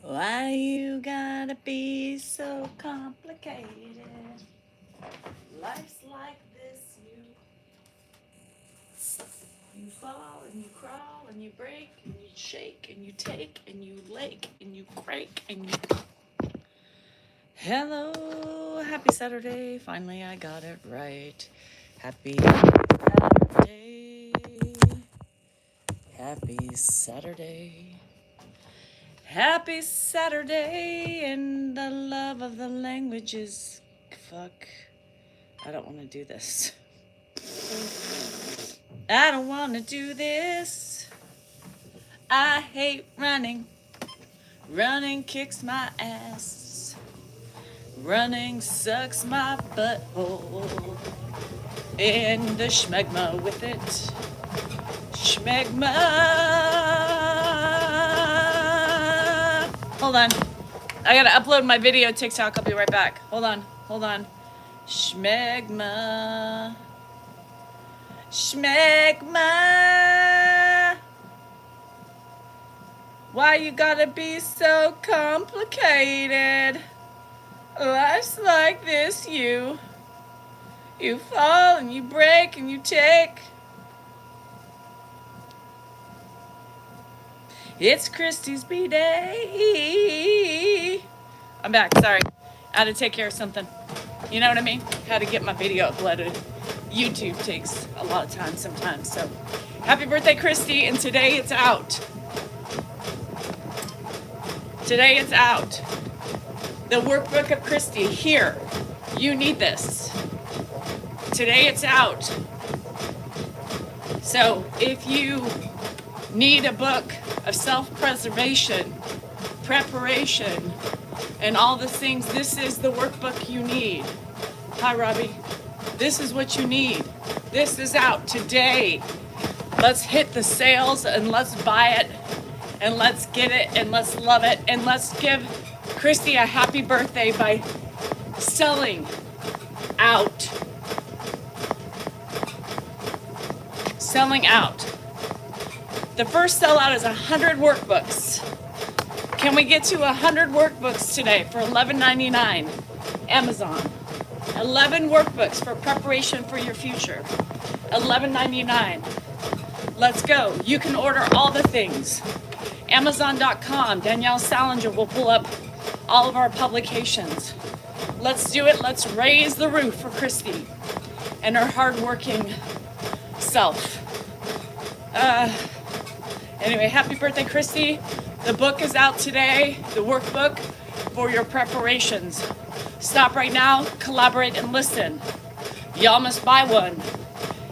Why you gotta be so complicated? Life's like this, you fall and you crawl and you break and you shake and you take and you lake and you break and you. Hello, happy Saturday. Finally, I got it right. Happy Saturday. Happy Saturday. Happy Saturday, and the love of the languages. Fuck. I don't want to do this. I don't want to do this. I hate running. Running kicks my ass. Running sucks my butthole. And the schmegma with it. Schmegma. Hold on. I gotta upload my video TikTok. I'll be right back. Hold on. Schmegma. Schmegma. Why you gotta be so complicated? Life's like this, you fall and you break and you take. It's Christy's B-Day. I'm back, sorry. I had to take care of something. You know what I mean? Had to get my video uploaded. YouTube takes a lot of time sometimes, so. Happy birthday, Christy, and today it's out. Today it's out. The workbook of Christy, here. You need this. Today it's out. So if you need a book of self-preservation, preparation, and all the things, this is the workbook you need. Hi, Robbie. This is what you need. This is out today. Let's hit the sales and let's buy it and let's get it and let's love it and let's give Christy a happy birthday by selling out. Selling out. The first sellout is 100 workbooks. Can we get to 100 workbooks today for $11.99? Amazon. 11 workbooks for preparation for your future. $11.99. Let's go. You can order all the things. Amazon.com. Danielle Salinger will pull up all of our publications. Let's do it. Let's raise the roof for Christy and her hardworking self. Anyway, happy birthday, Christy. The book is out today, the workbook for your preparations. Stop right now, collaborate, and listen. Y'all must buy one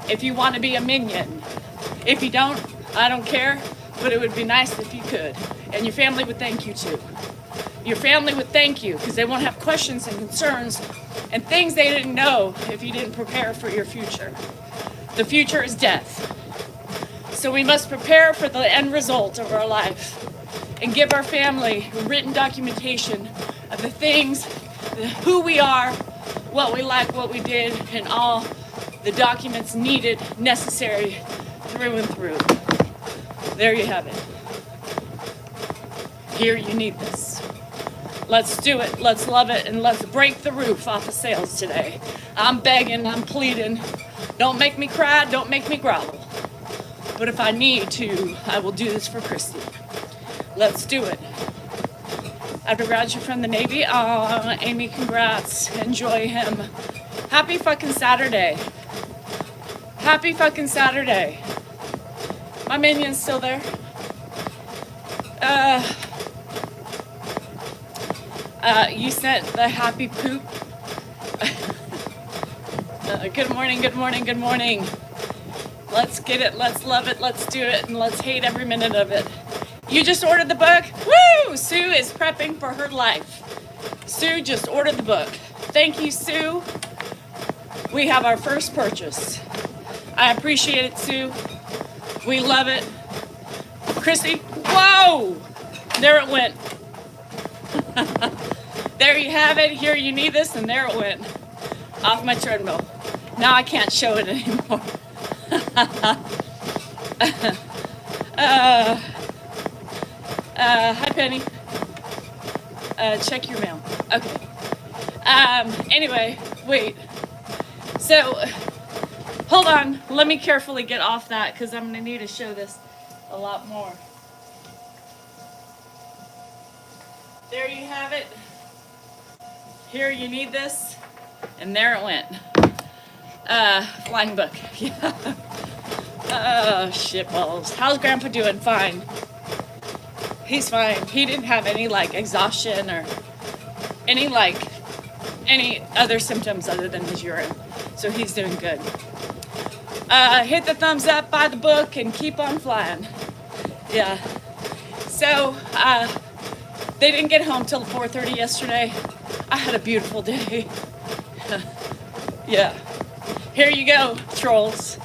if you want to be a minion. If you don't, I don't care, but it would be nice if you could. And your family would thank you too. Your family would thank you because they won't have questions and concerns and things they didn't know if you didn't prepare for your future. The future is death. So we must prepare for the end result of our life and give our family written documentation of the things, who we are, what we like, what we did, and all the documents needed, necessary, through and through. There you have it. Here, you need this. Let's do it, let's love it, and let's break the roof off of sales today. I'm begging, I'm pleading. Don't make me cry, don't make me grovel. But if I need to, I will do this for Christy. Let's do it. After graduating from the Navy, Amy, congrats. Enjoy him. Happy fucking Saturday. Happy fucking Saturday. My minion's still there. You sent the happy poop. Good morning, good morning, good morning. Let's get it, let's love it, let's do it, and let's hate every minute of it. You just ordered the book? Woo! Sue is prepping for her life. Sue just ordered the book. Thank you, Sue. We have our first purchase. I appreciate it, Sue. We love it. Christy, whoa! There it went. There you have it. Here, you need this, and there it went. Off my treadmill. Now I can't show it anymore. Hi, Penny. Check your mail. Okay. Anyway, wait. So, hold on. Let me carefully get off that because I'm going to need to show this a lot more. There you have it. Here, you need this. And there it went. Flying book. Yeah. Oh, shitballs. How's Grandpa doing? Fine. He's fine. He didn't have any, like, exhaustion or any other symptoms other than his urine. So he's doing good. Hit the thumbs up, buy the book, and keep on flying. Yeah. So, they didn't get home till 4:30 yesterday. I had a beautiful day. Yeah. Here you go, trolls.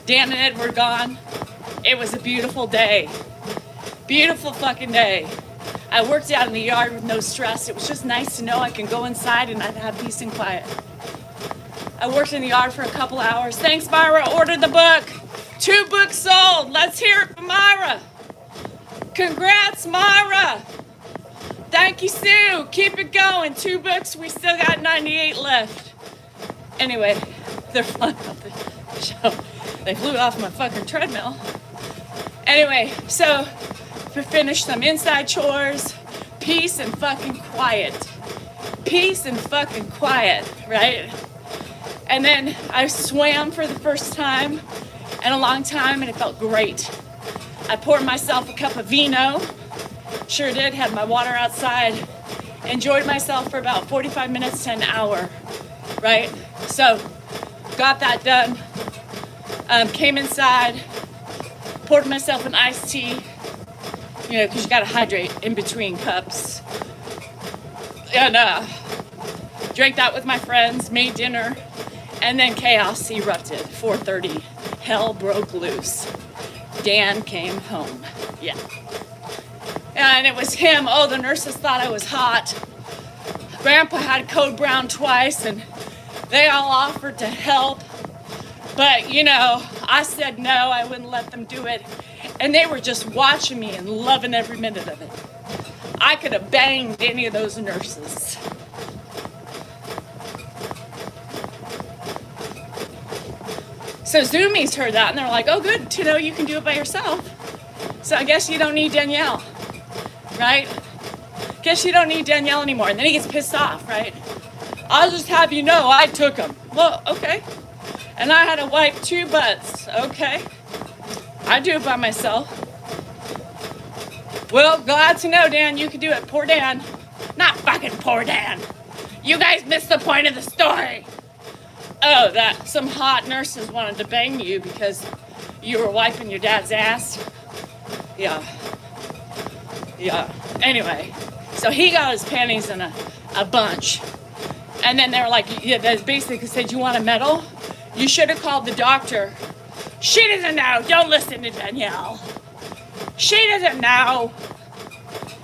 Dan and Ed were gone. It was a beautiful day. Beautiful fucking day. I worked out in the yard with no stress. It was just nice to know I can go inside and I'd have peace and quiet. I worked in the yard for a couple hours. Thanks, Myra. Ordered the book. 2 books sold. Let's hear it from Myra. Congrats, Myra. Thank you, Sue. Keep it going. 2 books. We still got 98 left. Anyway, they're flying off the show. They flew off my fucking treadmill. Anyway, so we finished some inside chores. Peace and fucking quiet. Peace and fucking quiet, right? And then I swam for the first time in a long time, and it felt great. I poured myself a cup of vino. Sure did. Had my water outside. Enjoyed myself for about 45 minutes to an hour, right? So, got that done. Came inside, poured myself an iced tea, you know, because you got to hydrate in between cups. And drank that with my friends, made dinner, and then chaos erupted. 4:30, hell broke loose. Dan came home. Yeah. And it was him. Oh, the nurses thought I was hot. Grandpa had code brown twice, and they all offered to help. But, you know, I said no, I wouldn't let them do it. And they were just watching me and loving every minute of it. I could have banged any of those nurses. So Zoomies heard that, and they're like, oh, good to know you can do it by yourself. So I guess you don't need Danielle, right? Guess you don't need Danielle anymore. And then he gets pissed off, right? I'll just have you know I took him. Well, okay. And I had to wipe 2 butts. Okay. I do it by myself. Well, glad to know, Dan, you can do it. Poor Dan. Not fucking poor Dan. You guys missed the point of the story. Oh, that some hot nurses wanted to bang you because you were wiping your dad's ass. Yeah. Yeah. Anyway, so he got his panties in a bunch. And then they were like, yeah, they basically said, you want a medal? You should have called the doctor. She doesn't know. Don't listen to Danielle. She doesn't know.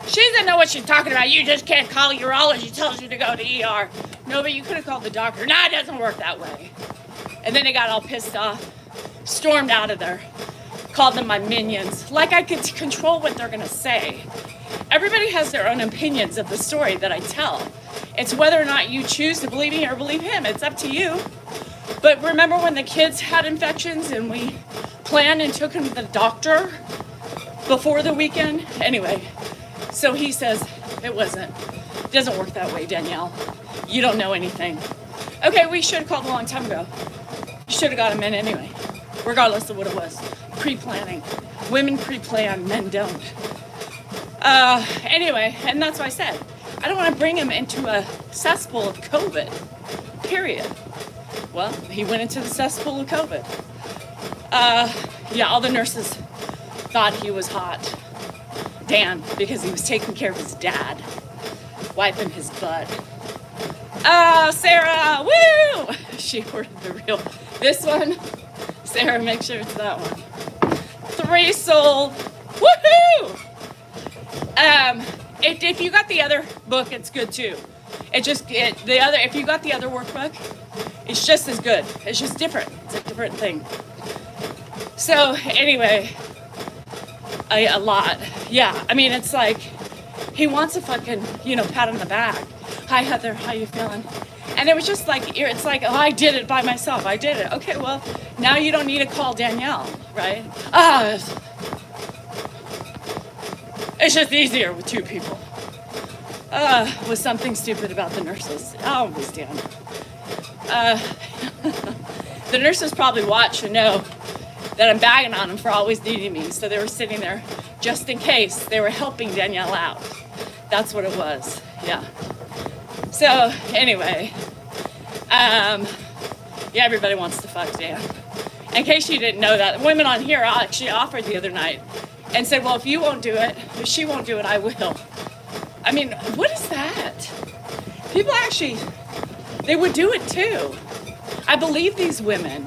She doesn't know what she's talking about. You just can't call urology. Tells you to go to ER. No, but you could have called the doctor. Nah, it doesn't work that way. And then they got all pissed off. Stormed out of there. Called them my minions. Like I could control what they're going to say. Everybody has their own opinions of the story that I tell. It's whether or not you choose to believe me or believe him. It's up to you. But remember when the kids had infections and we planned and took them to the doctor before the weekend? Anyway, so he says it doesn't work that way, Danielle. You don't know anything. Okay, we should have called a long time ago. You should have got him in anyway, regardless of what it was. Pre-planning. Women pre-plan, men don't. Anyway, and that's what I said. I don't want to bring him into a cesspool of COVID, period. Well, he went into the cesspool of COVID. Yeah, all the nurses thought he was hot. Dan, because he was taking care of his dad, wiping his butt. Sarah, woo! She ordered the real, this one. Sarah, make sure it's that one. 3 sold, woohoo! If you got the other book, it's good too. If you got the other workbook, it's just as good. It's just different. It's a different thing. So anyway, a lot. Yeah, I mean, it's like He wants a fucking, pat on the back. Hi, Heather, how you feeling? And it was just like, it's like, oh, I did it by myself. I did it. Okay, well, now you don't need to call Danielle, right? It's just easier with two people. Was something stupid about the nurses. Oh, it was damn. The nurses probably watch and know that I'm bagging on them for always needing me. So they were sitting there just in case. They were helping Danielle out. That's what it was. Yeah. So anyway, everybody wants to fuck Dan. In case you didn't know that, women on here actually offered the other night and said, well, if you won't do it, if she won't do it, I will. I mean, what is that? People actually, they would do it too. I believe these women.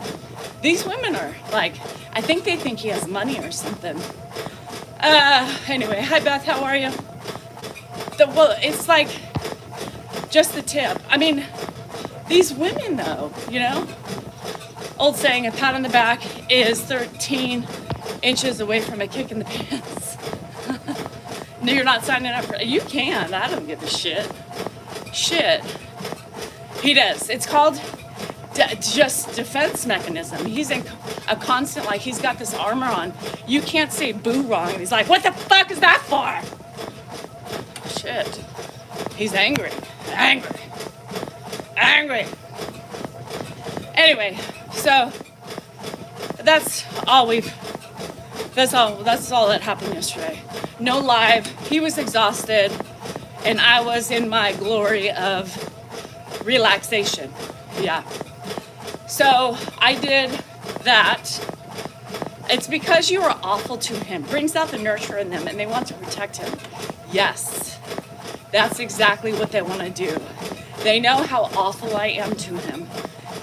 These women are like, I think they think he has money or something. Anyway, hi Beth, how are you? Well, it's like just the tip. I mean, these women though, old saying, a pat on the back is 13 inches away from a kick in the pants. No, you're not signing up for it. You can. I don't give a shit. Shit. He does. It's called just defense mechanism. He's in a constant, like, he's got this armor on. You can't say boo wrong. He's like, what the fuck is that for? Shit. He's angry. Angry. Anyway, so that's all that happened yesterday. No live. He was exhausted and I was in my glory of relaxation. Yeah. So I did that. It's because you are awful to him. Brings out the nurture in them and they want to protect him. Yes. That's exactly what they want to do. They know how awful I am to him.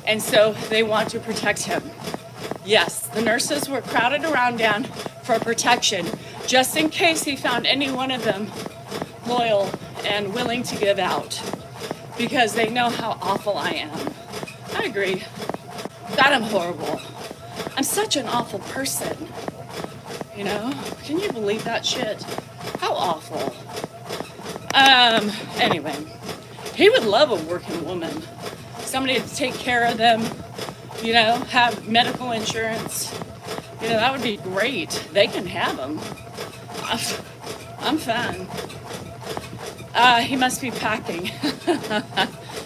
And so they want to protect him. Yes, the nurses were crowded around Dan for protection, just in case he found any one of them loyal and willing to give out, because they know how awful I am. I agree. God, I'm horrible. I'm such an awful person. Can you believe that shit? How awful. Anyway, he would love a working woman. Somebody to take care of them, have medical insurance. That would be great. They can have them. I'm fine. He must be packing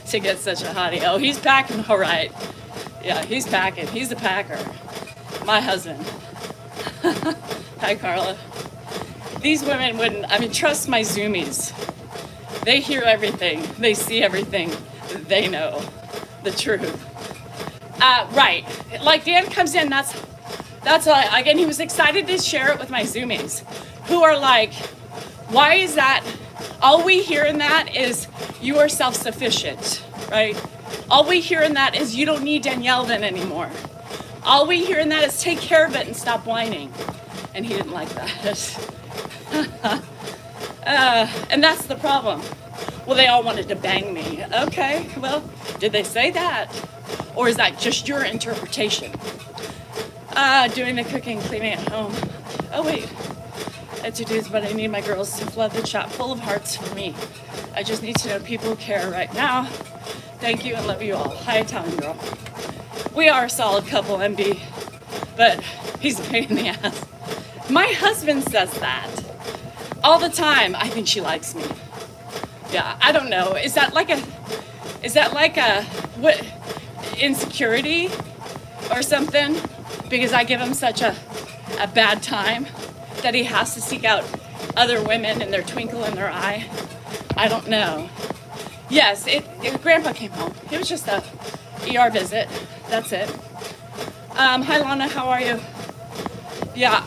to get such a hottie. Oh, he's packing all right. Yeah, he's packing. He's a packer. My husband. Hi, Carla. These women wouldn't, trust my Zoomies. They hear everything. They see everything. They know the truth. Right. Like Dan comes in, that's again, he was excited to share it with my Zoomies, who are like, why is that? All we hear in that is you are self-sufficient, right? All we hear in that is you don't need Danielle then anymore. All we hear in that is take care of it and stop whining. And he didn't like that. And that's the problem. Well, they all wanted to bang me. Okay, well, did they say that? Or is that just your interpretation? Doing the cooking, cleaning at home. Oh, wait. It's to-dos, but I need my girls to flood the chat full of hearts for me. I just need to know people care right now. Thank you and love you all. Hi, Italian girl. We are a solid couple, MB, but he's a pain in the ass. My husband says that all the time. I think she likes me. Yeah, I don't know. Is that like a what, insecurity or something? Because I give him such a bad time that he has to seek out other women and their twinkle in their eye. I don't know. Yes, Grandpa came home. It was just a ER visit. That's it. Hi, Lana. How are you? Yeah,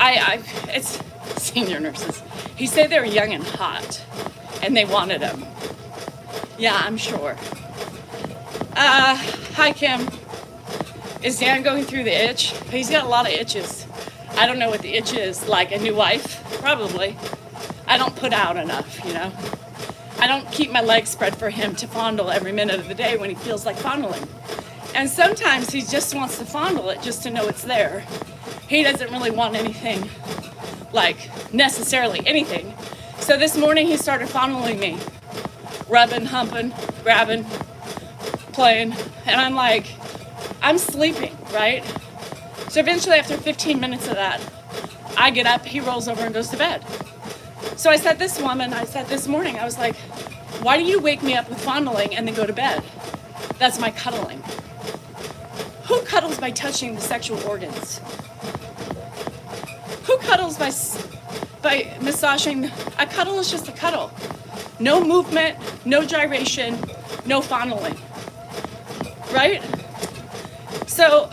it's senior nurses. He said they were young and hot, and they wanted him. Yeah, I'm sure. Hi, Kim. Is Dan going through the itch? He's got a lot of itches. I don't know what the itch is. Like a new wife? Probably. I don't put out enough, I don't keep my legs spread for him to fondle every minute of the day when he feels like fondling. And sometimes he just wants to fondle it just to know it's there. He doesn't really want anything, like necessarily anything. So this morning he started fondling me, rubbing, humping, grabbing, playing, and I'm like, I'm sleeping, right? So eventually after 15 minutes of that, I get up, he rolls over and goes to bed. So I said this morning, I was like, why do you wake me up with fondling and then go to bed? That's my cuddling. Who cuddles by touching the sexual organs? Who cuddles by massaging? A cuddle is just a cuddle. No movement, no gyration, no fondling, right? So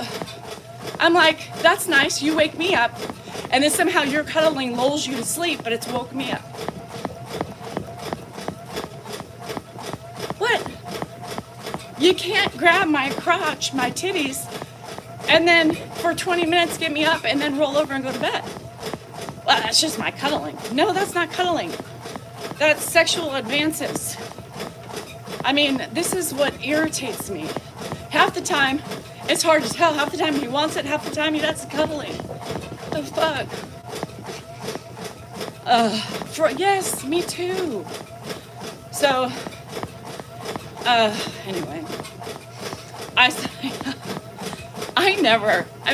I'm like, that's nice, you wake me up, and then somehow your cuddling lulls you to sleep, but it's woke me up. What? You can't grab my crotch, my titties, and then for 20 minutes get me up and then roll over and go to bed. Well, that's just my cuddling. No, that's not cuddling. That's sexual advances. I mean, this is what irritates me. Half the time, it's hard to tell. Half the time he wants it, half the time that's cuddling. The fuck? Yes, me too. So, anyway,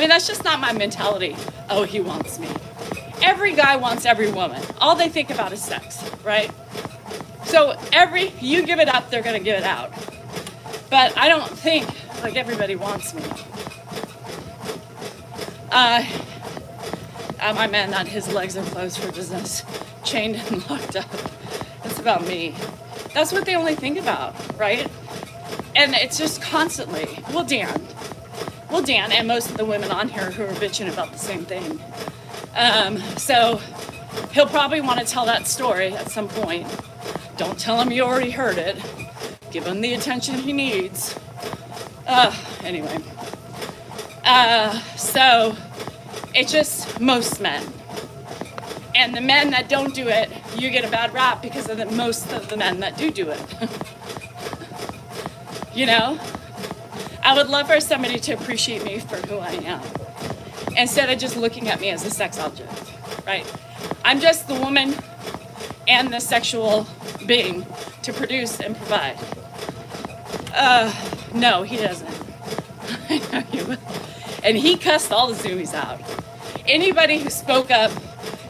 that's just not my mentality. Oh, he wants me. Every guy wants every woman. All they think about is sex, right? So you give it up, they're gonna give it out. But I don't think like everybody wants me. My man, not his legs are closed for business, chained and locked up. It's about me. That's what they only think about, right? And it's just constantly, well, Dan, and most of the women on here who are bitching about the same thing. So he'll probably want to tell that story at some point. Don't tell him you already heard it. Give him the attention he needs. Anyway. So it's just most men. And the men that don't do it, you get a bad rap because of most of the men that do it. You know? I would love for somebody to appreciate me for who I am, instead of just looking at me as a sex object, right? I'm just the woman and the sexual being to produce and provide. No, he doesn't. I know he will. And he cussed all the zoomies out. Anybody who spoke up,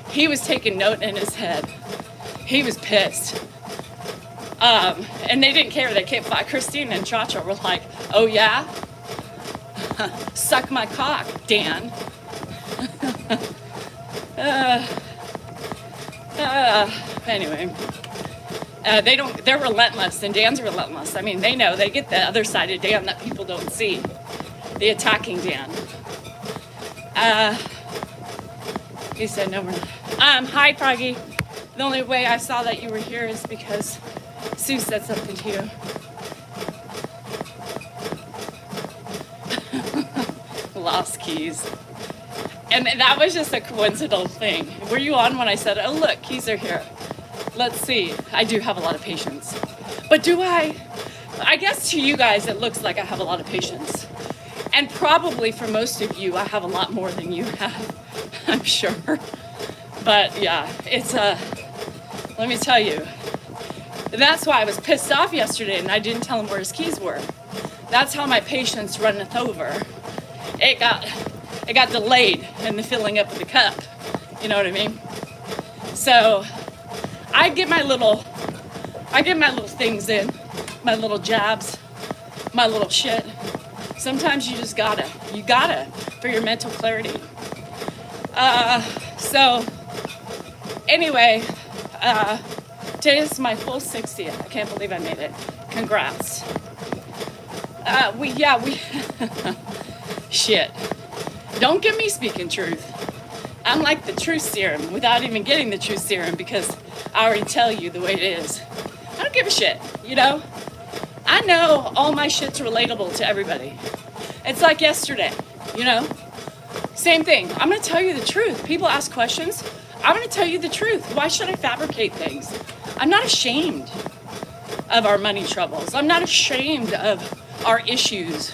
he was taking note in his head. He was pissed. And they didn't care. They kept fighting. Christine and Cha-Cha were like, oh yeah? Suck my cock, Dan. Anyway. They're relentless, and Dan's relentless. I mean, they know, they get the other side of Dan that people don't see. The attacking Dan. He said, no, we're not. Hi, Froggy. The only way I saw that you were here is because Sue said something to you. Lost keys. And that was just a coincidental thing. Were you on when I said, oh, look, keys are here? Let's see. I do have a lot of patience. But do I? I guess to you guys, it looks like I have a lot of patience. And probably for most of you, I have a lot more than you have, I'm sure. But yeah, it's let me tell you, that's why I was pissed off yesterday and I didn't tell him where his keys were. That's how my patience runneth over. It got delayed in the filling up of the cup. You know what I mean? So I get my little things in, my little jabs, my little shit. Sometimes you just gotta for your mental clarity. So anyway, today is my full 60th. I can't believe I made it. Congrats. We shit. Don't get me speaking truth. I'm like the truth serum without even getting the truth serum because I already tell you the way it is. I don't give a shit, you know? I know all my shit's relatable to everybody. It's like yesterday, you know? Same thing. I'm gonna tell you the truth. People ask questions. I'm gonna tell you the truth. Why should I fabricate things? I'm not ashamed of our money troubles. I'm not ashamed of our issues.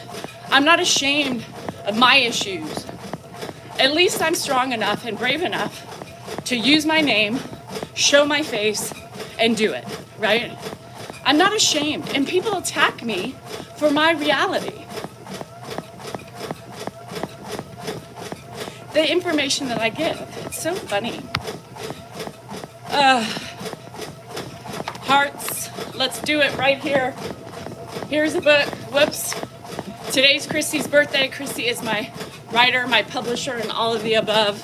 I'm not ashamed of my issues. At least I'm strong enough and brave enough to use my name, show my face, and do it, right? I'm not ashamed, and people attack me for my reality. The information that I give, it's so funny. Hearts, let's do it right here. Here's a book, whoops. Today's Christy's birthday. Christy is my writer, my publisher, and all of the above.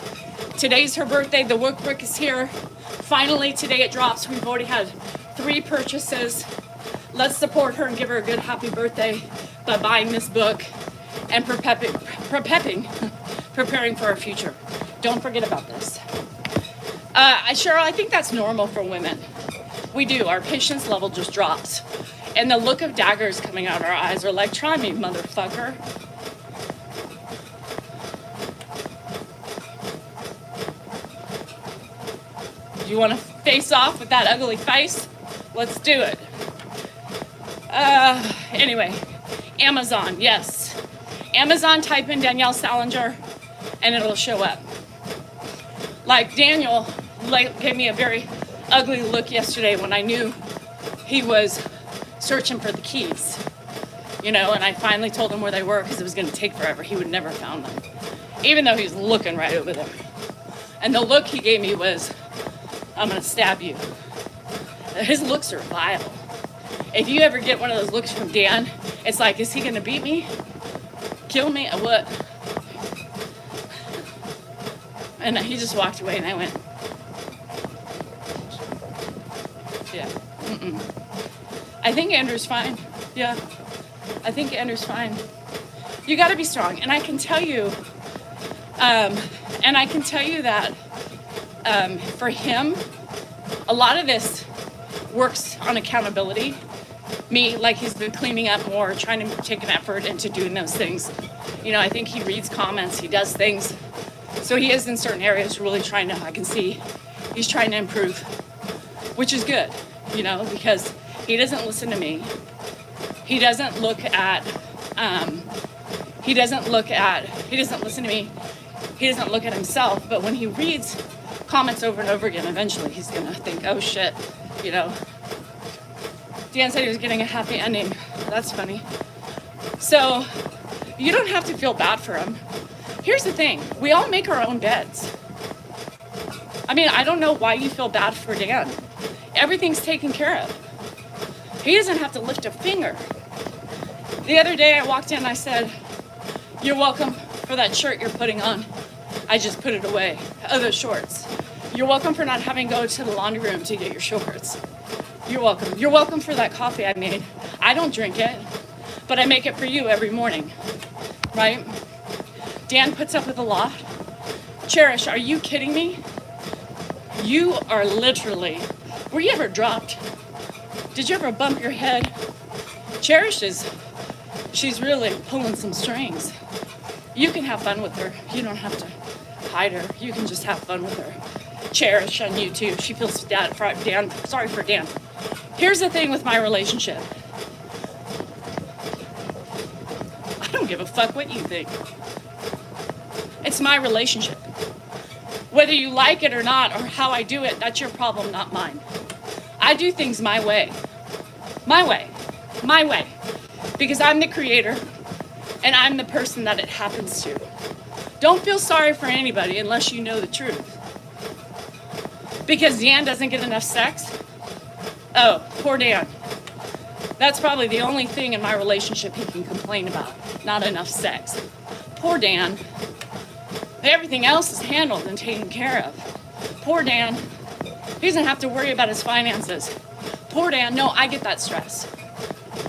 Today's her birthday, the workbook is here. Finally, today it drops. We've already had 3 purchases. Let's support her and give her a good happy birthday by buying this book and preparing for our future. Don't forget about this. Cheryl, I think that's normal for women. We do. Our patience level just drops. And the look of daggers coming out of our eyes are like, try me, motherfucker. You want to face off with that ugly face? Let's do it. Anyway, Amazon, yes. Amazon, type in Danielle Salinger, and it'll show up. Like Daniel gave me a very ugly look yesterday when I knew he was searching for the keys, you know, and I finally told him where they were because it was going to take forever. He would never found them, even though he was looking right over there. And the look he gave me was, I'm going to stab you. His looks are vile. If you ever get one of those looks from Dan, it's like, is he going to beat me? Kill me? Or what? And he just walked away, and I went, yeah, I think Andrew's fine. Yeah, I think Andrew's fine. You got to be strong, and I can tell you, that for him, a lot of this works on accountability. Me, like he's been cleaning up more, trying to take an effort into doing those things. You know, I think he reads comments, he does things. So he is in certain areas really trying to, I can see he's trying to improve, which is good, you know, because he doesn't listen to me. He doesn't look at, he doesn't listen to me. He doesn't look at himself, but when he reads comments over and over again, eventually he's gonna think, oh shit, you know. Dan said he was getting a happy ending. That's funny. So you don't have to feel bad for him. Here's the thing, we all make our own beds. I mean, I don't know why you feel bad for Dan. Everything's taken care of. He doesn't have to lift a finger. The other day I walked in and I said, you're welcome for that shirt you're putting on. I just put it away. Other shorts. You're welcome for not having to go to the laundry room to get your shorts. You're welcome. You're welcome for that coffee I made. I don't drink it, but I make it for you every morning, right? Dan puts up with a lot. Cherish, are you kidding me? You are literally, were you ever dropped? Did you ever bump your head? Cherish she's really pulling some strings. You can have fun with her. You don't have to hide her. You can just have fun with her. Cherish on YouTube. She feels sorry for Dan. Here's the thing with my relationship. I don't give a fuck what you think. It's my relationship. Whether you like it or not, or how I do it, that's your problem, not mine. I do things my way. My way. My way. Because I'm the creator, and I'm the person that it happens to. Don't feel sorry for anybody unless you know the truth. Because Dan doesn't get enough sex? Oh, poor Dan. That's probably the only thing in my relationship he can complain about. Not enough sex. Poor Dan. Everything else is handled and taken care of. Poor Dan. He doesn't have to worry about his finances. Poor Dan. No, I get that stress.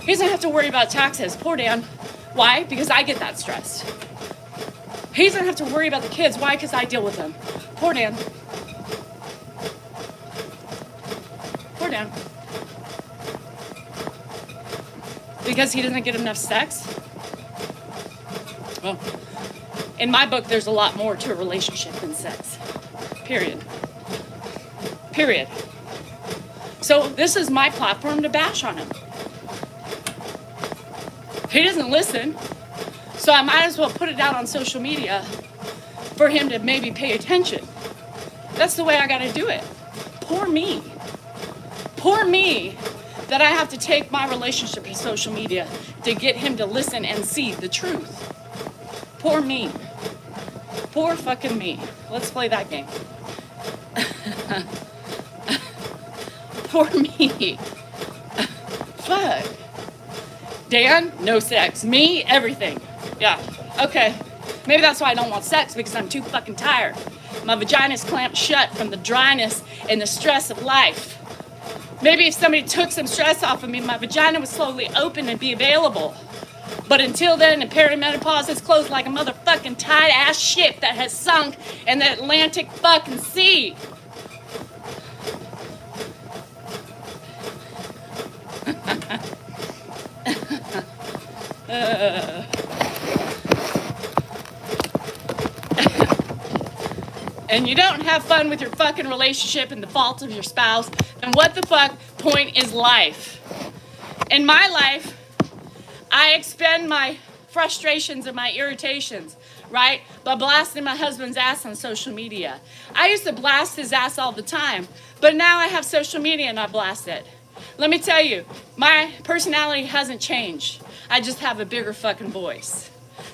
He doesn't have to worry about taxes. Poor Dan. Why? Because I get that stress. He doesn't have to worry about the kids. Why? Because I deal with them. Poor Dan. Poor Dan. Because he doesn't get enough sex? Well, in my book, there's a lot more to a relationship than sex. Period. Period. So this is my platform to bash on him. He doesn't listen, so I might as well put it out on social media for him to maybe pay attention. That's the way I gotta do it. Poor me. Poor me that I have to take my relationship to social media to get him to listen and see the truth. Poor me. Poor fucking me. Let's play that game. Poor me. Fuck. Dan, no sex. Me, everything. Yeah, okay. Maybe that's why I don't want sex, because I'm too fucking tired. My vagina's clamped shut from the dryness and the stress of life. Maybe if somebody took some stress off of me, my vagina would slowly open and be available. But until then, in perimenopause, it's closed like a motherfucking tight-ass ship that has sunk in the Atlantic fucking sea. And you don't have fun with your fucking relationship and the fault of your spouse, then what the fuck point is life? In my life, I expend my frustrations and my irritations, right, by blasting my husband's ass on social media. I used to blast his ass all the time, but now I have social media and I blast it. Let me tell you, my personality hasn't changed. I just have a bigger fucking voice.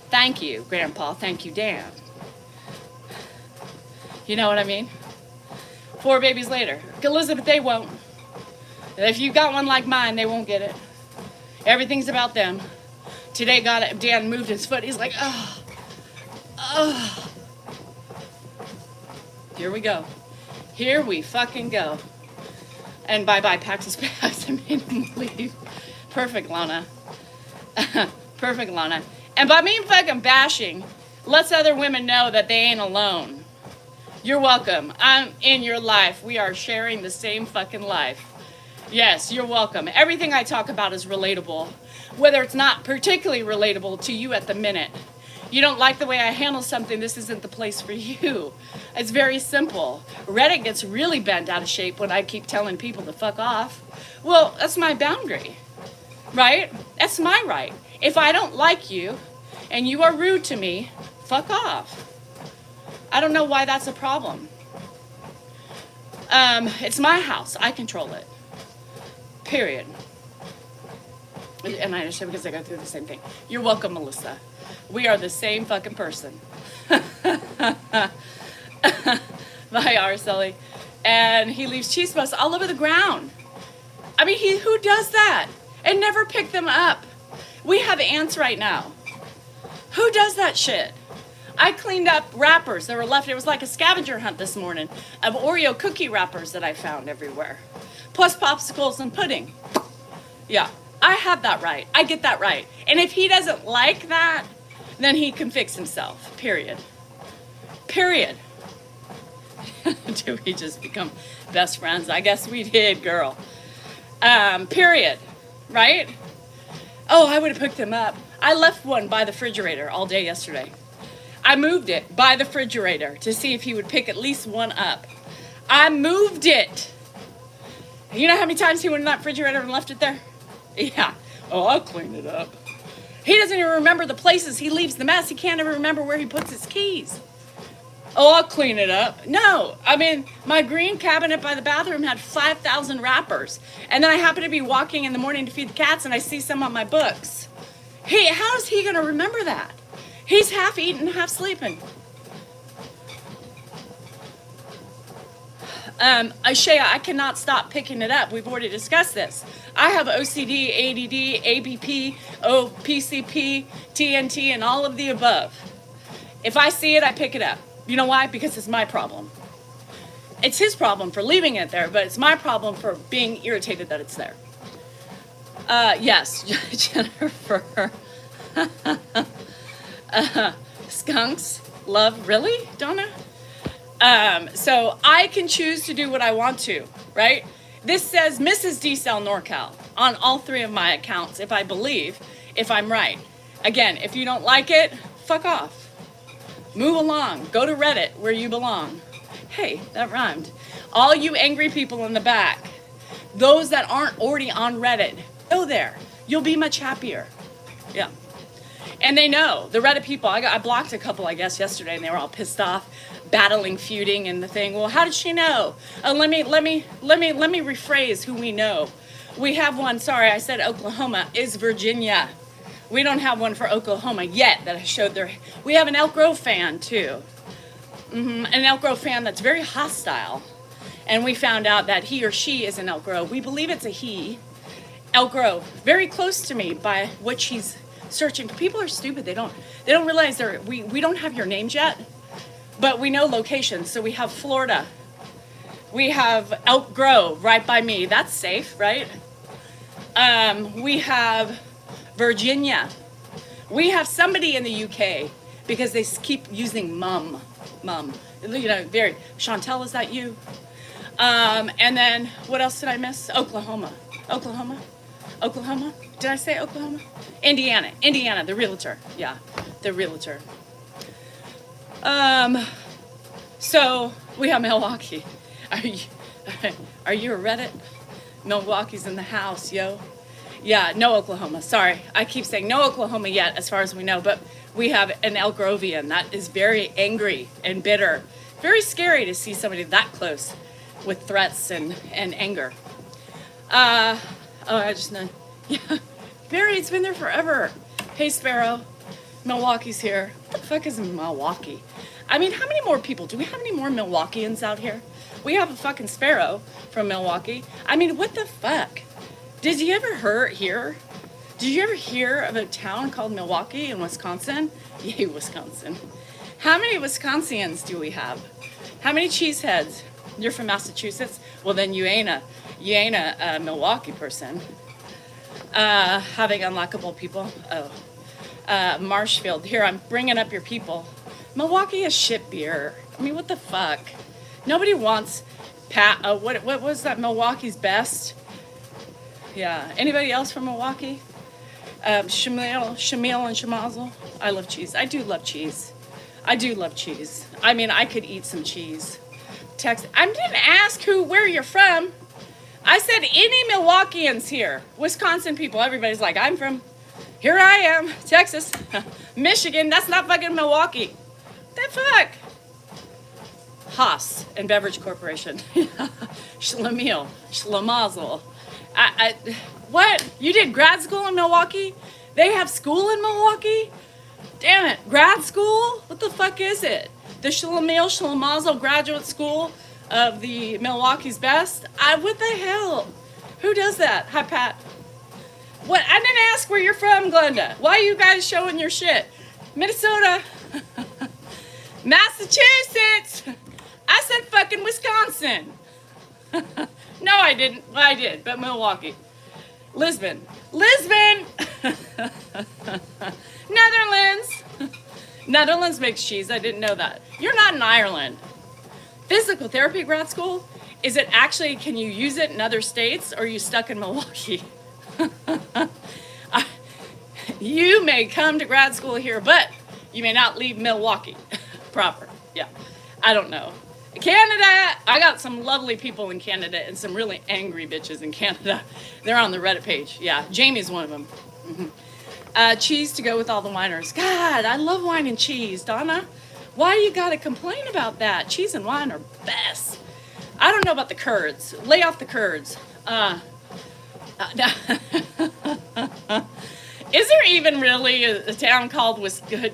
Thank you, Grandpa. Thank you, Dan. You know what I mean? 4 babies later. Elizabeth, they won't. If you got one like mine, they won't get it. Everything's about them. Today, Dan moved his foot. He's like, oh. Here we go. Here we fucking go. And bye-bye, packed his bags and made him leave. Perfect, Lana. Perfect, Lana. And by me fucking bashing, lets other women know that they ain't alone. You're welcome. I'm in your life. We are sharing the same fucking life. Yes, you're welcome. Everything I talk about is relatable, whether it's not particularly relatable to you at the minute. You don't like the way I handle something, this isn't the place for you. It's very simple. Reddit gets really bent out of shape when I keep telling people to fuck off. Well, that's my boundary, right? That's my right. If I don't like you and you are rude to me, fuck off. I don't know why that's a problem. It's my house. I control it. Period. And I understand because I go through the same thing. You're welcome, Melissa. We are the same fucking person. Bye, Araceli. And he leaves cheese puffs all over the ground. I mean, who does that? And never pick them up. We have ants right now. Who does that shit? I cleaned up wrappers that were left. It was like a scavenger hunt this morning of Oreo cookie wrappers that I found everywhere. Plus popsicles and pudding. Yeah, I have that right. I get that right. And if he doesn't like that, then he can fix himself. Period. Period. Do we just become best friends? I guess we did, girl. Period. Right? Oh, I would have picked them up. I left one by the refrigerator all day yesterday. I moved it by the refrigerator to see if he would pick at least one up. I moved it. You know how many times he went in that refrigerator and left it there? Yeah. Oh, I'll clean it up. He doesn't even remember the places he leaves the mess. He can't even remember where he puts his keys. Oh, I'll clean it up. No, I mean, my green cabinet by the bathroom had 5,000 wrappers. And then I happen to be walking in the morning to feed the cats and I see some on my books. Hey, how is he going to remember that? He's half eating, half sleeping. Shea, I cannot stop picking it up. We've already discussed this. I have OCD, ADD, ABP, PCP, TNT, and all of the above. If I see it, I pick it up. You know why? Because it's my problem. It's his problem for leaving it there, but it's my problem for being irritated that it's there. Yes, Jennifer. Skunks, love, really, Donna? So I can choose to do what I want to, right? This says Mrs. D-Cell NorCal on all 3 of my accounts, if I believe, if I'm right. Again, if you don't like it, fuck off. Move along. Go to Reddit where you belong. Hey, that rhymed. All you angry people in the back, those that aren't already on Reddit, go there. You'll be much happier. Yeah. And they know, the Reddit people, I blocked a couple, I guess, yesterday, and they were all pissed off, battling, feuding, and the thing. Well, how did she know? Let me rephrase who we know. We have one, sorry, I said Oklahoma, is Virginia. We don't have one for Oklahoma yet that I showed there. We have an Elk Grove fan, too. An Elk Grove fan that's very hostile. And we found out that he or she is in Elk Grove. We believe it's a he. Elk Grove, very close to me by what she's searching. People are stupid. They don't realize we don't have your names yet, but we know locations. So we have Florida. We have Elk Grove right by me. That's safe, right? We have Virginia. We have somebody in the UK because they keep using mum. You know, very, Chantel, is that you? And then what else did I miss? Oklahoma. Did I say Oklahoma? Indiana, the realtor. Yeah, the realtor. So we have Milwaukee. Are you a Reddit? Milwaukee's in the house, yo. Yeah, no Oklahoma. Sorry, I keep saying no Oklahoma yet, as far as we know. But we have an Elk Grovian that is very angry and bitter. Very scary to see somebody that close with threats and anger. I just know. Yeah, Barry, it's been there forever. Hey, Sparrow, Milwaukee's here. What the fuck is Milwaukee? I mean, how many more people? Do we have any more Milwaukeeans out here? We have a fucking Sparrow from Milwaukee. I mean, what the fuck? Did you ever hear? Did you ever hear of a town called Milwaukee in Wisconsin? Yay, Wisconsin. How many Wisconsians do we have? How many cheeseheads? You're from Massachusetts? Well, then you ain't a Milwaukee person. Having unlockable people. Marshfield. Here, I'm bringing up your people. Milwaukee is shit beer. I mean, what the fuck? Nobody wants what was that? Milwaukee's best. Yeah. Anybody else from Milwaukee? Shamil and Shamazel. I love cheese. I do love cheese. I mean, I could eat some cheese. I didn't ask where you're from. I said any Milwaukeeans here. Wisconsin people. Everybody's like, I'm from, here I am, Texas, Michigan. That's not fucking Milwaukee. The fuck? Haas and Beverage Corporation. Schlemiel, Schlemazel. What? You did grad school in Milwaukee? They have school in Milwaukee? Damn it, grad school? What the fuck is it? The Schlemiel, Schlemazel Graduate School of the Milwaukee's Best? What the hell? Who does that? Hi, Pat. What? I didn't ask where you're from, Glenda. Why are you guys showing your shit? Minnesota. Massachusetts. I said fucking Wisconsin. No, I didn't. Well, I did, but Milwaukee. Lisbon. Netherlands. Netherlands makes cheese. I didn't know that. You're not in Ireland. Physical therapy grad school? Is it actually, can you use it in other states, or are you stuck in Milwaukee? You may come to grad school here, but you may not leave Milwaukee proper. Yeah, I don't know. Canada, I got some lovely people in Canada and some really angry bitches in Canada. They're on the Reddit page. Yeah, Jamie's one of them. Cheese to go with all the whiners. God, I love wine and cheese. Donna, why you gotta complain about that? Cheese and wine are best. I don't know about the curds. Lay off the curds. Is there even really a town called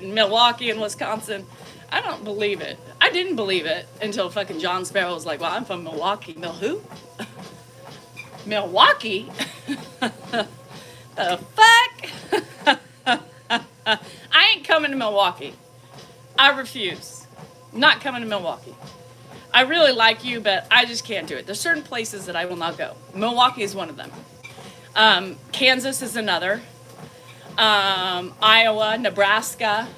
Milwaukee in Wisconsin? I don't believe it. I didn't believe it until fucking John Sparrow was like, well, I'm from Milwaukee. Who? Milwaukee? The fuck? I ain't coming to Milwaukee. I refuse. Not coming to Milwaukee. I really like you, but I just can't do it. There's certain places that I will not go. Milwaukee is one of them. Kansas is another. Iowa, Nebraska,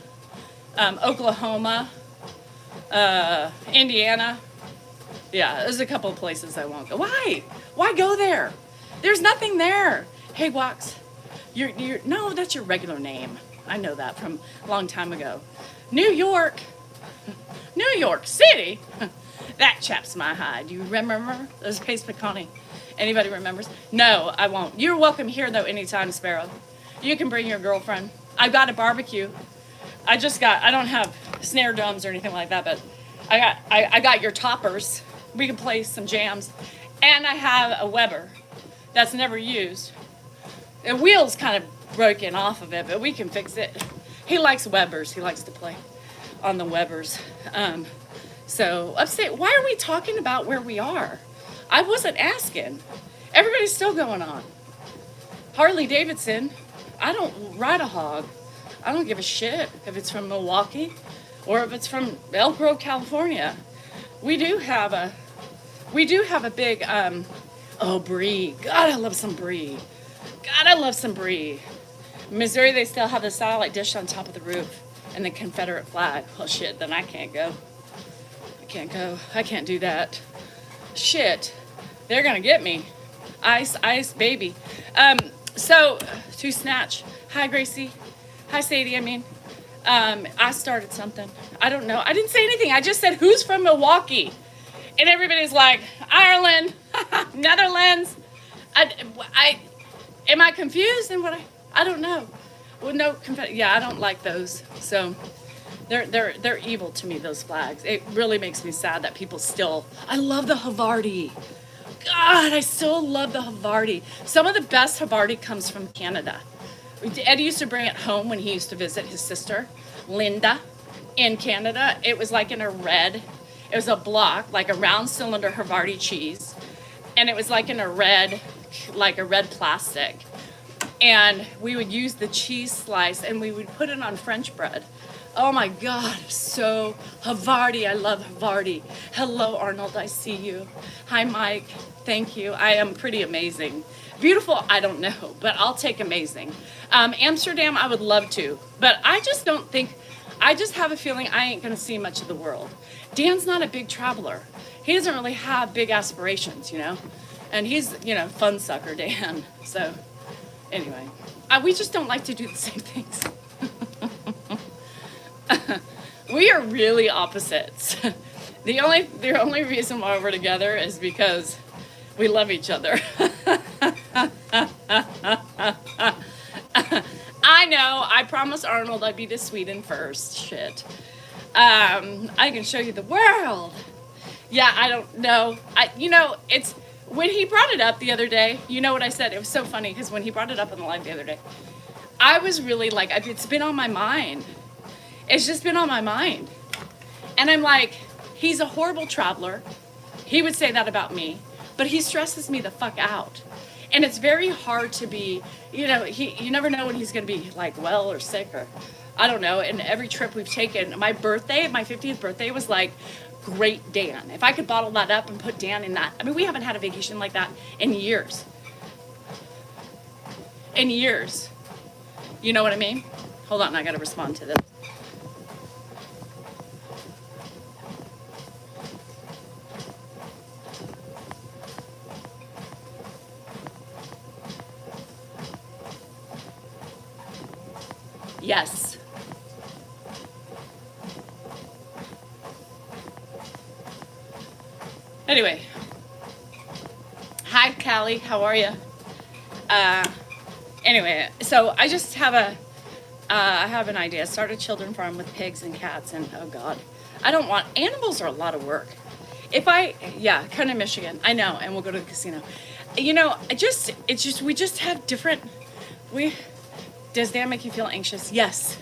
Oklahoma, Indiana. Yeah, there's a couple of places I won't go. Why? Why go there? There's nothing there. Hey, Wax, no, that's your regular name. I know that from a long time ago. New York City. That chaps my hide. Do you remember? There's Pace Picani. Anybody remembers? No, I won't. You're welcome here, though, anytime, Sparrow. You can bring your girlfriend. I got a barbecue. I don't have snare drums or anything like that, but I got your toppers. We can play some jams. And I have a Weber that's never used. The wheel's kind of broken off of it, but we can fix it. He likes Webers. He likes to play on the Webers. So upstate, why are we talking about where we are? I wasn't asking. Everybody's still going on. Harley Davidson, I don't ride a hog. I don't give a shit if it's from Milwaukee or if it's from Elk Grove, California. We do have a big, brie. God, I love some brie. God, I love some brie. Missouri, they still have the satellite dish on top of the roof and the Confederate flag. Well, shit, then I can't go. I can't do that. Shit, they're gonna get me. Ice, baby. So, to Snatch. Hi, Gracie. Hi, Sadie, I started something. I don't know. I didn't say anything. I just said, who's from Milwaukee? And everybody's like, Ireland, Netherlands. Am I confused in what I don't know. Well, no, I don't like those. So they're evil to me, those flags. It really makes me sad that people still, I love the Havarti. God, I still love the Havarti. Some of the best Havarti comes from Canada. Eddie used to bring it home when he used to visit his sister, Linda, in Canada. It was like in a red, it was a block, like a round cylinder Havarti cheese. And it was like in a red plastic. And we would use the cheese slice and we would put it on French bread. Oh my God, so Havarti, I love Havarti. Hello, Arnold, I see you. Hi, Mike, thank you. I am pretty amazing. Beautiful, I don't know, but I'll take amazing. Amsterdam, I would love to, but I just have a feeling I ain't gonna see much of the world. Dan's not a big traveler. He doesn't really have big aspirations, and he's, fun sucker, Dan. So anyway, we just don't like to do the same things. We are really opposites. The only reason why we're together is because we love each other. I know, I promised Arnold I'd be to Sweden first. Shit. I can show you the world. Yeah, I don't know. It's when he brought it up the other day, you know what I said? It was so funny because when he brought it up on the live the other day, I was really like, it's been on my mind. It's just been on my mind. And I'm like, he's a horrible traveler. He would say that about me, but he stresses me the fuck out. And it's very hard to be, you never know when he's going to be like well or sick or I don't know. And every trip we've taken, my 50th birthday was like, great Dan. If I could bottle that up and put Dan in that. We haven't had a vacation like that in years. In years. You know what I mean? Hold on, I got to respond to this. Yes. Anyway. Hi, Callie. How are you? Anyway, so I just have I have an idea. Start a children farm with pigs and cats, and oh God, animals are a lot of work. Come to Michigan. I know, and we'll go to the casino. We just have different, does that make you feel anxious? Yes.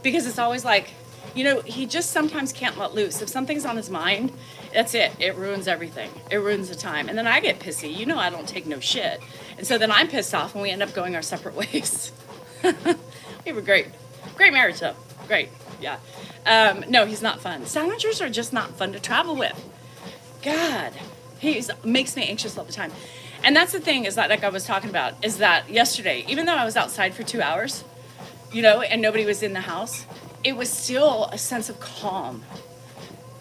Because it's always like, he just sometimes can't let loose. If something's on his mind, that's it. It ruins everything. It ruins the time. And then I get pissy. I don't take no shit. And so then I'm pissed off and we end up going our separate ways. We were great. Great marriage though. Great. Yeah. No, he's not fun. Silengers are just not fun to travel with. God. He makes me anxious all the time. And that's the thing is that, like I was talking about, is that yesterday, even though I was outside for 2 hours, and nobody was in the house, it was still a sense of calm.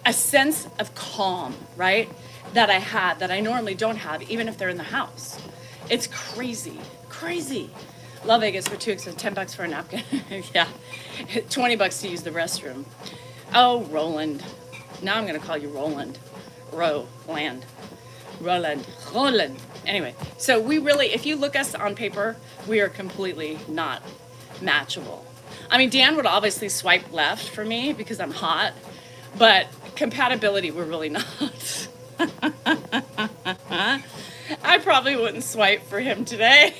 A sense of calm, right? That I had, that I normally don't have, even if they're in the house. It's crazy. Crazy. Love Vegas for 2 weeks and $10 for a napkin. Yeah. $20 to use the restroom. Oh, Roland. Now I'm going to call you Roland. Roland. Anyway, so we really, if you look us on paper, we are completely not matchable. I mean, Dan would obviously swipe left for me because I'm hot, but compatibility, we're really not. I probably wouldn't swipe for him today.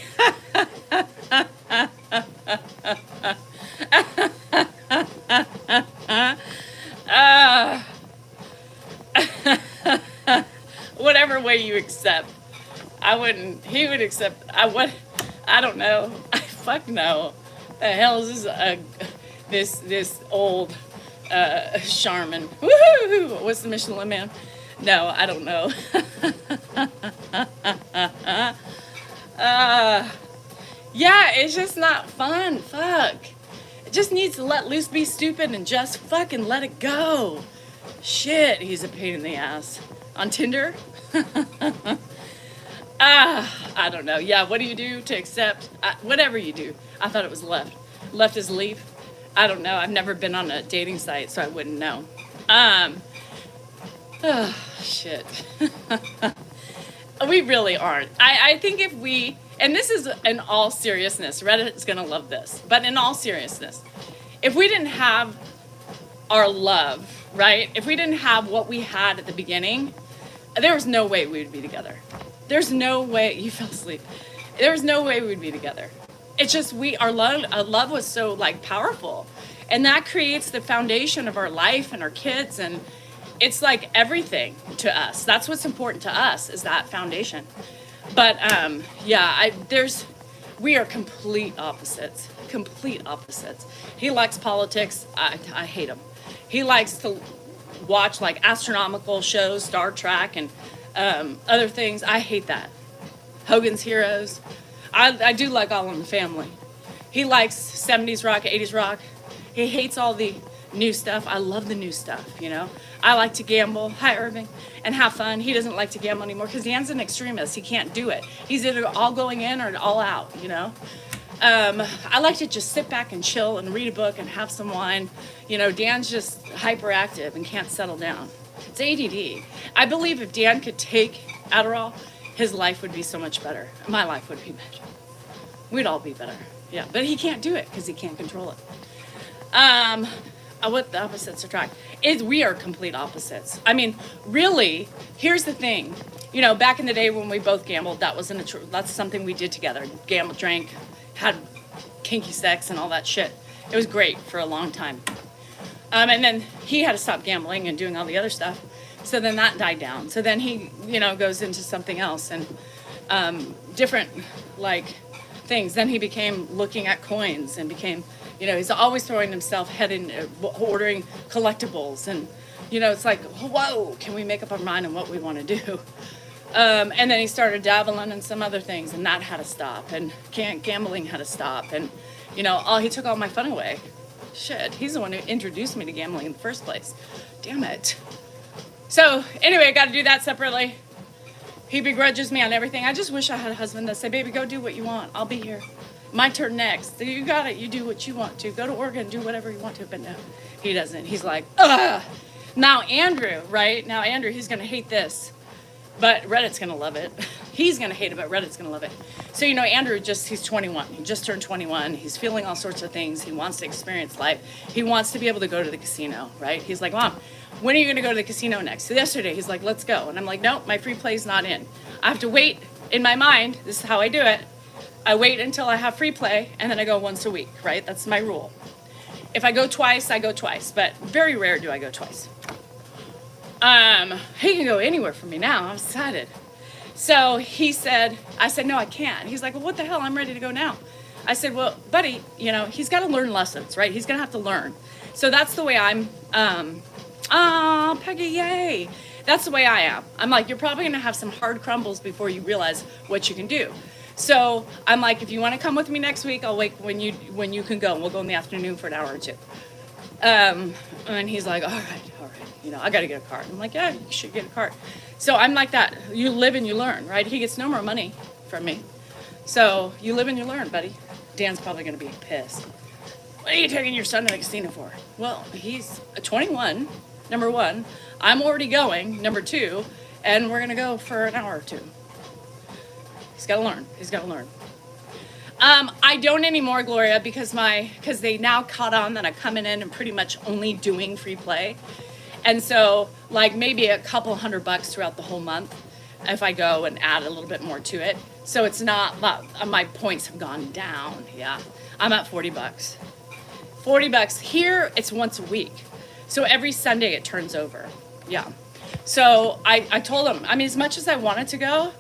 Whatever way you accept, I wouldn't. He would accept. I don't know. I fuck no. The hell is this this old Charmin? Woohoo! What's the Michelin Man? No, I don't know. Yeah, it's just not fun. Fuck. It just needs to let loose, be stupid, and just fucking let it go. Shit, he's a pain in the ass. On Tinder? I don't know. Yeah, what do you do to accept? Whatever you do. I thought it was left. Left is leave. I don't know. I've never been on a dating site, so I wouldn't know. Shit. We really aren't. I think if we, and this is in all seriousness, Reddit's going to love this, but in all seriousness, if we didn't have our love, right? If we didn't have what we had at the beginning, there was no way we would be together. There's no way. You fell asleep. There's no way we'd be together. It's just our love was so like powerful, and that creates the foundation of our life and our kids, and it's like everything to us. That's what's important to us, is that foundation. But yeah, we are complete opposites. Complete opposites. He likes politics. I hate him. He likes to watch like astronomical shows, Star Trek, and other things. I hate that. Hogan's Heroes. I do like All in the Family. He likes 70s rock, 80s rock. He hates all the new stuff. I love the new stuff, you know. I like to gamble, hi Irving, and have fun. He doesn't like to gamble anymore because Dan's an extremist. He can't do it. He's either all going in or all out, you know. I like to just sit back and chill and read a book and have some wine. You know, Dan's just hyperactive and can't settle down. It's ADD. I believe if Dan could take Adderall, his life would be so much better. My life would be better. We'd all be better. Yeah, but he can't do it because he can't control it. What the opposites attract is we are complete opposites. I mean, really, here's the thing. You know, back in the day when we both gambled, that's something we did together. Gambled, drank, had kinky sex and all that shit. It was great for a long time. And then he had to stop gambling and doing all the other stuff. So then that died down. So then he, you know, goes into something else and different, like, things. Then he became looking at coins and became, you know, he's always throwing himself head in, ordering collectibles. And, you know, it's like, whoa, can we make up our mind on what we want to do? And then he started dabbling in some other things, and that had to stop. And gambling had to stop. And, you know, he took all my fun away. Shit, he's the one who introduced me to gambling in the first place. Damn it. So, anyway, I got to do that separately. He begrudges me on everything. I just wish I had a husband that said, baby, go do what you want. I'll be here. My turn next. You got it. You do what you want to. Go to Oregon, do whatever you want to. But no, he doesn't. He's like, ugh. Now, Andrew, right? Now, Andrew, he's going to hate this. But Reddit's going to love it. He's going to hate it, but Reddit's going to love it. So, you know, Andrew he's 21. He just turned 21. He's feeling all sorts of things. He wants to experience life. He wants to be able to go to the casino, right? He's like, Mom, when are you going to go to the casino next? So yesterday, he's like, let's go. And I'm like, no, my free play's not in. I have to wait. In my mind, this is how I do it. I wait until I have free play, and then I go once a week, right? That's my rule. If I go twice, I go twice. But very rare do I go twice. He can go anywhere for me now. I'm excited. So I said, no, I can't. He's like, well, what the hell? I'm ready to go now. I said, well, buddy, you know, he's got to learn lessons, right? He's going to have to learn. So that's the way I'm, Peggy, yay. That's the way I am. I'm like, you're probably going to have some hard crumbles before you realize what you can do. So I'm like, if you want to come with me next week, I'll wait when you can go. And we'll go in the afternoon for an hour or two. And he's like, all right. You know, I got to get a card. I'm like, yeah, you should get a card. So I'm like that. You live and you learn, right? He gets no more money from me. So you live and you learn, buddy. Dan's probably going to be pissed. What are you taking your son to the casino for? Well, he's 21, number one. I'm already going, number two. And we're going to go for an hour or two. He's got to learn. I don't anymore, Gloria, because they now caught on that I'm coming in and pretty much only doing free play. And so like maybe a couple $100 throughout the whole month if I go and add a little bit more to it. So it's not, my points have gone down. Yeah, I'm at $40. $40 here, it's once a week. So every Sunday it turns over. Yeah. So I told him, I mean, as much as I wanted to go,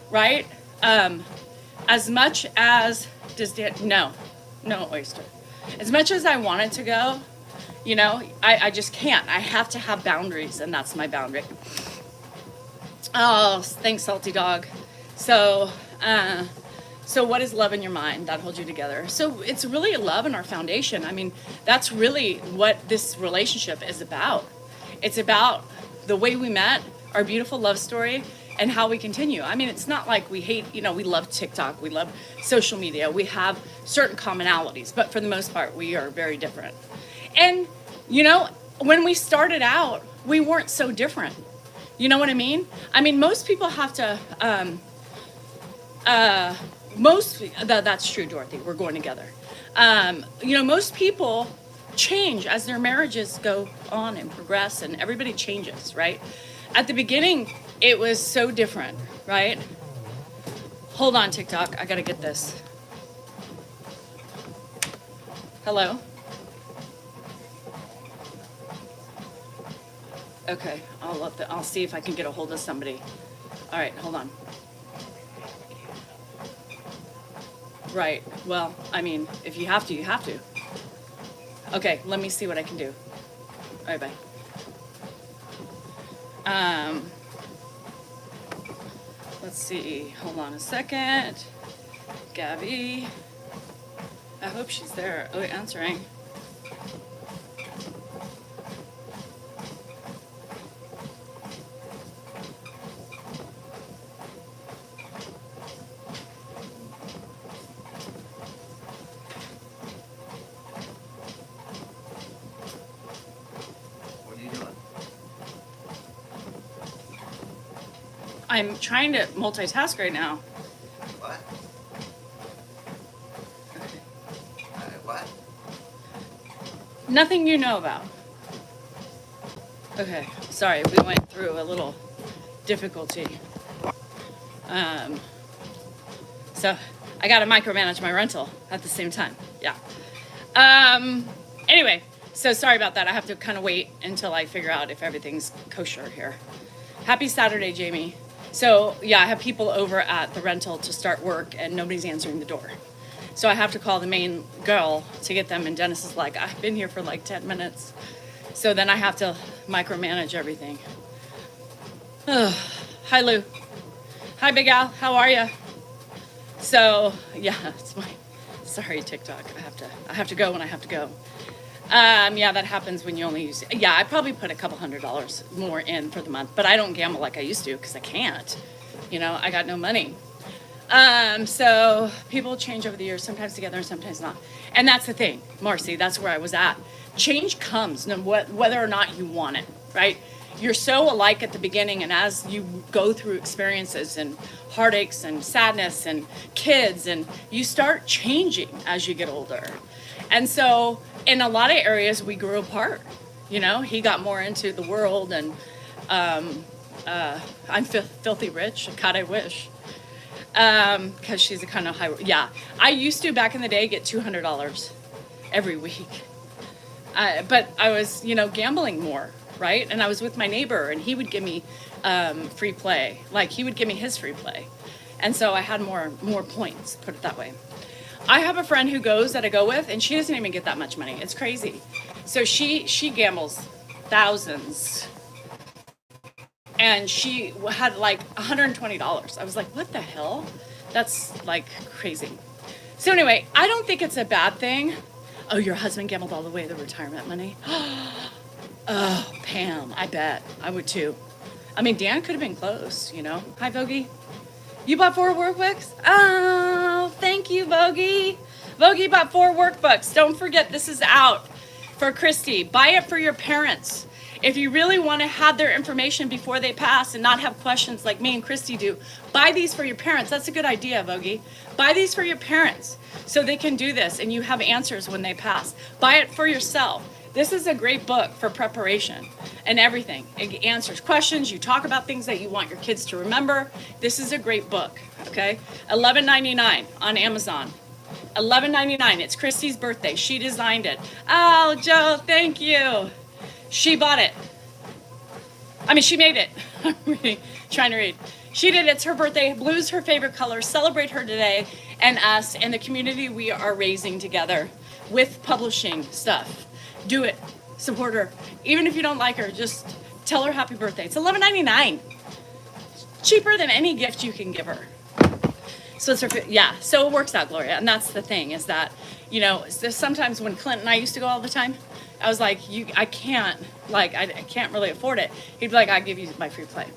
right? As much as, no oyster. As much as I wanted to go, you know, I just can't. I have to have boundaries, and that's my boundary. Oh, thanks, Salty Dog. So what is love in your mind that holds you together? So it's really love in our foundation. I mean, that's really what this relationship is about. It's about the way we met, our beautiful love story, and how we continue. I mean, it's not like we hate, you know, we love TikTok, we love social media, we have certain commonalities, but for the most part, we are very different. And, you know, when we started out, we weren't so different. You know what I mean? I mean, most people have to, that's true, Dorothy, we're going together. You know, most people change as their marriages go on and progress, and everybody changes, right? At the beginning, it was so different, right? Hold on, TikTok, I gotta get this. Hello? Okay, I'll see if I can get a hold of somebody. All right, hold on. Right, well, I mean, if you have to, you have to. Okay, let me see what I can do. All right, bye. Let's see, hold on a second. Gabby, I hope she's there. Oh, answering. I'm trying to multitask right now. What? What? Nothing you know about. Okay, sorry, we went through a little difficulty. So I gotta micromanage my rental at the same time, yeah. Anyway, so sorry about that. I have to kind of wait until I figure out if everything's kosher here. Happy Saturday, Jamie. So yeah, I have people over at the rental to start work and nobody's answering the door. So I have to call the main girl to get them, and Dennis is like, I've been here for like 10 minutes. So then I have to micromanage everything. Hi, Lou. Hi, Big Al, how are you? So yeah, it's sorry, TikTok, I have to go when I have to go. Yeah, that happens when you only use, yeah, I probably put a couple $100 more in for the month, but I don't gamble like I used to because I can't, you know, I got no money. So people change over the years, sometimes together and sometimes not. And that's the thing, Marcy, that's where I was at. Change comes whether or not you want it, right? You're so alike at the beginning, and as you go through experiences and heartaches and sadness and kids, and you start changing as you get older. And so in a lot of areas we grew apart. You know, he got more into the world, and I'm filthy rich. God, I wish. Because she's a kind of high, yeah. I used to, back in the day, get $200 every week. But I was, you know, gambling more, right? And I was with my neighbor, and he would give me free play. Like, he would give me his free play. And so I had more points, put it that way. I have a friend who goes that I go with, and she doesn't even get that much money. It's crazy. So she gambles thousands. And she had like $120. I was like, what the hell? That's like crazy. So anyway, I don't think it's a bad thing. Oh, your husband gambled all the way to retirement money? Oh, Pam, I bet. I would too. I mean, Dan could have been close, you know. Hi, Vogie. You bought 4 workbooks? Oh, thank you, Vogie. Vogie bought 4 workbooks. Don't forget, this is out for Christy. Buy it for your parents. If you really want to have their information before they pass and not have questions like me and Christy do, buy these for your parents. That's a good idea, Vogie. Buy these for your parents so they can do this and you have answers when they pass. Buy it for yourself. This is a great book for preparation and everything. It answers questions. You talk about things that you want your kids to remember. This is a great book, okay? $11.99 on Amazon. $11.99. It's Christy's birthday. She designed it. Oh, Joe, thank you. She bought it. I mean, she made it. I'm really trying to read. She did. It's her birthday. Blue's her favorite color. Celebrate her today and us and the community we are raising together with publishing stuff. Do it. Support her. Even if you don't like her, just tell her happy birthday. It's $11.99. Cheaper than any gift you can give her. So it's her, yeah. So it works out, Gloria. And that's the thing is that, you know, sometimes when Clint and I used to go all the time, I was like, I can't really afford it. He'd be like, I'll give you my free play.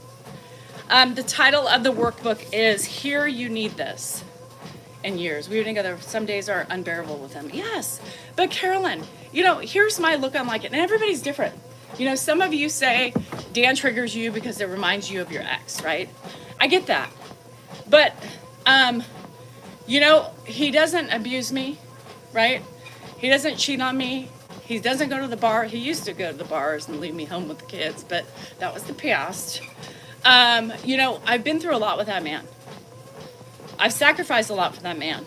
The title of the workbook is Here You Need This. In years. We were together. Some days are unbearable with him. Yes. But Carolyn, you know, here's my look on like it. And everybody's different. You know, some of you say Dan triggers you because it reminds you of your ex, right? I get that. But, you know, he doesn't abuse me, right? He doesn't cheat on me. He doesn't go to the bar. He used to go to the bars and leave me home with the kids, but that was the past. You know, I've been through a lot with that man. I've sacrificed a lot for that man.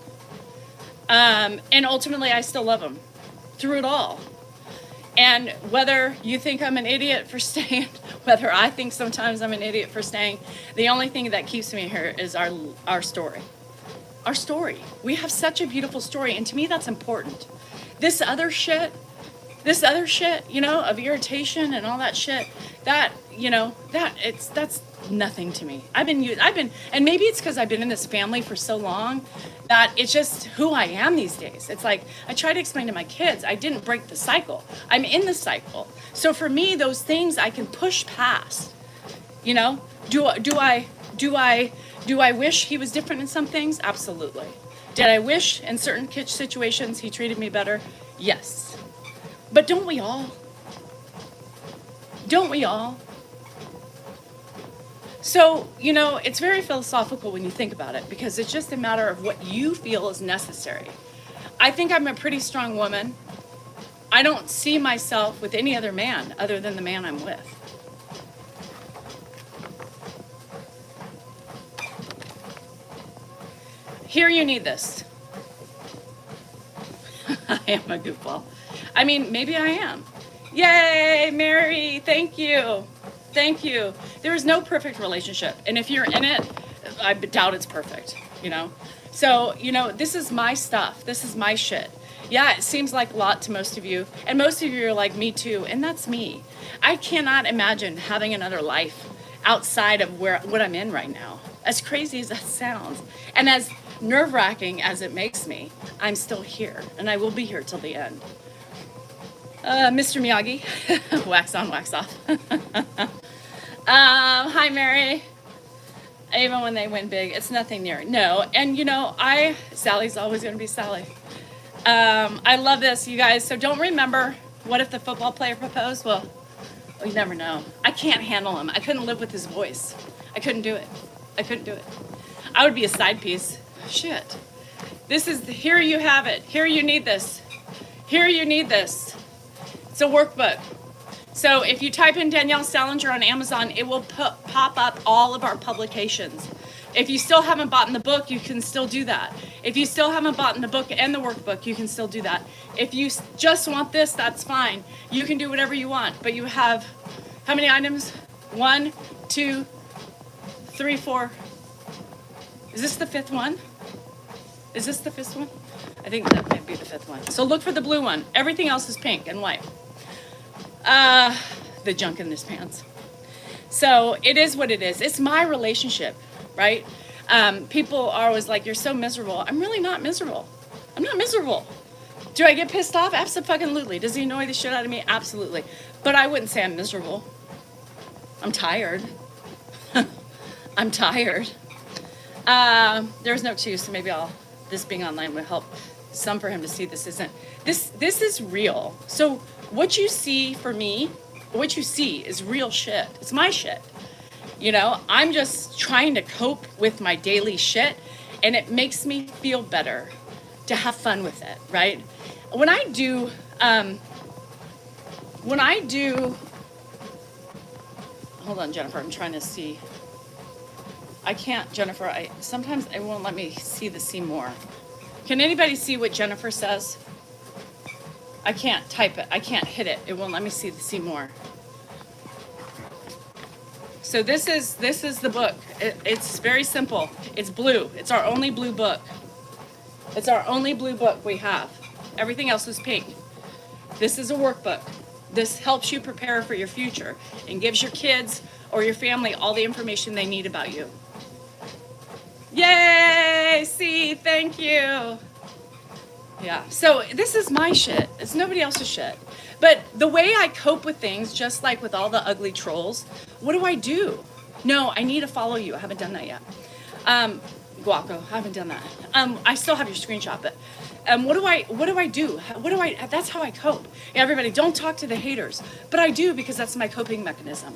And ultimately, I still love him through it all. And whether you think I'm an idiot for staying, whether I think sometimes I'm an idiot for staying, the only thing that keeps me here is our story. Our story. We have such a beautiful story, and to me, that's important. This other shit, you know, of irritation and all that shit, that, you know, that's nothing to me. I've been, and maybe it's because I've been in this family for so long that it's just who I am these days. It's like, I try to explain to my kids, I didn't break the cycle. I'm in the cycle. So for me, those things I can push past, you know? Do I wish he was different in some things? Absolutely. Did I wish in certain situations he treated me better? Yes. But don't we all? Don't we all? So, you know, it's very philosophical when you think about it because it's just a matter of what you feel is necessary. I think I'm a pretty strong woman. I don't see myself with any other man other than the man I'm with. Here you need this. I am a goofball. I mean, maybe I am. Yay, Mary, thank you. Thank you. There is no perfect relationship. And if you're in it, I doubt it's perfect, you know? So, you know, this is my stuff. This is my shit. Yeah, it seems like a lot to most of you. And most of you are like me too. And that's me. I cannot imagine having another life outside of what I'm in right now. As crazy as that sounds. And as nerve-wracking as it makes me, I'm still here. And I will be here till the end. Mr. Miyagi, wax on, wax off. Hi, Mary. Even when they win big, it's nothing near. No, and you know, Sally's always going to be Sally. I love this, you guys. So don't remember, what if the football player proposed? Well, you never know. I can't handle him. I couldn't live with his voice. I couldn't do it. I couldn't do it. I would be a side piece. Shit. Here you have it. Here you need this. Here you need this. It's a workbook. So if you type in Danielle Salinger on Amazon, it will pop up all of our publications. If you still haven't bought the book, you can still do that. If you still haven't bought the book and the workbook, you can still do that. If you just want this, that's fine. You can do whatever you want, but you have, how many items? 1, 2, 3, 4. Is this the 5th one? Is this the 5th one? I think that might be the 5th one. So look for the blue one. Everything else is pink and white. The junk in his pants. So it is what it is. It's my relationship, right? People are always like, you're so miserable. I'm really not miserable. I'm not miserable. Do I get pissed off? Absolutely. Does he annoy the shit out of me? Absolutely. But I wouldn't say I'm miserable. I'm tired. I'm tired. There's no 2, so maybe this being online will help some for him to see this isn't. This is real. So what you see for me, what you see is real shit. It's my shit. You know, I'm just trying to cope with my daily shit, and it makes me feel better to have fun with it, right? When I do, hold on, Jennifer, I'm trying to see. I can't, Jennifer, sometimes it won't let me see more. Can anybody see what Jennifer says? I can't type it, I can't hit it. It won't let me see more. So this is the book. It's very simple. It's blue. It's our only blue book. It's our only blue book we have. Everything else is pink. This is a workbook. This helps you prepare for your future and gives your kids or your family all the information they need about you. Yay! See, thank you. Yeah, so this is my shit. It's nobody else's shit. But the way I cope with things, just like with all the ugly trolls, what do? No, I need to follow you. I haven't done that yet. Guaco, I haven't done that. I still have your screenshot, but what do I do? That's how I cope. Yeah, everybody, don't talk to the haters. But I do, because that's my coping mechanism.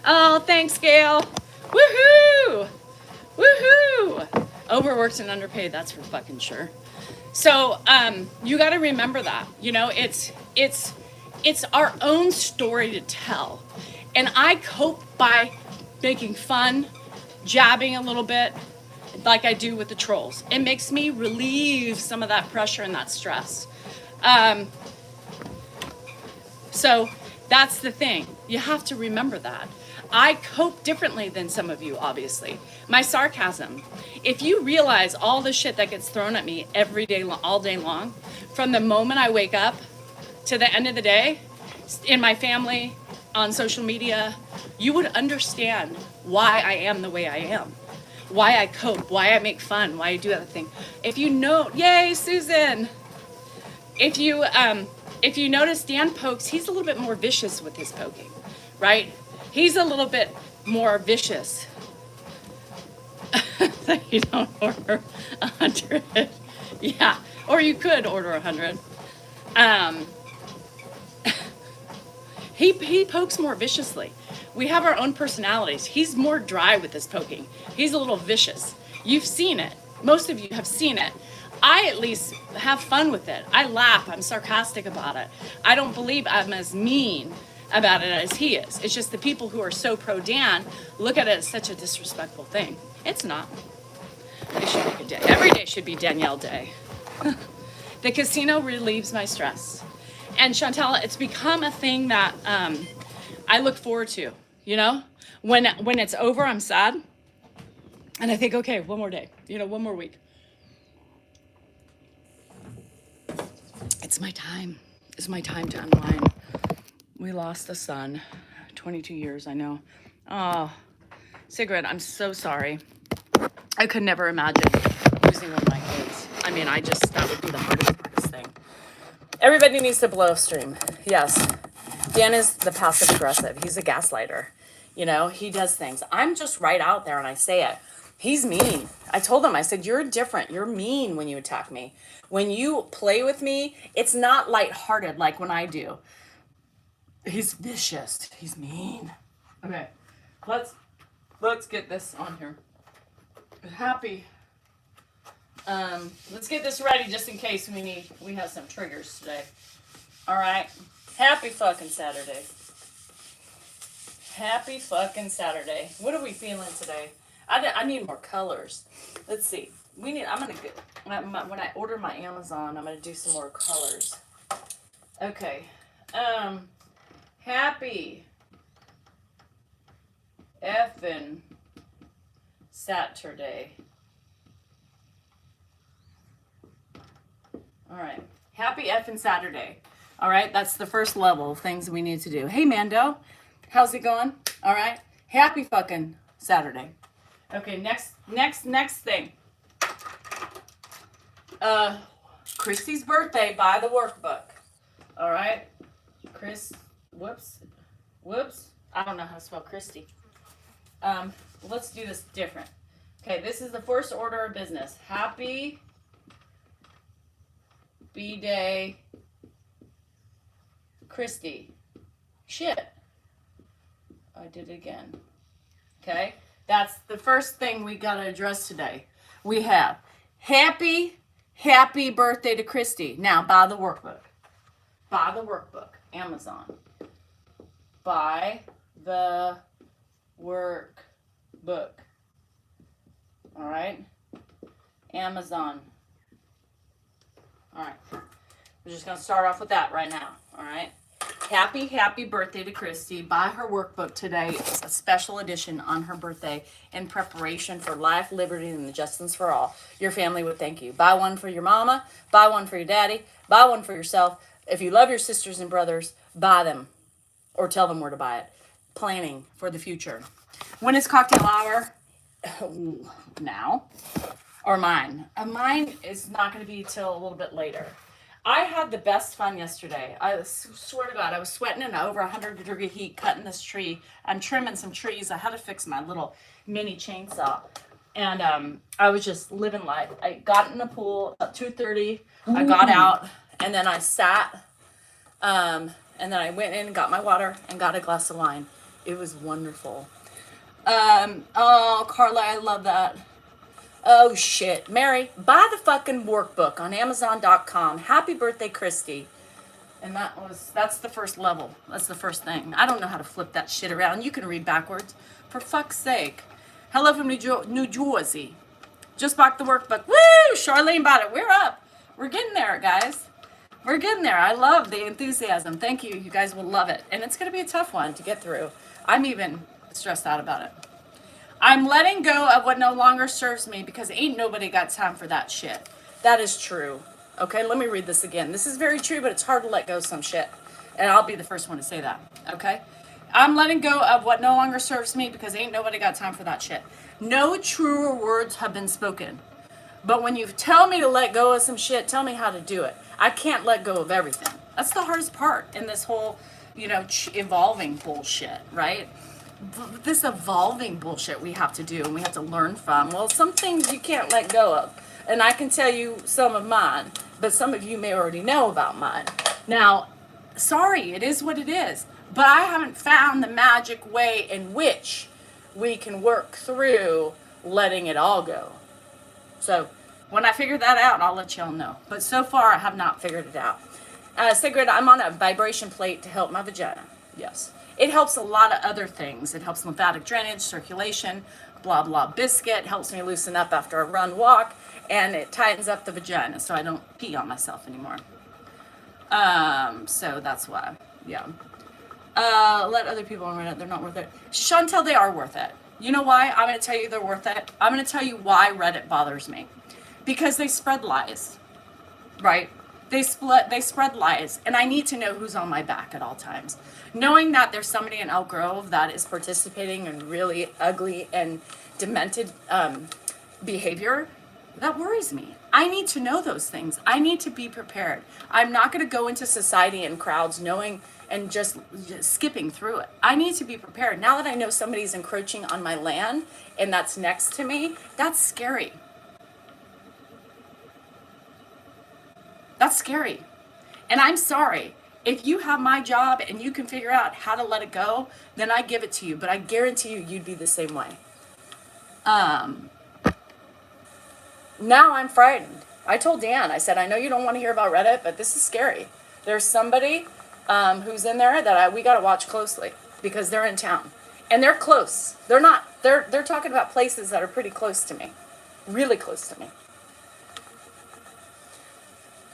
Oh, thanks, Gail. Woohoo! Woohoo! Overworked and underpaid, that's for fucking sure. So you got to remember that, you know, it's our own story to tell. And I cope by making fun, jabbing a little bit, like I do with the trolls. It makes me relieve some of that pressure and that stress. So that's the thing. You have to remember that. I cope differently than some of you, obviously. My sarcasm. If you realize all the shit that gets thrown at me every day, all day long, from the moment I wake up to the end of the day, in my family, on social media, you would understand why I am the way I am. Why I cope, why I make fun, why I do that thing. If you know, yay, Susan! If you notice Dan pokes, he's a little bit more vicious with his poking, right? He's a little bit more vicious. You don't order 100. Yeah, or you could order 100. He pokes more viciously. We have our own personalities. He's more dry with his poking. He's a little vicious. You've seen it. Most of you have seen it. I at least have fun with it. I laugh. I'm sarcastic about it. I don't believe I'm as mean about it as he is. It's just the people who are so pro Dan look at it as such a disrespectful thing. It's not. They should make a day. Every day should be Danielle Day. The casino relieves my stress. And Chantel, it's become a thing that I look forward to, you know? When it's over, I'm sad. And I think, okay, one more day, you know, one more week. It's my time. It's my time to unwind. We lost a son, 22 years, I know. Oh, Sigrid, I'm so sorry. I could never imagine losing one of my kids. I mean, that would be the hardest thing. Everybody needs to blow stream. Yes. Dan is the passive aggressive. He's a gaslighter. You know, he does things. I'm just right out there and I say it. He's mean. I told him, I said, you're different. You're mean when you attack me. When you play with me, it's not lighthearted like when I do. He's vicious. He's mean. Okay. Let's get this on here. Happy. Let's get this ready just in case we have some triggers today. All right. Happy fucking Saturday. Happy fucking Saturday. What are we feeling today? I need more colors. Let's see. When I order my Amazon, I'm gonna do some more colors. Okay. Happy effing Saturday. All right. Happy effing Saturday. All right. That's the first level of things we need to do. Hey, Mando. How's it going? All right. Happy fucking Saturday. Okay. Next thing. Christy's birthday, buy the workbook. All right. Whoops. I don't know how to spell Christy. Let's do this different. Okay, this is the first order of business. Happy B-Day Christy. Shit. I did it again. Okay? That's the first thing we got to address today. We have happy birthday to Christy. Now, buy the workbook. Buy the workbook. Amazon. Buy the workbook. All right? Amazon. All right. We're just going to start off with that right now. All right? Happy birthday to Christy. Buy her workbook today. It's a special edition on her birthday in preparation for life, liberty, and the justice for all. Your family would thank you. Buy one for your mama. Buy one for your daddy. Buy one for yourself. If you love your sisters and brothers, buy them or tell them where to buy it. Planning for the future. When is cocktail hour? Now. Or mine. Mine is not going to be till a little bit later. I had the best fun yesterday. I swear to God, I was sweating in over 100-degree heat cutting this tree. I'm trimming some trees. I had to fix my little mini chainsaw. And I was just living life. I got in the pool at 2:30. I got out, and then I sat. And then I went in and got my water and got a glass of wine. It was wonderful. Oh, Carla, I love that. Oh, shit. Mary, buy the fucking workbook on Amazon.com. Happy birthday, Christy. And that's the first level. That's the first thing. I don't know how to flip that shit around. You can read backwards. For fuck's sake. Hello from New Jersey. Just bought the workbook. Woo! Charlene bought it. We're up. We're getting there, guys. We're getting there. I love the enthusiasm. Thank you. You guys will love it. And it's going to be a tough one to get through. I'm even stressed out about it. I'm letting go of what no longer serves me because ain't nobody got time for that shit. That is true. Okay, let me read this again. This is very true, but it's hard to let go of some shit. And I'll be the first one to say that. Okay? I'm letting go of what no longer serves me because ain't nobody got time for that shit. No truer words have been spoken. But when you tell me to let go of some shit, tell me how to do it. I can't let go of everything. That's the hardest part in this whole, evolving bullshit, right? This evolving bullshit we have to do and we have to learn from. Well, some things you can't let go of. And I can tell you some of mine, but some of you may already know about mine. Now, sorry, it is what it is. But I haven't found the magic way in which we can work through letting it all go. So when I figure that out, I'll let y'all know. But so far, I have not figured it out. Sigrid, I'm on a vibration plate to help my vagina. Yes. It helps a lot of other things. It helps lymphatic drainage, circulation, blah, blah, biscuit. Helps me loosen up after a run, walk. And it tightens up the vagina so I don't pee on myself anymore. So that's why. Yeah. Let other people run it. They're not worth it. Chantel, they are worth it. You know why? I'm going to tell you they're worth it. I'm going to tell you why Reddit bothers me. Because they spread lies. Right? They spread lies. And I need to know who's on my back at all times. Knowing that there's somebody in Elk Grove that is participating in really ugly and demented behavior, that worries me. I need to know those things. I need to be prepared. I'm not going to go into society and crowds knowing and just skipping through it. I need to be prepared. Now that I know somebody's encroaching on my land and that's next to me, that's scary. That's scary. And I'm sorry. If you have my job and you can figure out how to let it go, then I give it to you. But I guarantee you'd be the same way. Now I'm frightened. I told Dan, I said, I know you don't want to hear about Reddit, but this is scary. There's somebody who's in there that we got to watch closely because they're in town. And they're close. They're talking about places that are pretty close to me. Really close to me.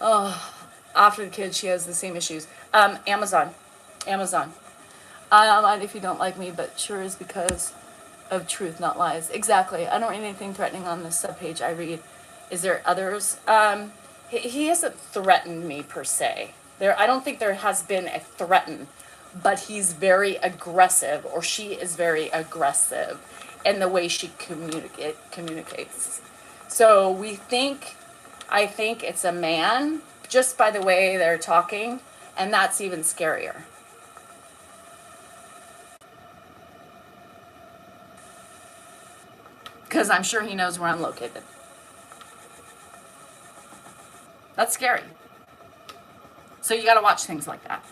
Oh, after the kid, she has the same issues. Amazon. If you don't like me, but sure is because of truth, not lies. Exactly. I don't read anything threatening on this subpage I read. Is there others? He hasn't threatened me per se. I don't think there has been a threaten, but he's very aggressive, or she is very aggressive in the way she communicates. So I think it's a man, just by the way they're talking, and that's even scarier. Because I'm sure he knows where I'm located. That's scary. So you got to watch things like that.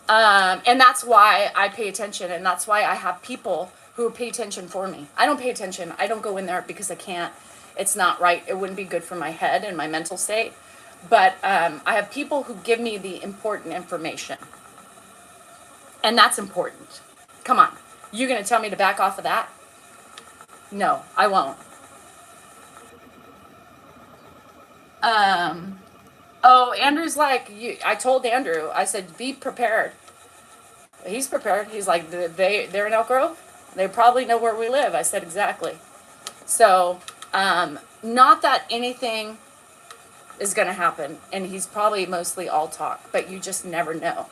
And that's why I pay attention, and that's why I have people who pay attention for me. I don't pay attention. I don't go in there because I can't. It's not right. It wouldn't be good for my head and my mental state. But I have people who give me the important information. And that's important. Come on. You're going to tell me to back off of that? No, I won't. Oh, Andrew's like, I told Andrew, I said, be prepared. He's prepared. He's like, they're in Elk Grove? They probably know where we live. I said, exactly. So, not that anything is going to happen. And he's probably mostly all talk, but you just never know.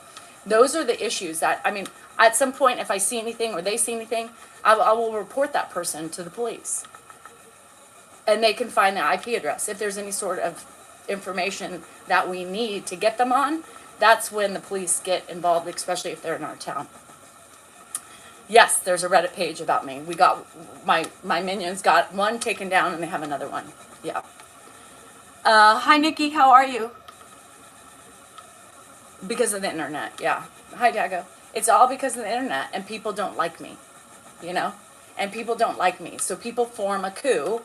Those are the issues that, I mean, at some point, if I see anything or they see anything, I will report that person to the police. And they can find the IP address. If there's any sort of information that we need to get them on, that's when the police get involved, especially if they're in our town. Yes, there's a Reddit page about me. We got, my minions got one taken down and they have another one. Yeah. Hi, Nikki. How are you? Because of the internet, yeah. Hi, Dago. It's all because of the internet, and people don't like me, you know? And people don't like me. So people form a coup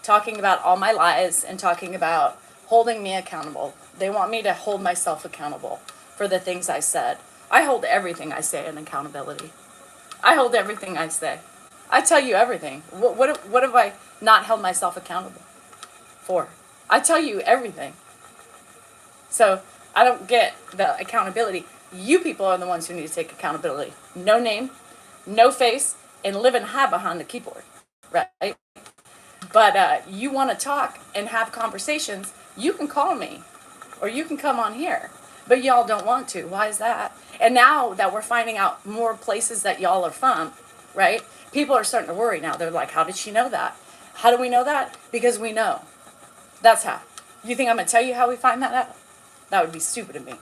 talking about all my lies and talking about holding me accountable. They want me to hold myself accountable for the things I said. I hold everything I say in accountability. I hold everything I say. I tell you everything. What have I not held myself accountable for? I tell you everything. So I don't get the accountability. You people are the ones who need to take accountability. No name, no face, and live and hide behind the keyboard, right? But you want to talk and have conversations, you can call me, or you can come on here. But y'all don't want to. Why is that? And now that we're finding out more places that y'all are from, right? People are starting to worry now. They're like, how did she know that? How do we know that? Because we know. That's how. You think I'm going to tell you how we find that out? That would be stupid of me.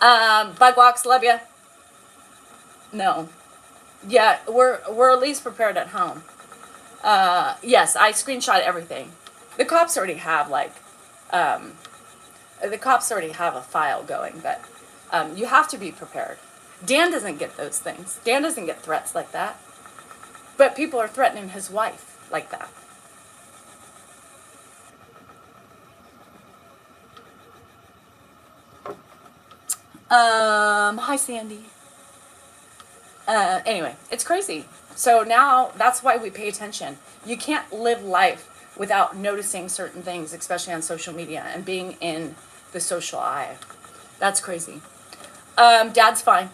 Bugwalks, love ya. No. Yeah, we're at least prepared at home. Yes, I screenshot everything. The cops already have a file going, but you have to be prepared. Dan doesn't get those things. Dan doesn't get threats like that. But people are threatening his wife like that. Hi, Sandy. Anyway, it's crazy. So now that's why we pay attention. You can't live life without noticing certain things, especially on social media and being in the social eye. That's crazy. Dad's fine.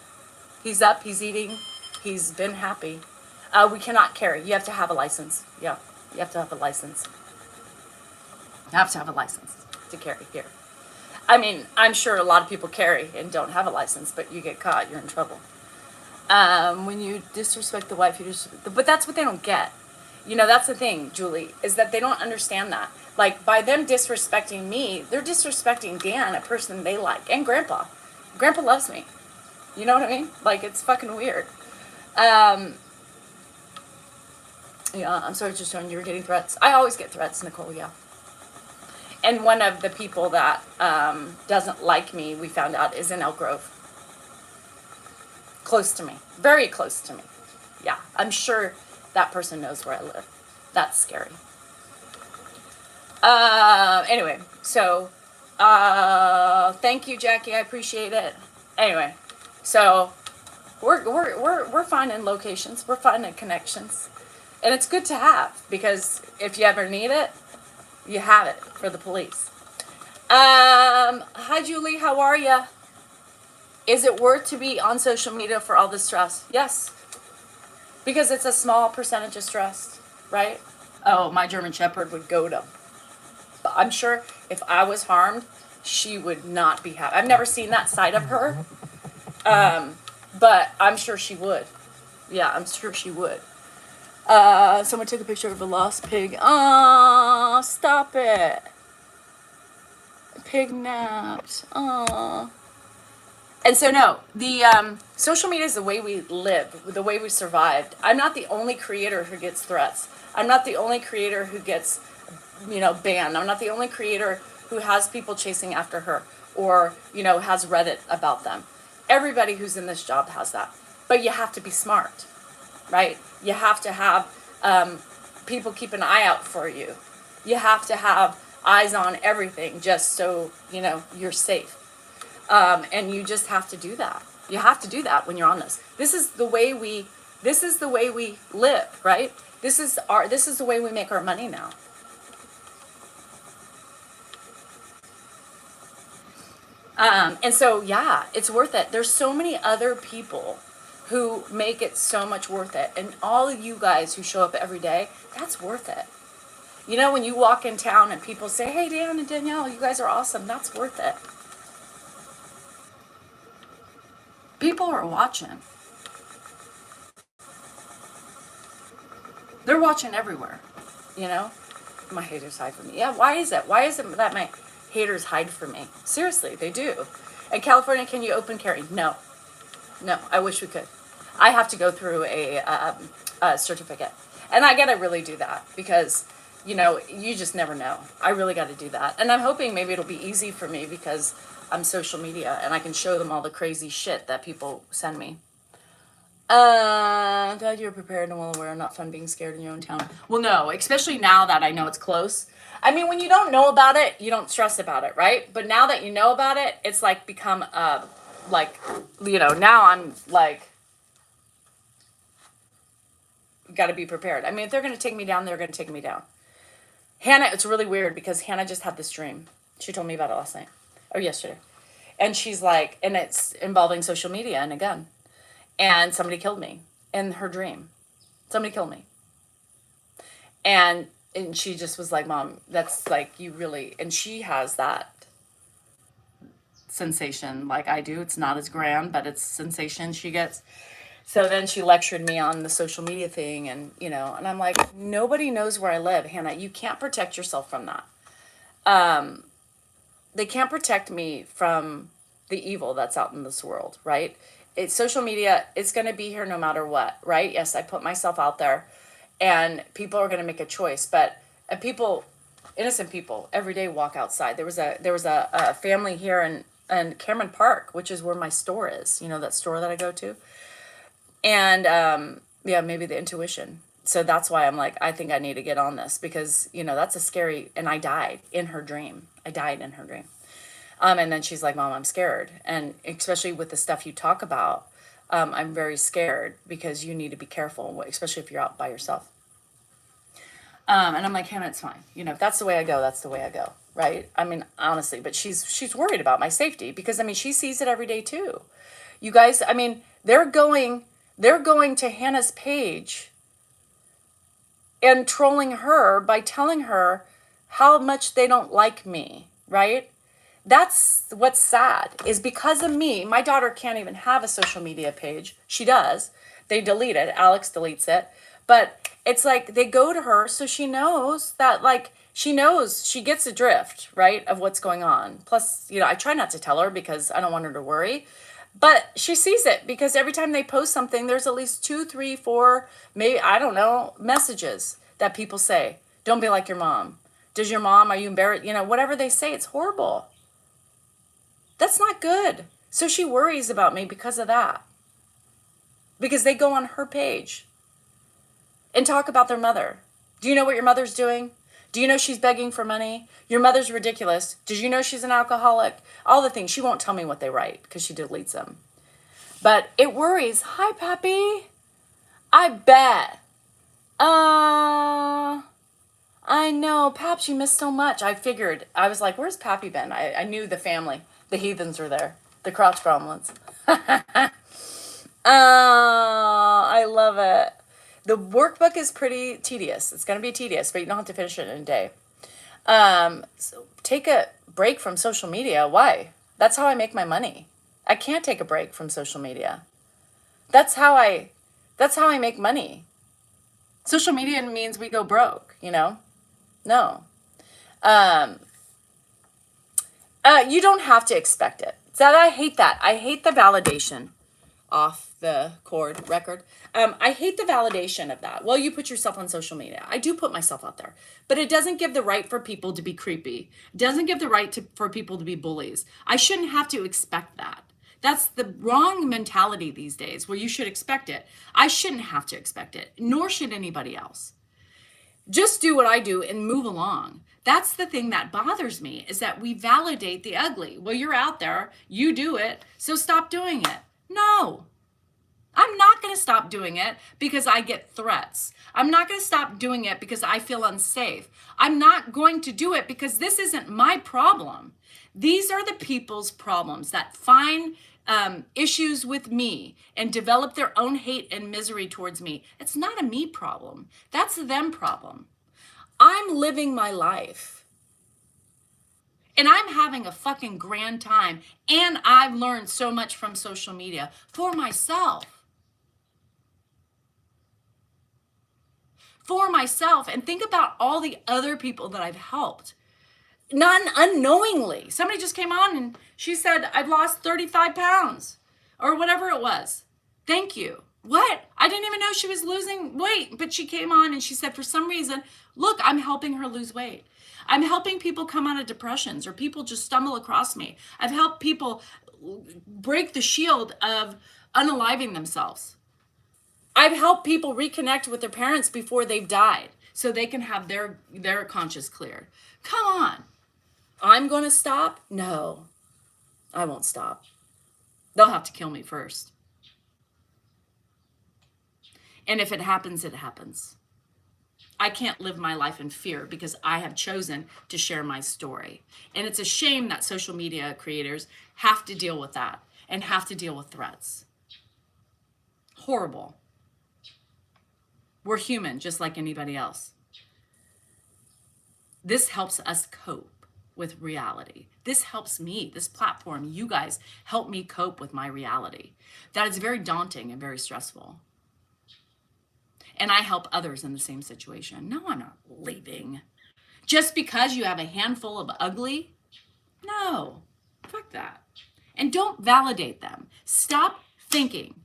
He's up, he's eating, he's been happy. We cannot carry. You have to have a license. Yeah, you have to have a license. You have to have a license to carry here. I mean, I'm sure a lot of people carry and don't have a license, but you get caught, you're in trouble. When you disrespect the wife, but that's what they don't get. You know, that's the thing, Julie, is that they don't understand that. Like, by them disrespecting me, they're disrespecting Dan, a person they like, and Grandpa. Grandpa loves me. You know what I mean? Like, it's fucking weird. Yeah, I'm sorry, just showing you were getting threats. I always get threats, Nicole, yeah. And one of the people that doesn't like me, we found out, is in Elk Grove. Close to me. Very close to me. Yeah, I'm sure that person knows where I live. That's scary. Anyway, so thank you, Jackie. I appreciate it. Anyway, so we're finding locations. We're finding connections. And it's good to have, because if you ever need it, you have it for the police. Hi, Julie. How are you? Is it worth to be on social media for all this stress? Yes. Because it's a small percentage of stress, right? Oh, my German Shepherd would go to... But I'm sure if I was harmed, she would not be happy. I've never seen that side of her. But I'm sure she would. Yeah, I'm sure she would. Someone took a picture of a lost pig. Oh, stop it. Pig napped. Oh. And so, no, the social media is the way we live, the way we survived. I'm not the only creator who gets threats. I'm not the only creator who gets, banned. I'm not the only creator who has people chasing after her or, has Reddit about them. Everybody who's in this job has that. But you have to be smart, right? You have to have people keep an eye out for you. You have to have eyes on everything just so, you're safe. And you just have to do that. You have to do that when you're on this. This is the way we live, right? This is the way we make our money now. And so, yeah, it's worth it. There's so many other people who make it so much worth it. And all of you guys who show up every day, that's worth it. When you walk in town and people say, hey, Dan and Danielle, you guys are awesome. That's worth it. People are watching. They're watching everywhere, My haters hide from me. Yeah, why is it? Why is it that my haters hide from me? Seriously, they do. In California, can you open carry? No. No, I wish we could. I have to go through a certificate. And I got to really do that because, you just never know. I really got to do that. And I'm hoping maybe it'll be easy for me because I'm social media and I can show them all the crazy shit that people send me. Glad you're prepared and well aware. Not fun being scared in your own town. Well, no, especially now that I know it's close. I mean, when you don't know about it, you don't stress about it, right? But now that you know about it, it's like become, now I'm like, got to be prepared. I mean, if they're going to take me down, they're going to take me down. Hannah, it's really weird because Hannah just had this dream. She told me about it last night or yesterday. And she's like, and it's involving social media and a gun. And somebody killed me in her dream. Somebody killed me. And she just was like, Mom, that's like, you really, and she has that sensation like I do. It's not as grand, but it's sensation she gets. So then she lectured me on the social media thing and, and I'm like, nobody knows where I live, Hannah. You can't protect yourself from that. They can't protect me from the evil that's out in this world, right? It's social media. It's going to be here no matter what, right? Yes, I put myself out there and people are going to make a choice, but innocent people every day walk outside. There was a family here in Cameron Park, which is where my store is, that store that I go to. And, maybe the intuition. So that's why I'm like, I think I need to get on this because, that's a scary, and I died in her dream. And then she's like, Mom, I'm scared. And especially with the stuff you talk about, I'm very scared because you need to be careful, especially if you're out by yourself. And I'm like, Hannah, it's fine. If that's the way I go, that's the way I go. Right. I mean, honestly, but she's worried about my safety because, she sees it every day too. You guys, they're going to Hannah's page and trolling her by telling her how much they don't like me, right? That's what's sad, is because of me, my daughter can't even have a social media page. She does. They delete it. Alex deletes it. But it's like they go to her so she knows that, she gets a drift, right, of what's going on. Plus, I try not to tell her because I don't want her to worry. But she sees it because every time they post something, there's at least 2, 3, 4, maybe, I don't know, messages that people say. Don't be like your mom. Are you embarrassed? Whatever they say, it's horrible. That's not good. So she worries about me because of that. Because they go on her page and talk about their mother. Do you know what your mother's doing? Do you know she's begging for money? Your mother's ridiculous. Did you know she's an alcoholic? All the things. She won't tell me what they write because she deletes them. But it worries. Hi, Pappy. I bet. I know. Paps, you missed so much. I figured. I was like, where's Pappy been? I knew the family. The heathens were there. The crotch gremlins. I love it. The workbook is pretty tedious. It's going to be tedious, but you don't have to finish it in a day. So take a break from social media. Why? That's how I make my money. I can't take a break from social media. That's how I make money. Social media means we go broke, No. You don't have to expect it. So I hate that. I hate the validation off the cord record. I hate the validation of that. Well, you put yourself on social media. I do put myself out there, but it doesn't give the right for people to be creepy. It doesn't give the right for people to be bullies. I shouldn't have to expect that. That's the wrong mentality these days, where you should expect it. I shouldn't have to expect it, nor should anybody else. Just do what I do and move along. That's the thing that bothers me, is that we validate the ugly. Well, you're out there, you do it, so stop doing it. No, I'm not going to stop doing it because I get threats. I'm not going to stop doing it because I feel unsafe. I'm not going to do it because this isn't my problem. These are the people's problems that find issues with me and develop their own hate and misery towards me. It's not a me problem. That's a them problem. I'm living my life. And I'm having a fucking grand time. And I've learned so much from social media for myself. For myself. And think about all the other people that I've helped. Unknowingly. Somebody just came on and she said, I've lost 35 pounds. Or whatever it was. Thank you. What? I didn't even know she was losing weight. But she came on and she said, for some reason, look, I'm helping her lose weight. I'm helping people come out of depressions, or people just stumble across me. I've helped people break the shield of unaliving themselves. I've helped people reconnect with their parents before they've died so they can have their conscience cleared. Come on. I'm going to stop? No, I won't stop. They'll have to kill me first. And if it happens, it happens. I can't live my life in fear because I have chosen to share my story. And it's a shame that social media creators have to deal with that and have to deal with threats. Horrible. We're human, just like anybody else. This helps us cope with reality. This helps me, this platform, you guys help me cope with my reality. That is very daunting and very stressful. And I help others in the same situation. No, I'm not leaving. Just because you have a handful of ugly? No, fuck that. And don't validate them. Stop thinking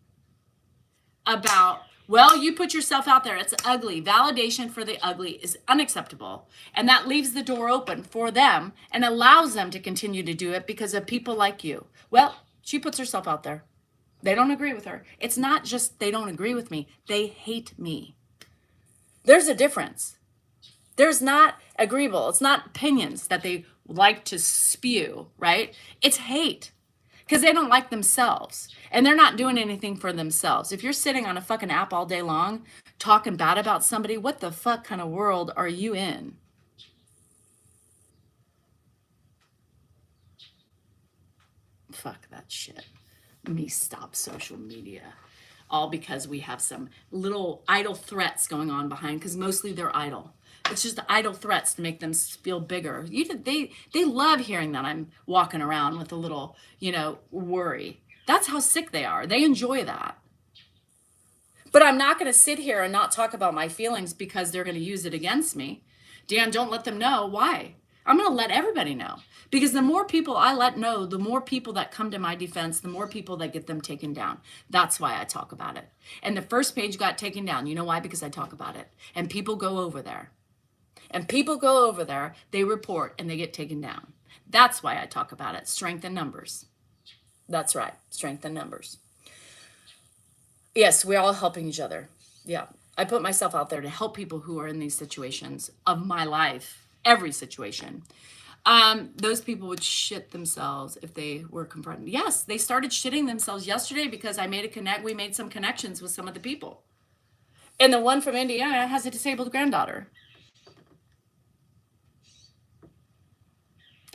about, well, you put yourself out there, it's ugly. Validation for the ugly is unacceptable. And that leaves the door open for them and allows them to continue to do it because of people like you. Well, she puts herself out there. They don't agree with her. It's not just they don't agree with me. They hate me. There's a difference. There's not agreeable. It's not opinions that they like to spew, right? It's hate because they don't like themselves and they're not doing anything for themselves. If you're sitting on a fucking app all day long talking bad about somebody, what the fuck kind of world are you in? Fuck that shit. Me stop social media, all because we have some little idle threats going on behind, because mostly they're idle. It's just idle threats to make them feel bigger. They love hearing that I'm walking around with a little, worry. That's how sick they are. They enjoy that. But I'm not going to sit here and not talk about my feelings because they're going to use it against me. Dan, don't let them know. Why? I'm going to let everybody know. Because the more people I let know, the more people that come to my defense, the more people that get them taken down. That's why I talk about it. And the first page got taken down. You know why? Because I talk about it. And people go over there. They report, and they get taken down. That's why I talk about it. Strength in numbers. That's right. Strength in numbers. Yes, we're all helping each other. Yeah. I put myself out there to help people who are in these situations of my life. Every situation. Those people would shit themselves if they were confronted. Yes, they started shitting themselves yesterday because we made some connections with some of the people. And the one from Indiana has a disabled granddaughter.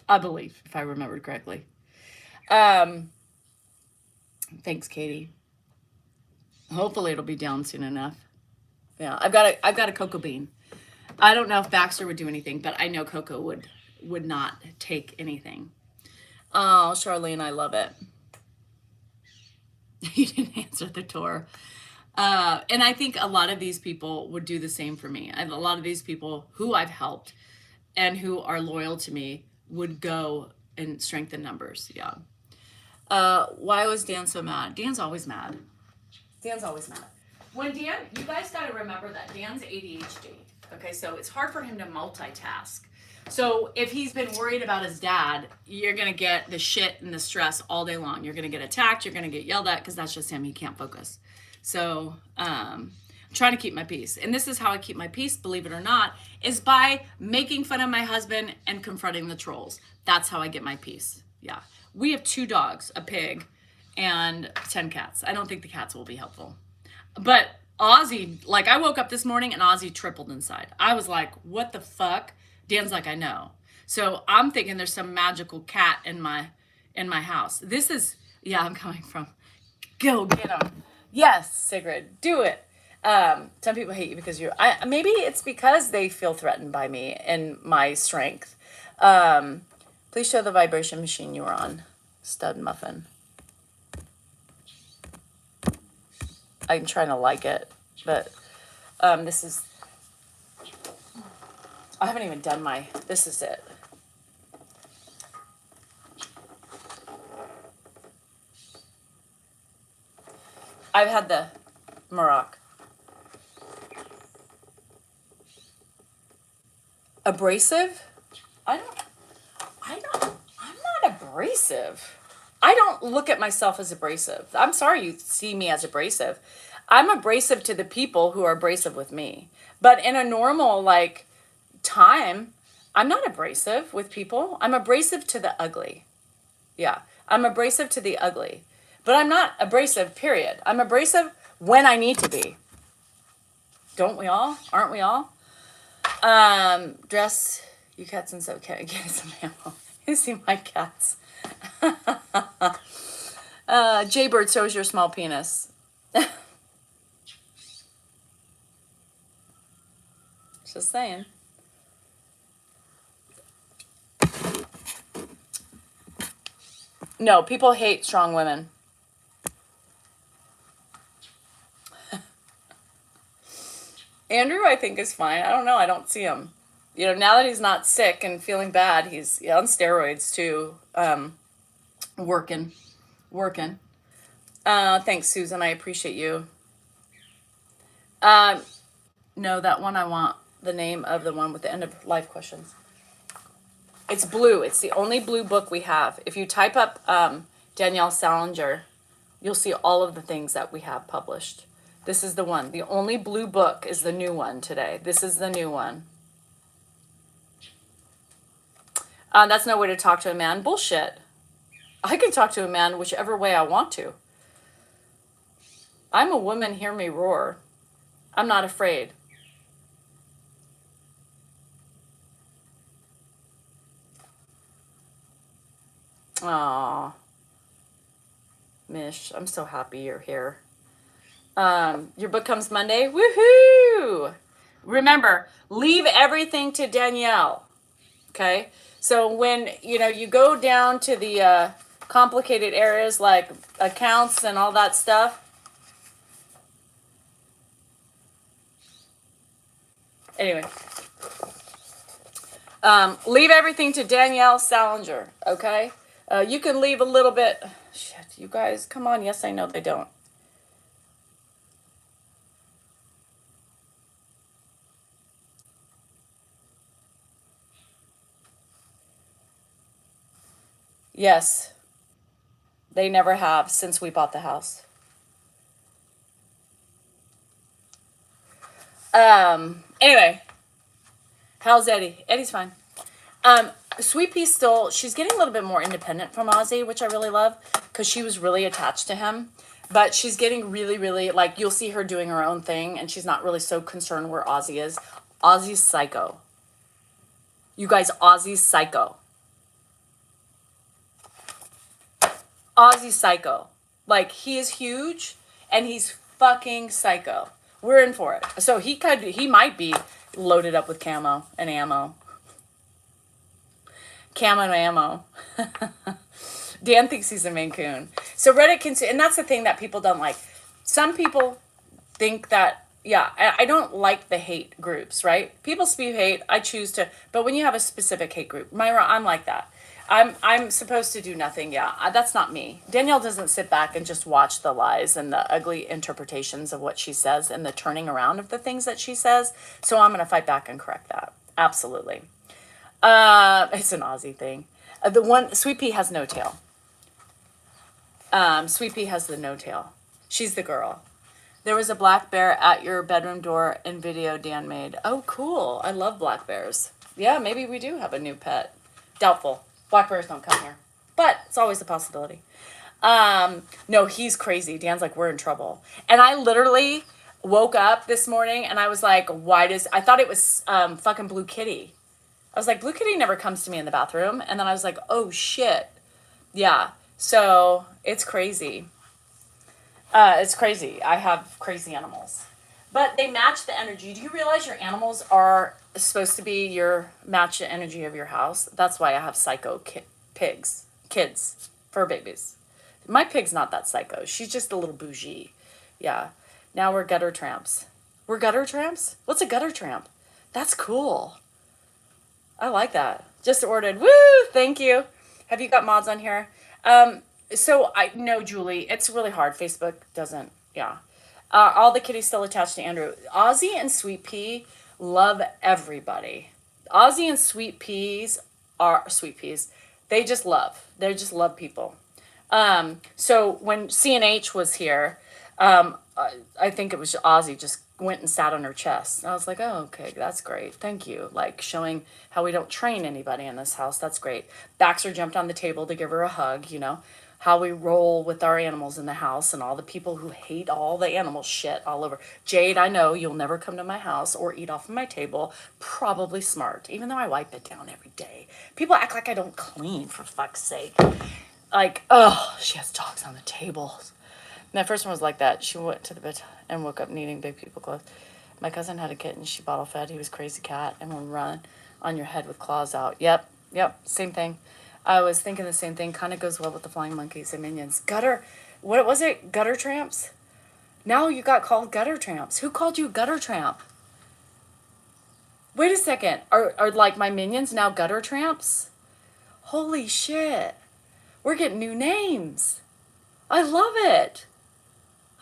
I believe, if I remembered correctly. Thanks, Katie. Hopefully it'll be down soon enough. Yeah, I've got a cocoa bean. I don't know if Baxter would do anything, but I know Coco would not take anything. Oh, Charlene, I love it. You didn't answer the door. And I think a lot of these people would do the same for me. A lot of these people who I've helped and who are loyal to me would go and strengthen numbers. Yeah. Why was Dan so mad? Dan's always mad. When Dan, you guys got to remember that Dan's ADHD. Okay, so it's hard for him to multitask. So if he's been worried about his dad, you're going to get the shit and the stress all day long. You're going to get attacked. You're going to get yelled at because that's just him. He can't focus. So I'm trying to keep my peace. And this is how I keep my peace, believe it or not, is by making fun of my husband and confronting the trolls. That's how I get my peace. Yeah. We have 2 dogs, a pig, and 10 cats. I don't think the cats will be helpful. But Ozzy, like I woke up this morning and Ozzy tripled inside. I was like, what the fuck? Dan's like, I know. So I'm thinking there's some magical cat in my house. This is, yeah, I'm coming from. Go get him. Yes, Sigrid, do it. Some people hate you because maybe it's because they feel threatened by me and my strength. Please show the vibration machine you were on, Stud Muffin. I'm trying to like it, but this is, I haven't even done this is it. I've had the Maroc. Abrasive? I'm not abrasive. I don't look at myself as abrasive. I'm sorry you see me as abrasive. I'm abrasive to the people who are abrasive with me. But in a normal, time, I'm not abrasive with people. I'm abrasive to the ugly. Yeah, I'm abrasive to the ugly. But I'm not abrasive, period. I'm abrasive when I need to be. Don't we all? Aren't we all? Dress, you cats and so get some ammo. You see my cats. Jaybird shows your small penis. Just saying. No, people hate strong women. Andrew, I think, is fine. I don't know. I don't see him. You know, now that he's not sick and feeling bad, he's on steroids too. Working. Thanks, Susan. I appreciate you. No, that one I want the name of the one with the end of life questions. It's blue. It's the only blue book we have. If you type up Danielle Salinger, you'll see all of the things that we have published. This is the one. The only blue book is the new one today. This is the new one. That's no way to talk to a man. Bullshit. I can talk to a man whichever way I want to. I'm a woman, hear me roar. I'm not afraid. Aw. Mish, I'm so happy you're here. Your book comes Monday. Woohoo! Remember, leave everything to Danielle. Okay? So when, you go down to the complicated areas like accounts and all that stuff. Anyway. Leave everything to Danielle Salinger. Okay? You can leave a little bit. Shit, you guys, come on. Yes, I know they don't. Yes, they never have since we bought the house. Anyway, how's Eddie? Eddie's fine. Sweet Pea still, she's getting a little bit more independent from Ozzy, which I really love, because she was really attached to him. But she's getting really, really, you'll see her doing her own thing, and she's not really so concerned where Ozzy is. Ozzy's psycho. You guys, Ozzy's psycho. Ozzy's psycho. He is huge, and he's fucking psycho. We're in for it. So he might be loaded up with camo and ammo. Camo and ammo. Dan thinks he's a Maine Coon. So Reddit can see, and that's the thing that people don't like. Some people think that, I don't like the hate groups, right? People spew hate. I choose to, but when you have a specific hate group, Myra, I'm like that. I'm supposed to do nothing. Yeah, that's not me. Danielle doesn't sit back and just watch the lies and the ugly interpretations of what she says and the turning around of the things that she says. So I'm going to fight back and correct that. Absolutely. It's an Aussie thing. The one, Sweet Pea has no tail. Sweet Pea has the no tail. She's the girl. There was a black bear at your bedroom door in video Dan made. Oh, cool. I love black bears. Yeah, maybe we do have a new pet. Doubtful. Black bears don't come here. But it's always a possibility. No, he's crazy. Dan's like, we're in trouble. And I literally woke up this morning and I was like, I thought it was fucking Blue Kitty. I was like, Blue Kitty never comes to me in the bathroom. And then I was like, oh shit. Yeah. So it's crazy. It's crazy. I have crazy animals. But they match the energy. Do you realize your animals are supposed to be your match the energy of your house? That's why I have psycho kids, fur babies. My pig's not that psycho. She's just a little bougie. Yeah. Now we're gutter tramps. We're gutter tramps? What's a gutter tramp? That's cool. I like that. Just ordered. Woo! Thank you. Have you got mods on here? So I know, Julie, it's really hard. Facebook doesn't. Yeah. All the kitties still attached to Andrew. Ozzy and Sweet Pea love everybody. Ozzy and Sweet Peas are Sweet Peas. They just love. They just love people. So when CNH was here, I think it was Ozzy just went and sat on her chest. And I was like, oh, okay, that's great. Thank you. Like showing how we don't train anybody in this house. That's great. Baxter jumped on the table to give her a hug, you know, how we roll with our animals in the house and all the people who hate all the animal shit all over. Jade, I know you'll never come to my house or eat off of my table. Probably smart, even though I wipe it down every day. People act like I don't clean, for fuck's sake. Like, oh, she has dogs on the table. And that first one was like that. She went to the bed and woke up needing big people clothes. My cousin had a kitten. She bottle fed. He was crazy cat and would run on your head with claws out. Yep, same thing. I was thinking the same thing. Kind of goes well with the flying monkeys and minions. Gutter, what was it? Gutter tramps? Now you got called gutter tramps. Who called you gutter tramp? Wait a second. Are like my minions now gutter tramps? Holy shit. We're getting new names. I love it.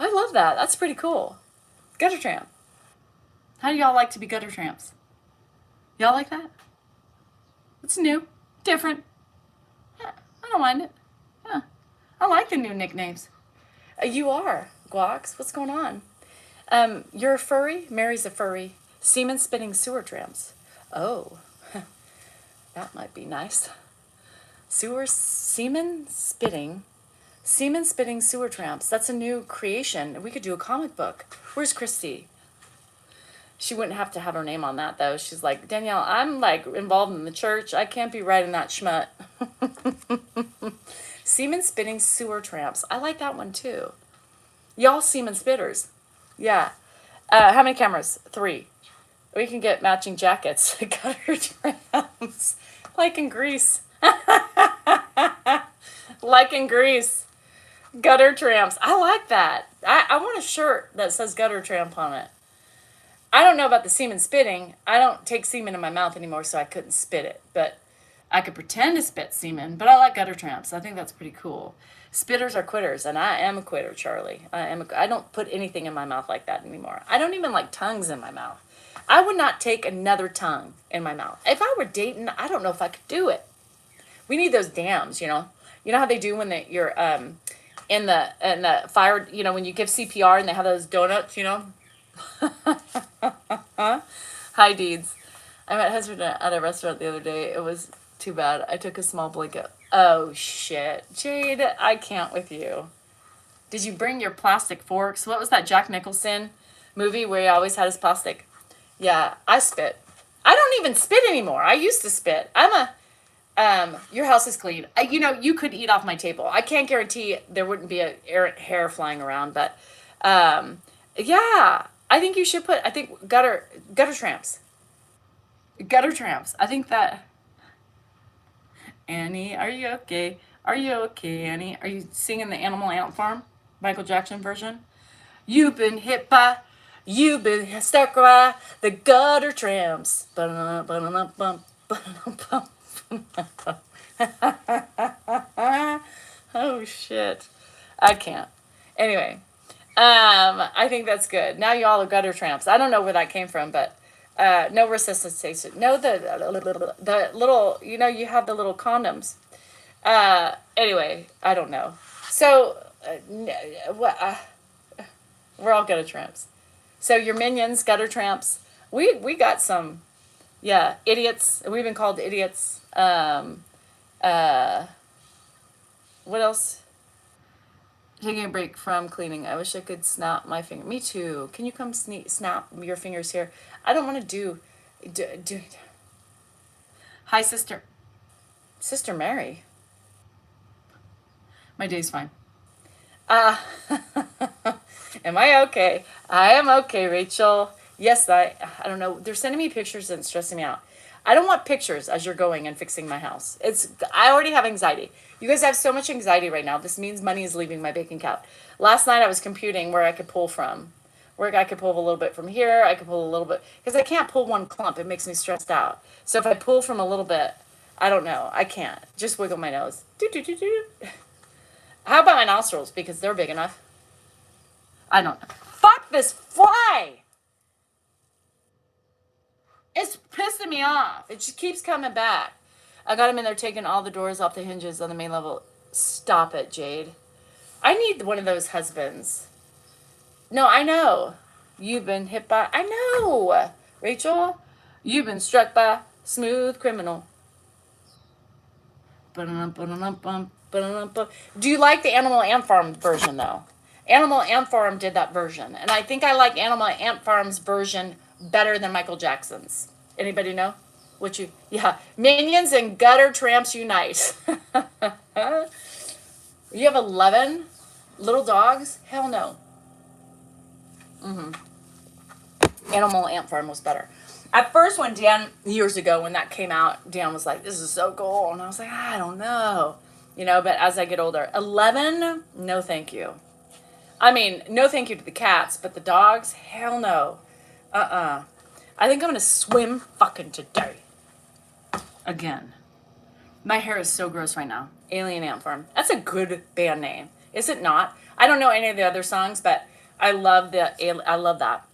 I love that. That's pretty cool. Gutter tramp. How do y'all like to be gutter tramps? Y'all like that? It's new. Different. Yeah, I don't mind it. Yeah. I like the new nicknames. You are. Guax, what's going on? You're a furry? Mary's a furry. Semen spitting sewer tramps. Oh. That might be nice. Semen spitting sewer tramps. That's a new creation. We could do a comic book. Where's Christy? She wouldn't have to have her name on that though. She's like, Danielle, I'm like involved in the church. I can't be writing that schmut. Semen spitting sewer tramps. I like that one too. Y'all semen spitters. Yeah. How many cameras? 3. We can get matching jackets. Gutter tramps. Like in Greece. Like in Greece. Gutter tramps. I like that. I want a shirt that says gutter tramp on it. I don't know about the semen spitting. I don't take semen in my mouth anymore, so I couldn't spit it. But I could pretend to spit semen. But I like gutter tramps. I think that's pretty cool. Spitters are quitters, and I am a quitter, Charlie. I don't put anything in my mouth like that anymore. I don't even like tongues in my mouth. I would not take another tongue in my mouth. If I were dating, I don't know if I could do it. We need those dams, you know. You know how they do when you're in the fire, you know, when you give CPR and they have those donuts, you know. Hi, Deeds. I met husband at a restaurant the other day. It was too bad. I took a small blanket. Oh, shit. Jade, I can't with you. Did you bring your plastic forks? What was that Jack Nicholson movie where he always had his plastic? Yeah, I spit. I don't even spit anymore. I used to spit. Your house is clean. You know, you could eat off my table. I can't guarantee there wouldn't be a errant hair flying around, but yeah, I think you should I think gutter tramps. Gutter tramps. I think that. Annie, are you okay? Are you okay, Annie? Are you singing the Animal Ant Farm, Michael Jackson version? You've been hit by, you've been stuck by the gutter tramps. Oh shit, I can't. Anyway, I think that's good. Now y'all are gutter tramps. I don't know where that came from, but No resuscitation. No, the little, you have the little condoms. Anyway, I don't know. So, we're all gutter tramps. So your minions, gutter tramps. We got some, yeah, idiots. We've been called idiots. What else? Taking a break from cleaning. I wish I could snap my finger. Me too. Can you come snap your fingers here? I don't want to do. Hi, sister. Sister Mary. My day's fine. Am I okay? I am okay, Rachel. Yes, I don't know. They're sending me pictures and it's stressing me out. I don't want pictures as you're going and fixing my house. I already have anxiety. You guys have so much anxiety right now. This means money is leaving my bank account. Last night I was computing where I could pull from. Where I could pull a little bit from here. I could pull a little bit. Because I can't pull one clump. It makes me stressed out. So if I pull from a little bit, I don't know. I can't. Just wiggle my nose. How about my nostrils? Because they're big enough. I don't know. Fuck this fly! It's pissing me off. It just keeps coming back. I got him in there taking all the doors off the hinges on the main level. Stop it, Jade. I need one of those husbands. No, I know. You've been hit by... I know, Rachel. You've been struck by smooth criminal. Do you like the Animal Ant Farm version, though? Animal Ant Farm did that version. And I think I like Animal Ant Farm's version better than Michael Jackson's. Anybody know? Yeah. Minions and gutter tramps unite. You have 11 little dogs? Hell no. Animal Ant Farm was better. At first, when Dan, years ago, when that came out, Dan was like, this is so cool. And I was like, I don't know. But as I get older, 11? No, thank you. I mean, no thank you to the cats, but the dogs? Hell no. I think I'm going to swim fucking today. Again. My hair is so gross right now. Alien Ant Farm. That's a good band name. Is it not? I don't know any of the other songs, but I love that.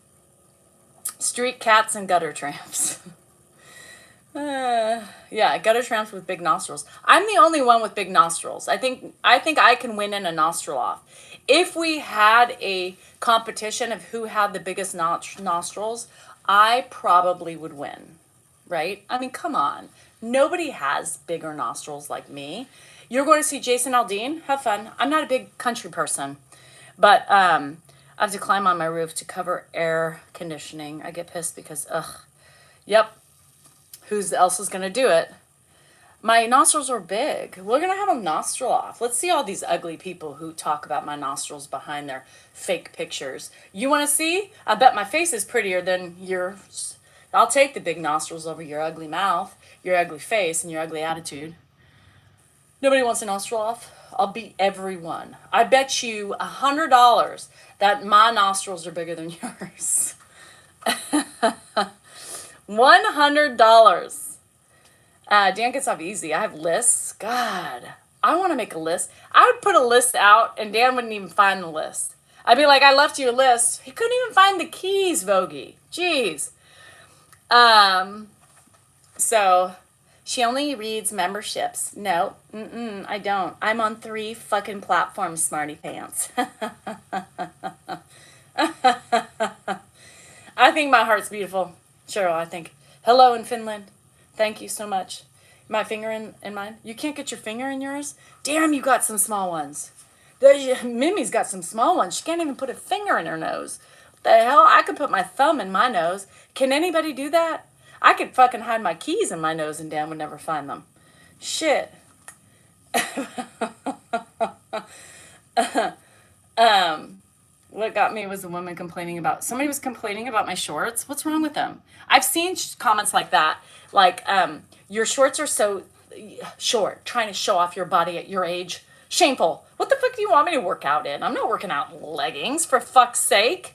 Street cats and gutter tramps. Yeah, gutter tramps with big nostrils. I'm the only one with big nostrils. I think I can win in a nostril off. If we had a competition of who had the biggest nostrils, I probably would win. Right? I mean, come on. Nobody has bigger nostrils like me. You're going to see Jason Aldean. Have fun. I'm not a big country person, but I have to climb on my roof to cover air conditioning. I get pissed because, yep. Who else is going to do it? My nostrils are big. We're going to have a nostril off. Let's see all these ugly people who talk about my nostrils behind their fake pictures. You want to see? I bet my face is prettier than yours. I'll take the big nostrils over your ugly mouth, your ugly face, and your ugly attitude. Nobody wants a nostril off? I'll beat everyone. I bet you $100 that my nostrils are bigger than yours. $100. Dan gets off easy. I have lists. God, I want to make a list. I would put a list out and Dan wouldn't even find the list. I'd be like, I left you a list. He couldn't even find the keys, Vogie. Jeez. So she only reads memberships. No, I don't. I'm on 3 fucking platforms, smarty pants. I think my heart's beautiful. Cheryl, I think. Hello in Finland. Thank you so much. My finger in mine. You can't get your finger in yours? Damn, you got some small ones. Mimi's got some small ones. She can't even put a finger in her nose. What the hell? I could put my thumb in my nose. Can anybody do that? I could fucking hide my keys in my nose and Dan would never find them. Shit. What got me was a woman somebody was complaining about my shorts. What's wrong with them? I've seen comments like that. Like, your shorts are so short, trying to show off your body at your age. Shameful. What the fuck do you want me to work out in? I'm not working out in leggings, for fuck's sake.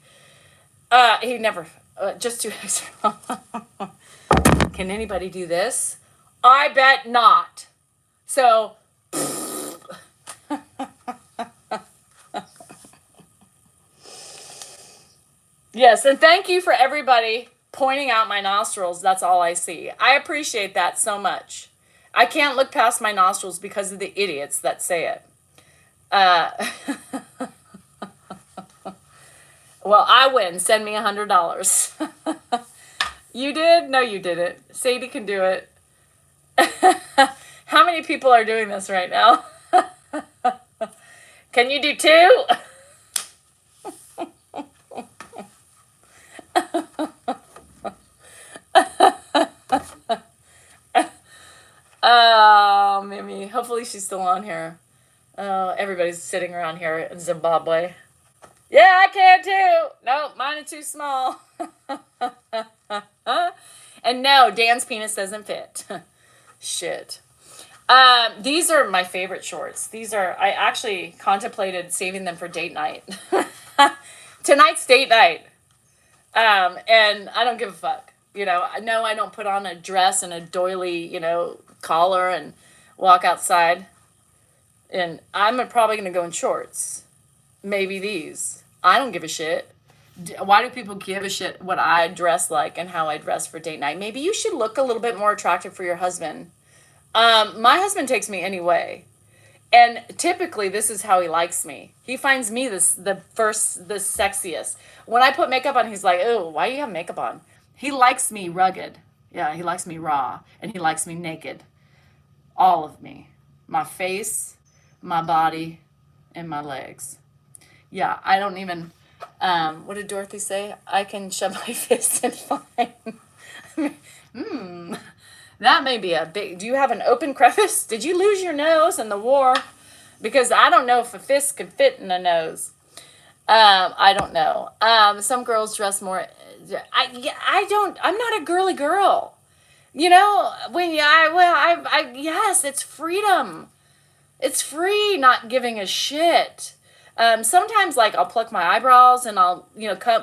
He never, just to, can anybody do this? I bet not. So, yes, and thank you for everybody pointing out my nostrils, that's all I see. I appreciate that so much. I can't look past my nostrils because of the idiots that say it. Well, I win. Send me $100. You did? No, you didn't. Sadie can do it. How many people are doing this right now? Can you do 2? Oh, Mimi. Hopefully she's still on here. Oh, everybody's sitting around here in Zimbabwe. Yeah, I can too. Nope, mine are too small. And no, Dan's penis doesn't fit. Shit. These are my favorite shorts. I actually contemplated saving them for date night. Tonight's date night. And I don't give a fuck. No, I don't put on a dress and a doily, collar and walk outside. And I'm probably going to go in shorts. Maybe these. I don't give a shit. Why do people give a shit what I dress like and how I dress for date night? Maybe you should look a little bit more attractive for your husband. My husband takes me anyway. And typically this is how he likes me. He finds me the sexiest. When I put makeup on, he's like, oh, why do you have makeup on? He likes me rugged. Yeah, he likes me raw. And he likes me naked. All of me. My face, my body, and my legs. Yeah, I don't even... what did Dorothy say? I can shove my fist in fine. That may be a big... Do you have an open crevice? Did you lose your nose in the war? Because I don't know if a fist could fit in a nose. I don't know. Some girls dress more... I'm not a girly girl. Yes, it's freedom. It's free not giving a shit. Sometimes, I'll pluck my eyebrows and I'll,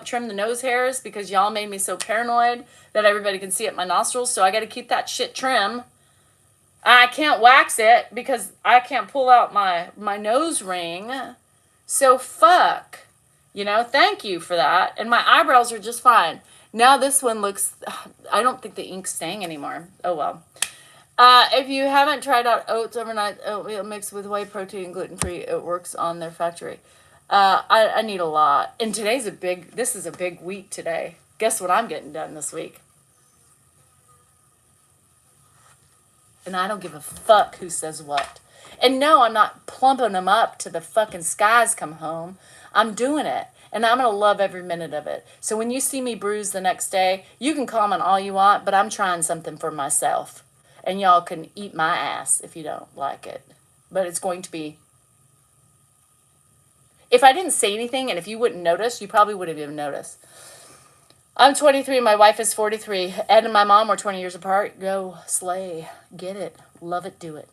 trim the nose hairs because y'all made me so paranoid that everybody can see at my nostrils. So I got to keep that shit trim. I can't wax it because I can't pull out my nose ring. So fuck. Thank you for that. And my eyebrows are just fine. Now this one looks, I don't think the ink's staying anymore. Oh well. If you haven't tried out oats overnight oatmeal mixed with whey protein, gluten-free, it works on their factory. I need a lot. And this is a big week today. Guess what I'm getting done this week? And I don't give a fuck who says what. And no, I'm not plumping them up to the fucking skies come home. I'm doing it. And I'm going to love every minute of it. So when you see me bruised the next day, you can comment all you want, but I'm trying something for myself. And y'all can eat my ass if you don't like it. But it's going to be... If I didn't say anything and if you wouldn't notice, you probably wouldn't even notice. I'm 23, my wife is 43. Ed and my mom were 20 years apart. Go slay. Get it. Love it. Do it.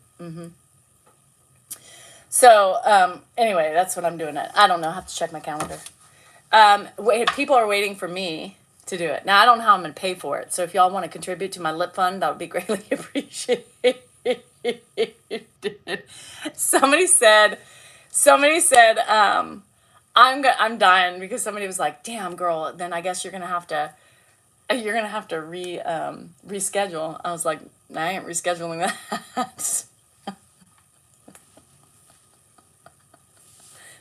So, anyway, that's what I'm doing. I don't know. I have to check my calendar. People are waiting for me to do it. Now, I don't know how I'm going to pay for it. So if y'all want to contribute to my lip fund, that would be greatly appreciated. Somebody said, I'm dying because somebody was like, damn girl, then I guess you're going to have to reschedule. I was like, I ain't rescheduling that.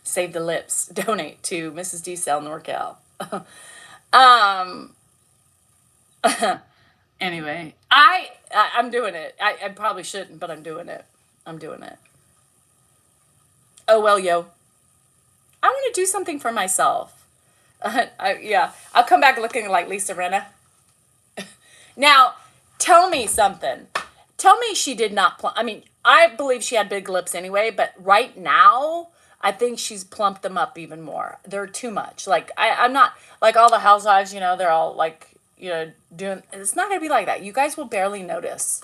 Save the lips. Donate to Mrs. D. Cell NorCal. Anyway, I'm doing it. I probably shouldn't, but I'm doing it. Oh, well, yo. I want to do something for myself. I'll come back looking like Lisa Rinna. Now, tell me something. Tell me she did not I believe she had big lips anyway, but right now, I think she's plumped them up even more. They're too much. I'm not, like all the housewives, they're all doing, it's not going to be like that. You guys will barely notice.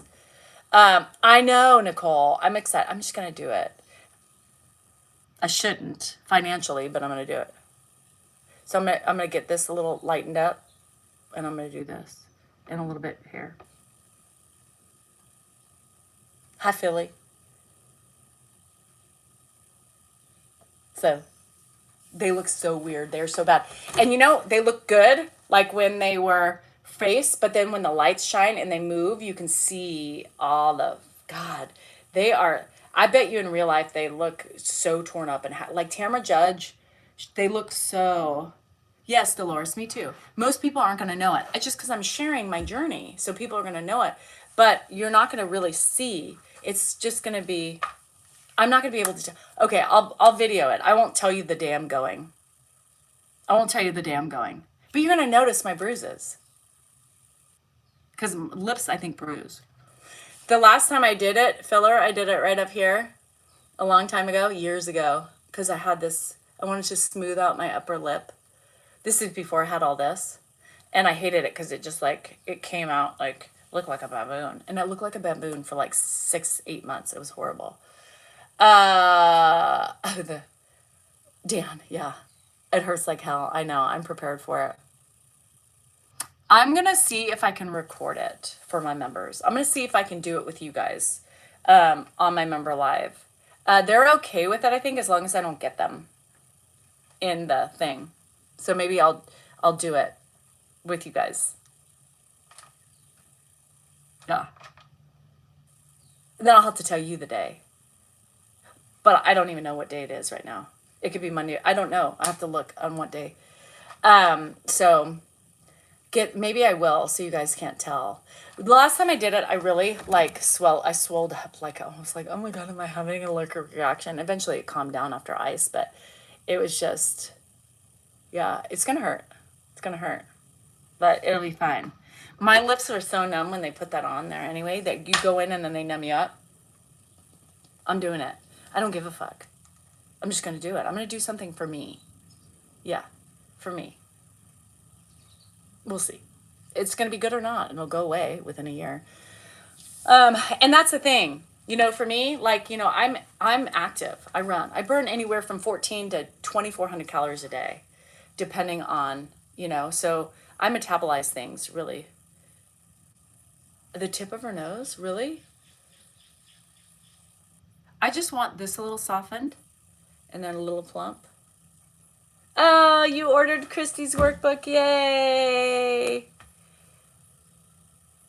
I know, Nicole. I'm excited. I'm just going to do it. I shouldn't financially, but I'm going to do it. So I'm going to get this a little lightened up, and I'm going to do this, and a little bit here. Hi, Philly. So they look so weird. They're so bad. And they look good, like when they were face, but then when the lights shine and they move, you can see all the, God, they are, I bet you in real life they look so torn up and like Tamra Judge, they look so, yes, Dolores, me too. Most people aren't going to know it. It's just because I'm sharing my journey, so people are going to know it, but you're not going to really see. It's just going to be, I'm not going to be able to tell. Okay, I'll video it. I won't tell you the damn going. I won't tell you the damn going. But you're going to notice my bruises. Because lips, I think, bruise. The last time I did it, filler, I did it right up here a long time ago, years ago. Because I had this, I wanted to smooth out my upper lip. This is before I had all this. And I hated it because it just like, it came out like, looked like a baboon. And it looked like a baboon for like 6-8 months. It was horrible. Dan, yeah. It hurts like hell. I know. I'm prepared for it. I'm going to see if I can record it for my members. I'm going to see if I can do it with you guys on my member live. They're okay with it, I think, as long as I don't get them in the thing. So maybe I'll do it with you guys. Yeah. Then I'll have to tell you the day. But I don't even know what day it is right now. It could be Monday. I don't know. I have to look on what day. So maybe I will, so you guys can't tell. The last time I did it, I really I swelled up, like almost like, oh my God, am I having a allergic reaction? Eventually it calmed down after ice, but it was just, yeah, it's going to hurt. It's going to hurt, but it'll be fine. My lips are so numb when they put that on there anyway, that you go in and then they numb you up. I'm doing it. I don't give a fuck. I'm just going to do it. I'm going to do something for me. Yeah, for me. We'll see. It's going to be good or not, and it'll go away within a year. And that's the thing. You know, for me, like, you know, I'm active. I run. I burn anywhere from 14 to 2,400 calories a day, depending on, you know, so I metabolize things, really. The tip of her nose, really? I just want this a little softened and then a little plump. Oh, you ordered Christy's workbook. Yay.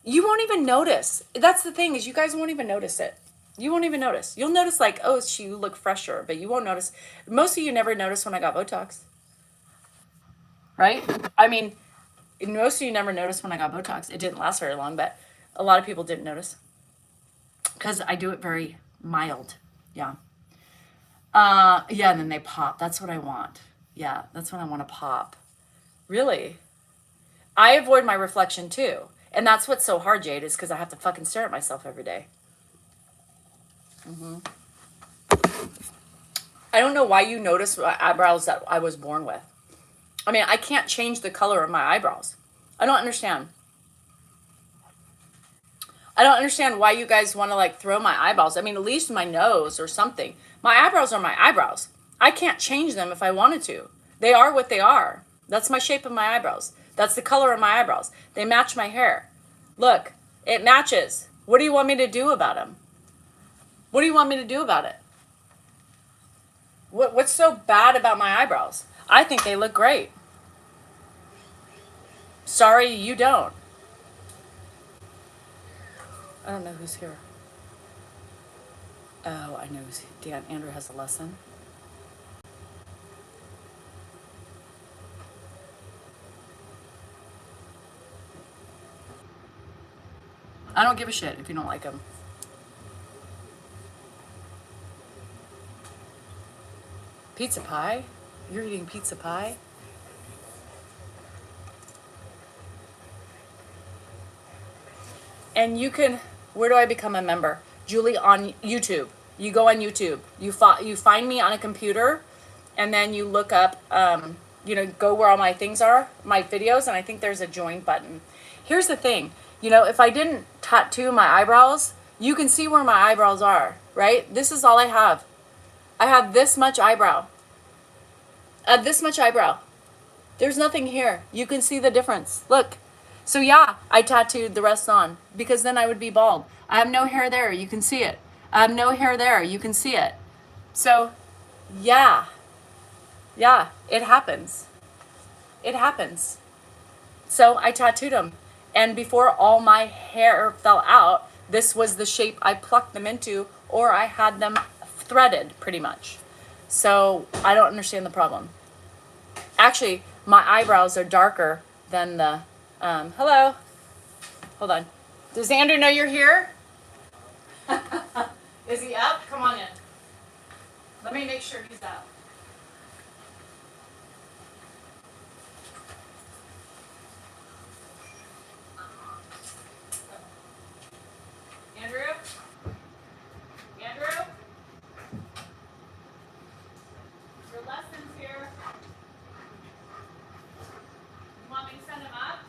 You won't even notice. That's the thing, is you guys won't even notice it. You won't even notice. You'll notice like, oh, you look fresher, but you won't notice. Most of you never noticed when I got Botox. Right? I mean, most of you never noticed when I got Botox. It didn't last very long, but a lot of people didn't notice. Because I do it very mild. Yeah. Yeah, and then they pop. That's what I want. Yeah, that's what I want to pop. Really? I avoid my reflection too. And that's what's so hard, Jade, is because I have to fucking stare at myself every day. I don't know why you notice my eyebrows that I was born with. I mean, I can't change the color of my eyebrows. I don't understand. I don't understand why you guys want to like throw my eyeballs. I mean, at least my nose or something. My eyebrows are my eyebrows. I can't change them if I wanted to. They are what they are. That's my shape of my eyebrows. That's the color of my eyebrows. They match my hair. Look, it matches. What do you want me to do about them? What do you want me to do about it? What's so bad about my eyebrows? I think they look great. Sorry, you don't. I don't know who's here. Oh, I know. Dan, Andrew has a lesson. I don't give a shit if you don't like them. Pizza pie? You're eating pizza pie? And you can, where do I become a member? Julie, on YouTube. You go on YouTube. You find me on a computer, and then you look up, you know, go where all my things are, my videos, and I think there's a join button. Here's the thing. You know, if I didn't tattoo my eyebrows, you can see where my eyebrows are, right? This is all I have. I have this much eyebrow. This much eyebrow. There's nothing here. You can see the difference. Look. So yeah, I tattooed the rest on because then I would be bald. I have no hair there. You can see it. I have no hair there. You can see it. So yeah. Yeah, it happens. It happens. So I tattooed them. And before all my hair fell out, this was the shape I plucked them into, or I had them threaded pretty much. So I don't understand the problem. Actually, my eyebrows are darker than the, hello, hold on. Does Andrew know you're here? Is he up? Come on in. Let me make sure he's up. Andrew? Andrew? Your lesson's here. You want me to send him up?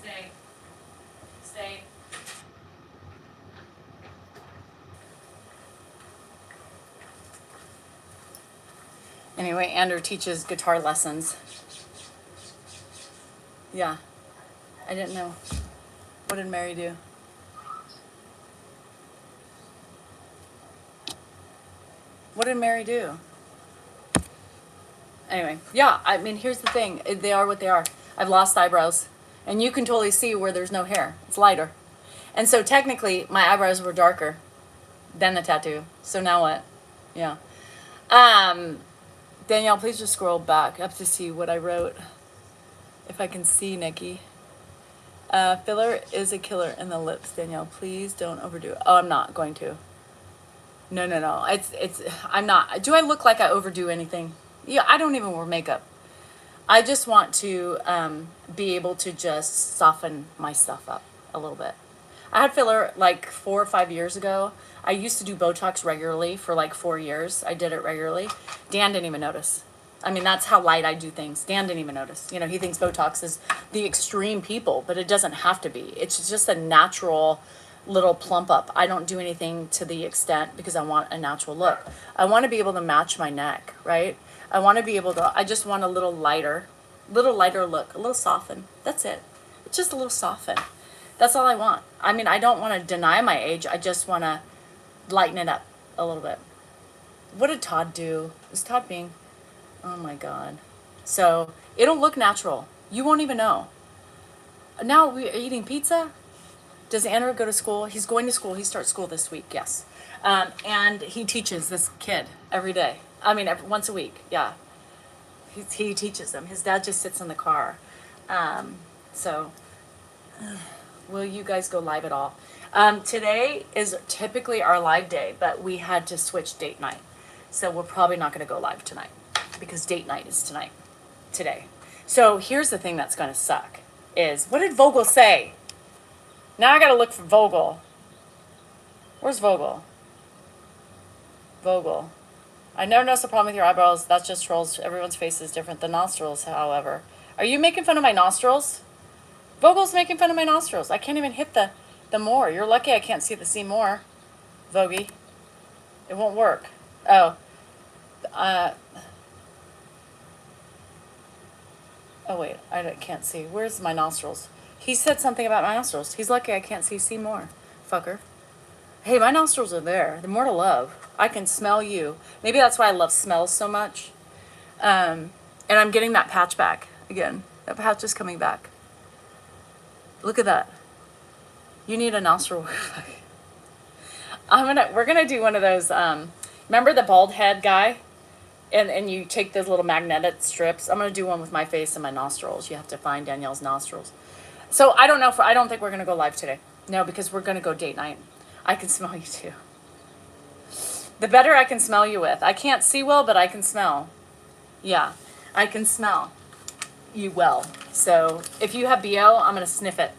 Stay. Stay. Anyway, Andrew teaches guitar lessons. Yeah. I didn't know. What did Mary do? What did Mary do? Anyway, yeah, I mean, here's the thing. They are what they are. I've lost eyebrows. And you can totally see where there's no hair. It's lighter. And so technically, my eyebrows were darker than the tattoo. So now what? Yeah. Danielle, please just scroll back up to see what I wrote. If I can see, Nikki. Filler is a killer in the lips, Danielle. Please don't overdo it. Oh, I'm not going to. No. I'm not. Do I look like I overdo anything? Yeah, I don't even wear makeup. I just want to be able to just soften my stuff up a little bit. I had filler like 4 or 5 years ago. I used to do Botox regularly for like 4 years. I did it regularly. Dan didn't even notice. I mean, that's how light I do things. Dan didn't even notice. You know, he thinks Botox is the extreme people, but it doesn't have to be. It's just a natural little plump up. I don't do anything to the extent because I want a natural look. I want to be able to match my neck, right? I want to be able to, I just want a little lighter look, a little soften. That's it. It's just a little soften. That's all I want. I mean, I don't want to deny my age. I just want to lighten it up a little bit. What did Todd do? Is Todd being, oh my God. So it'll look natural. You won't even know. Now we're eating pizza. Does Andrew go to school? He's going to school. He starts school this week, yes. And he teaches this kid every day. I mean, once a week, yeah. He teaches them. His dad just sits in the car. So, will you guys go live at all? Today is typically our live day, but we had to switch date night. So we're probably not going to go live tonight because date night is today. So here's the thing that's going to suck is, what did Vogel say? Now I got to look for Vogel. Where's Vogel? Vogel. I never noticed a problem with your eyebrows. That's just trolls. Everyone's face is different. The nostrils, however. Are you making fun of my nostrils? Vogel's making fun of my nostrils. I can't even hit the more. You're lucky I can't see more. Vogie. It won't work. Oh. Oh, wait. I can't see. Where's my nostrils? He said something about my nostrils. He's lucky I can't see more. Fucker. Hey, my nostrils are there. They're more to love. I can smell you. Maybe that's why I love smells so much. And I'm getting that patch back again. That patch is coming back. Look at that. You need a nostril. We're gonna do one of those. Remember the bald head guy? And you take those little magnetic strips. I'm gonna do one with my face and my nostrils. You have to find Danielle's nostrils. So I don't know. I don't think we're gonna go live today. No, because we're gonna go date night. I can smell you too. The better I can smell you with. I can't see well, but I can smell. Yeah, I can smell you well. So if you have BO, I'm going to sniff it.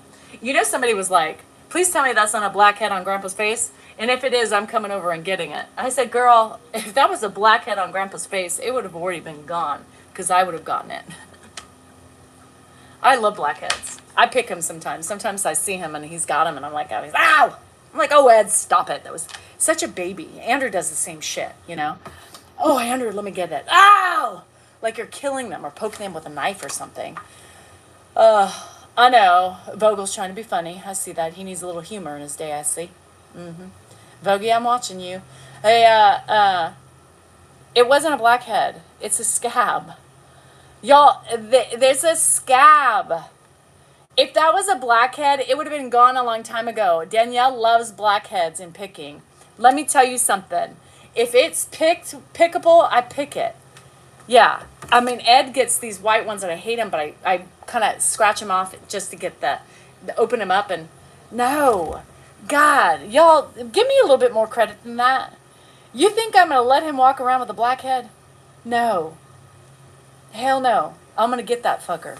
You know, somebody was like, please tell me that's not a blackhead on Grandpa's face. And if it is, I'm coming over and getting it. I said, girl, if that was a blackhead on Grandpa's face, it would have already been gone because I would have gotten it. I love blackheads. I pick him sometimes. Sometimes I see him and he's got him and I'm like, oh, ow! I'm like, oh, Ed, stop it. That was such a baby. Andrew does the same shit, you know? Oh, Andrew, let me get it. Ow! Like you're killing them or poking them with a knife or something. I know. Vogel's trying to be funny. I see that. He needs a little humor in his day, I see. Vogie, I'm watching you. Hey, it wasn't a blackhead. It's a scab. Y'all, there's a scab. If that was a blackhead, it would have been gone a long time ago. Danielle loves blackheads and picking. Let me tell you something. If it's pickable, I pick it. Yeah. I mean, Ed gets these white ones and I hate them, but I kind of scratch them off just to get the open them up and no. God, y'all, give me a little bit more credit than that. You think I'm going to let him walk around with a blackhead? No. Hell no. I'm going to get that fucker.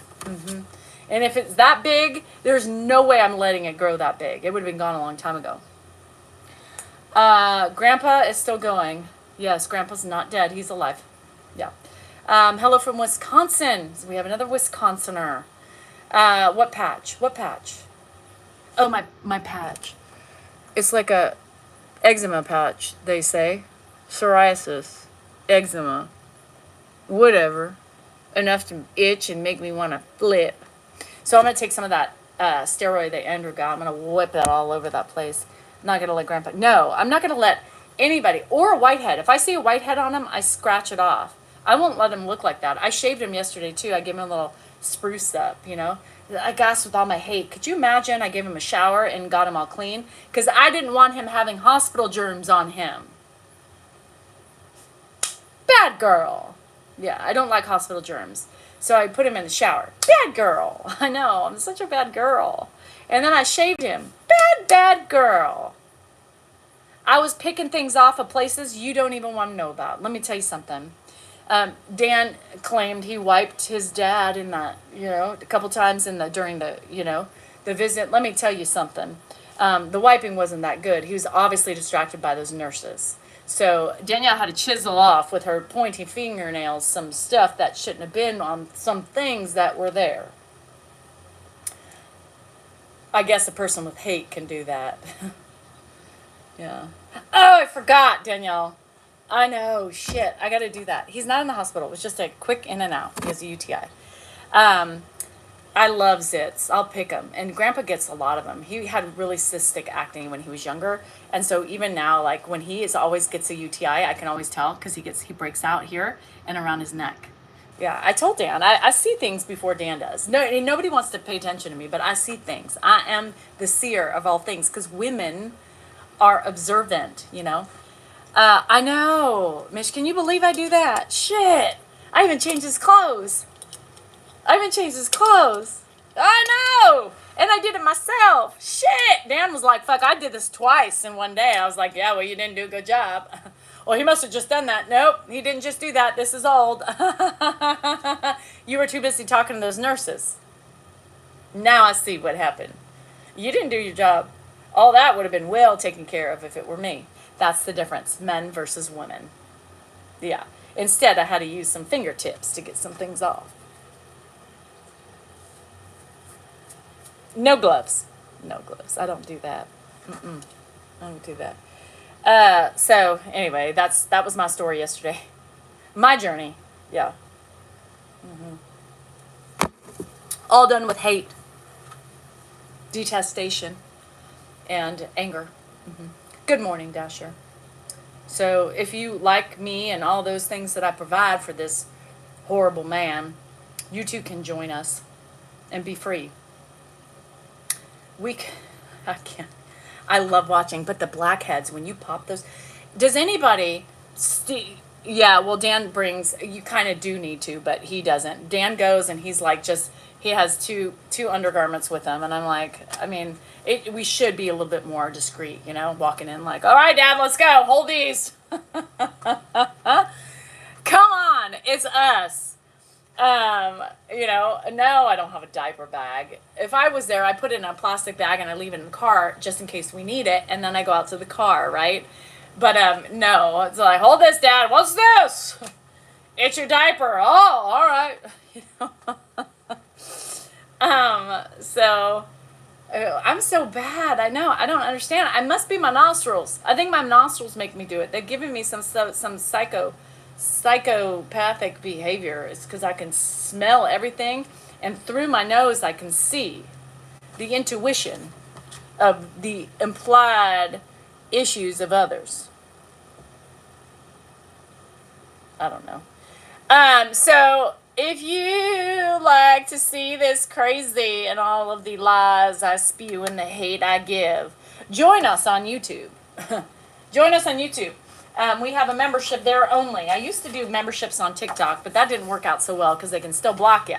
And if it's that big, there's no way I'm letting it grow that big. It would have been gone a long time ago. Grandpa is still going. Yes, Grandpa's not dead. He's alive. Yeah. Hello from Wisconsin. So we have another Wisconsinner. What patch? What patch? Oh, my patch. It's like a eczema patch, they say. Psoriasis. Eczema. Whatever. Enough to itch and make me want to flip. So I'm going to take some of that steroid that Andrew got. I'm going to whip it all over that place. I'm not going to let Grandpa... No, I'm not going to let anybody... Or a whitehead. If I see a whitehead on him, I scratch it off. I won't let him look like that. I shaved him yesterday, too. I gave him a little spruce up, you know. I gasped with all my hate. Could you imagine? I gave him a shower and got him all clean. Because I didn't want him having hospital germs on him. Bad girl. Yeah, I don't like hospital germs. So I put him in the shower. Bad girl. I know, I'm such a bad girl. And then I shaved him. Bad girl. I was picking things off of places you don't even want to know about. Let me tell you something. Dan claimed he wiped his dad in that, you know, a couple times during the, you know, the visit. Let me tell you something. The wiping wasn't that good. He was obviously distracted by those nurses. So Danielle had to chisel off with her pointy fingernails some stuff that shouldn't have been on some things that were there. I guess a person with hate can do that. Yeah. Oh, I forgot, Danielle. I know, shit. I got to do that. He's not in the hospital. It was just a quick in and out. He has a UTI. I love zits. I'll pick them. And Grandpa gets a lot of them. He had really cystic acne when he was younger. And so even now, like when he always gets a UTI, I can always tell because he breaks out here and around his neck. Yeah, I told Dan. I see things before Dan does. No, nobody wants to pay attention to me, but I see things. I am the seer of all things because women are observant, you know. I know. Mish, can you believe I do that? Shit. I even changed his clothes. I know. And I did it myself. Shit. Dan was like, fuck, I did this twice in one day. I was like, yeah, well, you didn't do a good job. Well, he must have just done that. Nope, he didn't just do that. This is old. You were too busy talking to those nurses. Now I see what happened. You didn't do your job. All that would have been well taken care of if it were me. That's the difference, men versus women. Yeah. Instead, I had to use some fingertips to get some things off. No gloves. I don't do that. I don't do that. So anyway, that was my story yesterday. My journey. Yeah. All done with hate, detestation, and anger. Good morning, Dasher. So if you like me and all those things that I provide for this horrible man, you too can join us and be free. I can't. I love watching, but the blackheads, when you pop those, does anybody, yeah, well, Dan brings, you kind of do need to, but he doesn't. Dan goes and he's like he has two undergarments with him, and I'm like, I mean, we should be a little bit more discreet, you know, walking in like, all right, Dad, let's go, hold these. Come on, it's us. You know, no, I don't have a diaper bag. If I was there, I put it in a plastic bag and I leave it in the car just in case we need it, and then I go out to the car, right? But no, it's like, hold this, Dad. What's this? It's your diaper. Oh, all right. You know? So I'm so bad. I know. I don't understand. I must be my nostrils. I think my nostrils make me do it. They've given me some psychopathic behavior. It's because I can smell everything, and through my nose I can see the intuition of the implied issues of others. I don't know. So if you like to see this crazy and all of the lies I spew and the hate I give, join us on YouTube. Join us on YouTube. We have a membership there only. I used to do memberships on TikTok, but that didn't work out so well because they can still block you.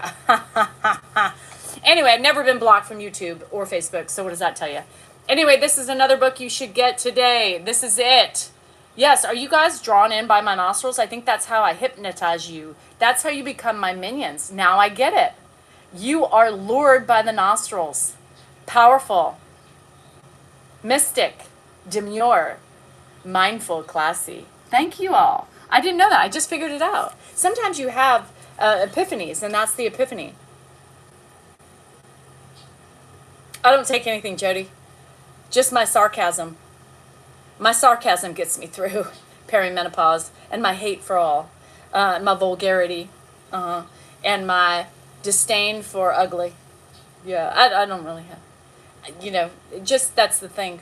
Anyway, I've never been blocked from YouTube or Facebook, so what does that tell you? Anyway, this is another book you should get today. This is it. Yes, are you guys drawn in by my nostrils? I think that's how I hypnotize you. That's how you become my minions. Now I get it. You are lured by the nostrils. Powerful. Mystic. Demure. Mindful. Classy. Thank you all. I didn't know that. I just figured it out. Sometimes you have epiphanies, and that's the epiphany. I don't take anything, Jody. Just my sarcasm. My sarcasm gets me through perimenopause, and my hate for all, my vulgarity, and my disdain for ugly. Yeah, I don't really have, just that's the thing.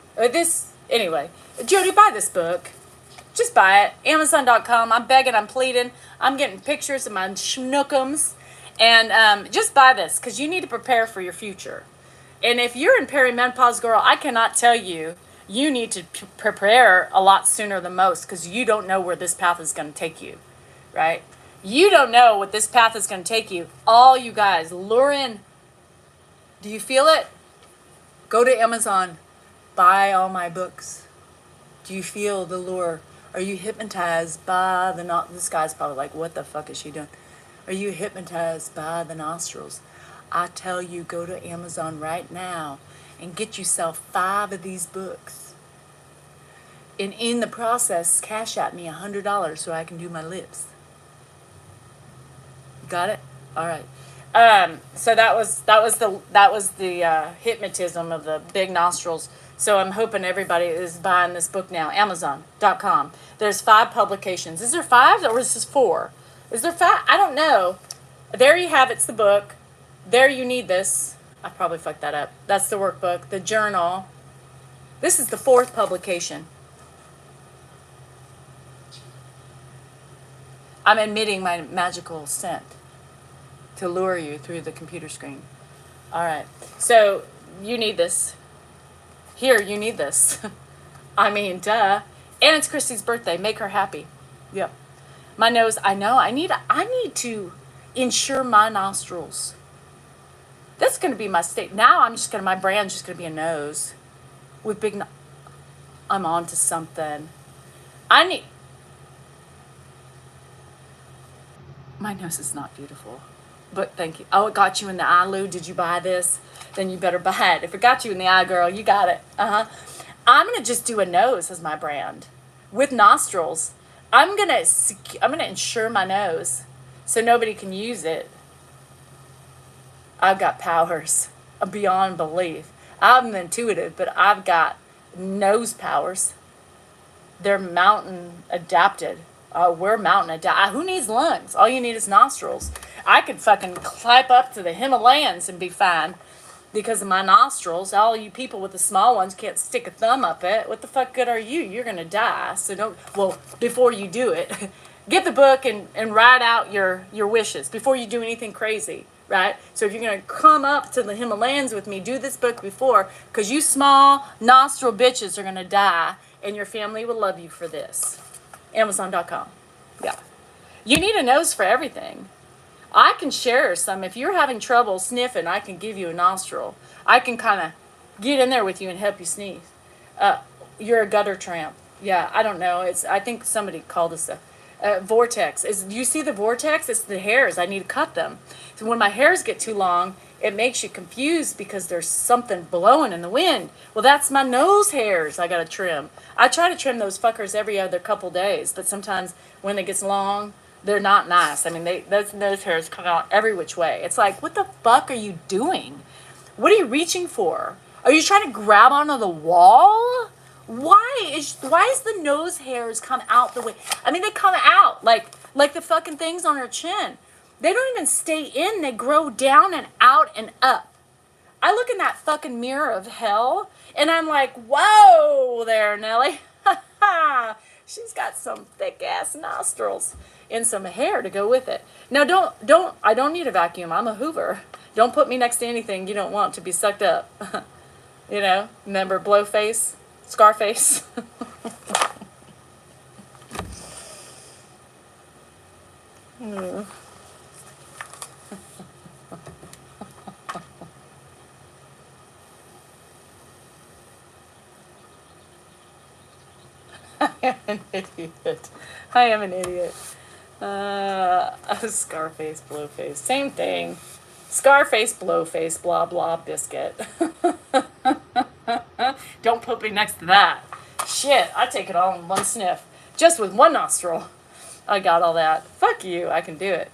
Anyway, Jody, buy this book. Just buy it. Amazon.com. I'm begging, I'm pleading. I'm getting pictures of my schnookums. And just buy this, because you need to prepare for your future. And if you're in perimenopause, girl, I cannot tell you, you need to prepare a lot sooner than most, because you don't know where this path is going to take you, right? You don't know what this path is going to take you. All you guys, lure in. Do you feel it? Go to Amazon. Buy all my books. Do you feel the lure? Are you hypnotized by this guy's probably like, what the fuck is she doing? Are you hypnotized by the nostrils? I tell you, go to Amazon right now and get yourself 5 of these books. And in the process, cash at me $100 so I can do my lips. Got it? All right. So that was the hypnotism of the big nostrils. So I'm hoping everybody is buying this book now. Amazon.com. There's 5 publications. Is there 5 or is this 4? Is there 5? I don't know. There you have it. It's the book. There you need this. I probably fucked that up. That's the workbook. The journal. This is the 4th publication. I'm emitting my magical scent to lure you through the computer screen. All right. So you need this. Here, you need this. I mean, duh. And it's Christy's birthday. Make her happy. Yep. My nose, I know. I need to insure my nostrils. That's going to be my state. Now my brand's just going to be a nose with big, I'm on to something. My nose is not beautiful, but thank you. Oh, it got you in the eye, Lou. Did you buy this? Then you better buy it. If it got you in the eye, girl, you got it. I'm going to just do a nose as my brand with nostrils. I'm going to insure my nose so nobody can use it. I've got powers beyond belief. I'm intuitive, but I've got nose powers. They're mountain adapted. We're mountain adapted. Who needs lungs? All you need is nostrils. I could fucking climb up to the Himalayas and be fine because of my nostrils. All you people with the small ones can't stick a thumb up it. What the fuck good are you? You're going to die. So before you do it, get the book and write out your wishes before you do anything crazy. Right? So if you're going to come up to the Himalayas with me, do this book before, because you small nostril bitches are going to die, and your family will love you for this. Amazon.com. Yeah. You need a nose for everything. I can share some. If you're having trouble sniffing, I can give you a nostril. I can kind of get in there with you and help you sneeze. You're a gutter tramp. Yeah, I don't know. I think somebody called us a vortex. Do you see the vortex? It's the hairs. I need to cut them. So when my hairs get too long, it makes you confused because there's something blowing in the wind. Well, that's my nose hairs I got to trim. I try to trim those fuckers every other couple days, but sometimes when it gets long, They're not nice. I mean, those nose hairs come out every which way. It's like, what the fuck are you doing? What are you reaching for? Are you trying to grab onto the wall? Why is the nose hairs come out the way? I mean, they come out like the fucking things on her chin. They don't even stay in. They grow down and out and up. I look in that fucking mirror of hell and I'm like, whoa there, Nelly. She's got some thick ass nostrils and some hair to go with it. Now I don't need a vacuum. I'm a Hoover. Don't put me next to anything you don't want to be sucked up. You know, remember Blowface, Scarface. I am an idiot. I am an idiot. Scarface, Blowface, same thing. Scarface, Blowface, blah blah biscuit. Don't put me next to that. Shit, I take it all in one sniff, just with one nostril. I got all that. Fuck you, I can do it.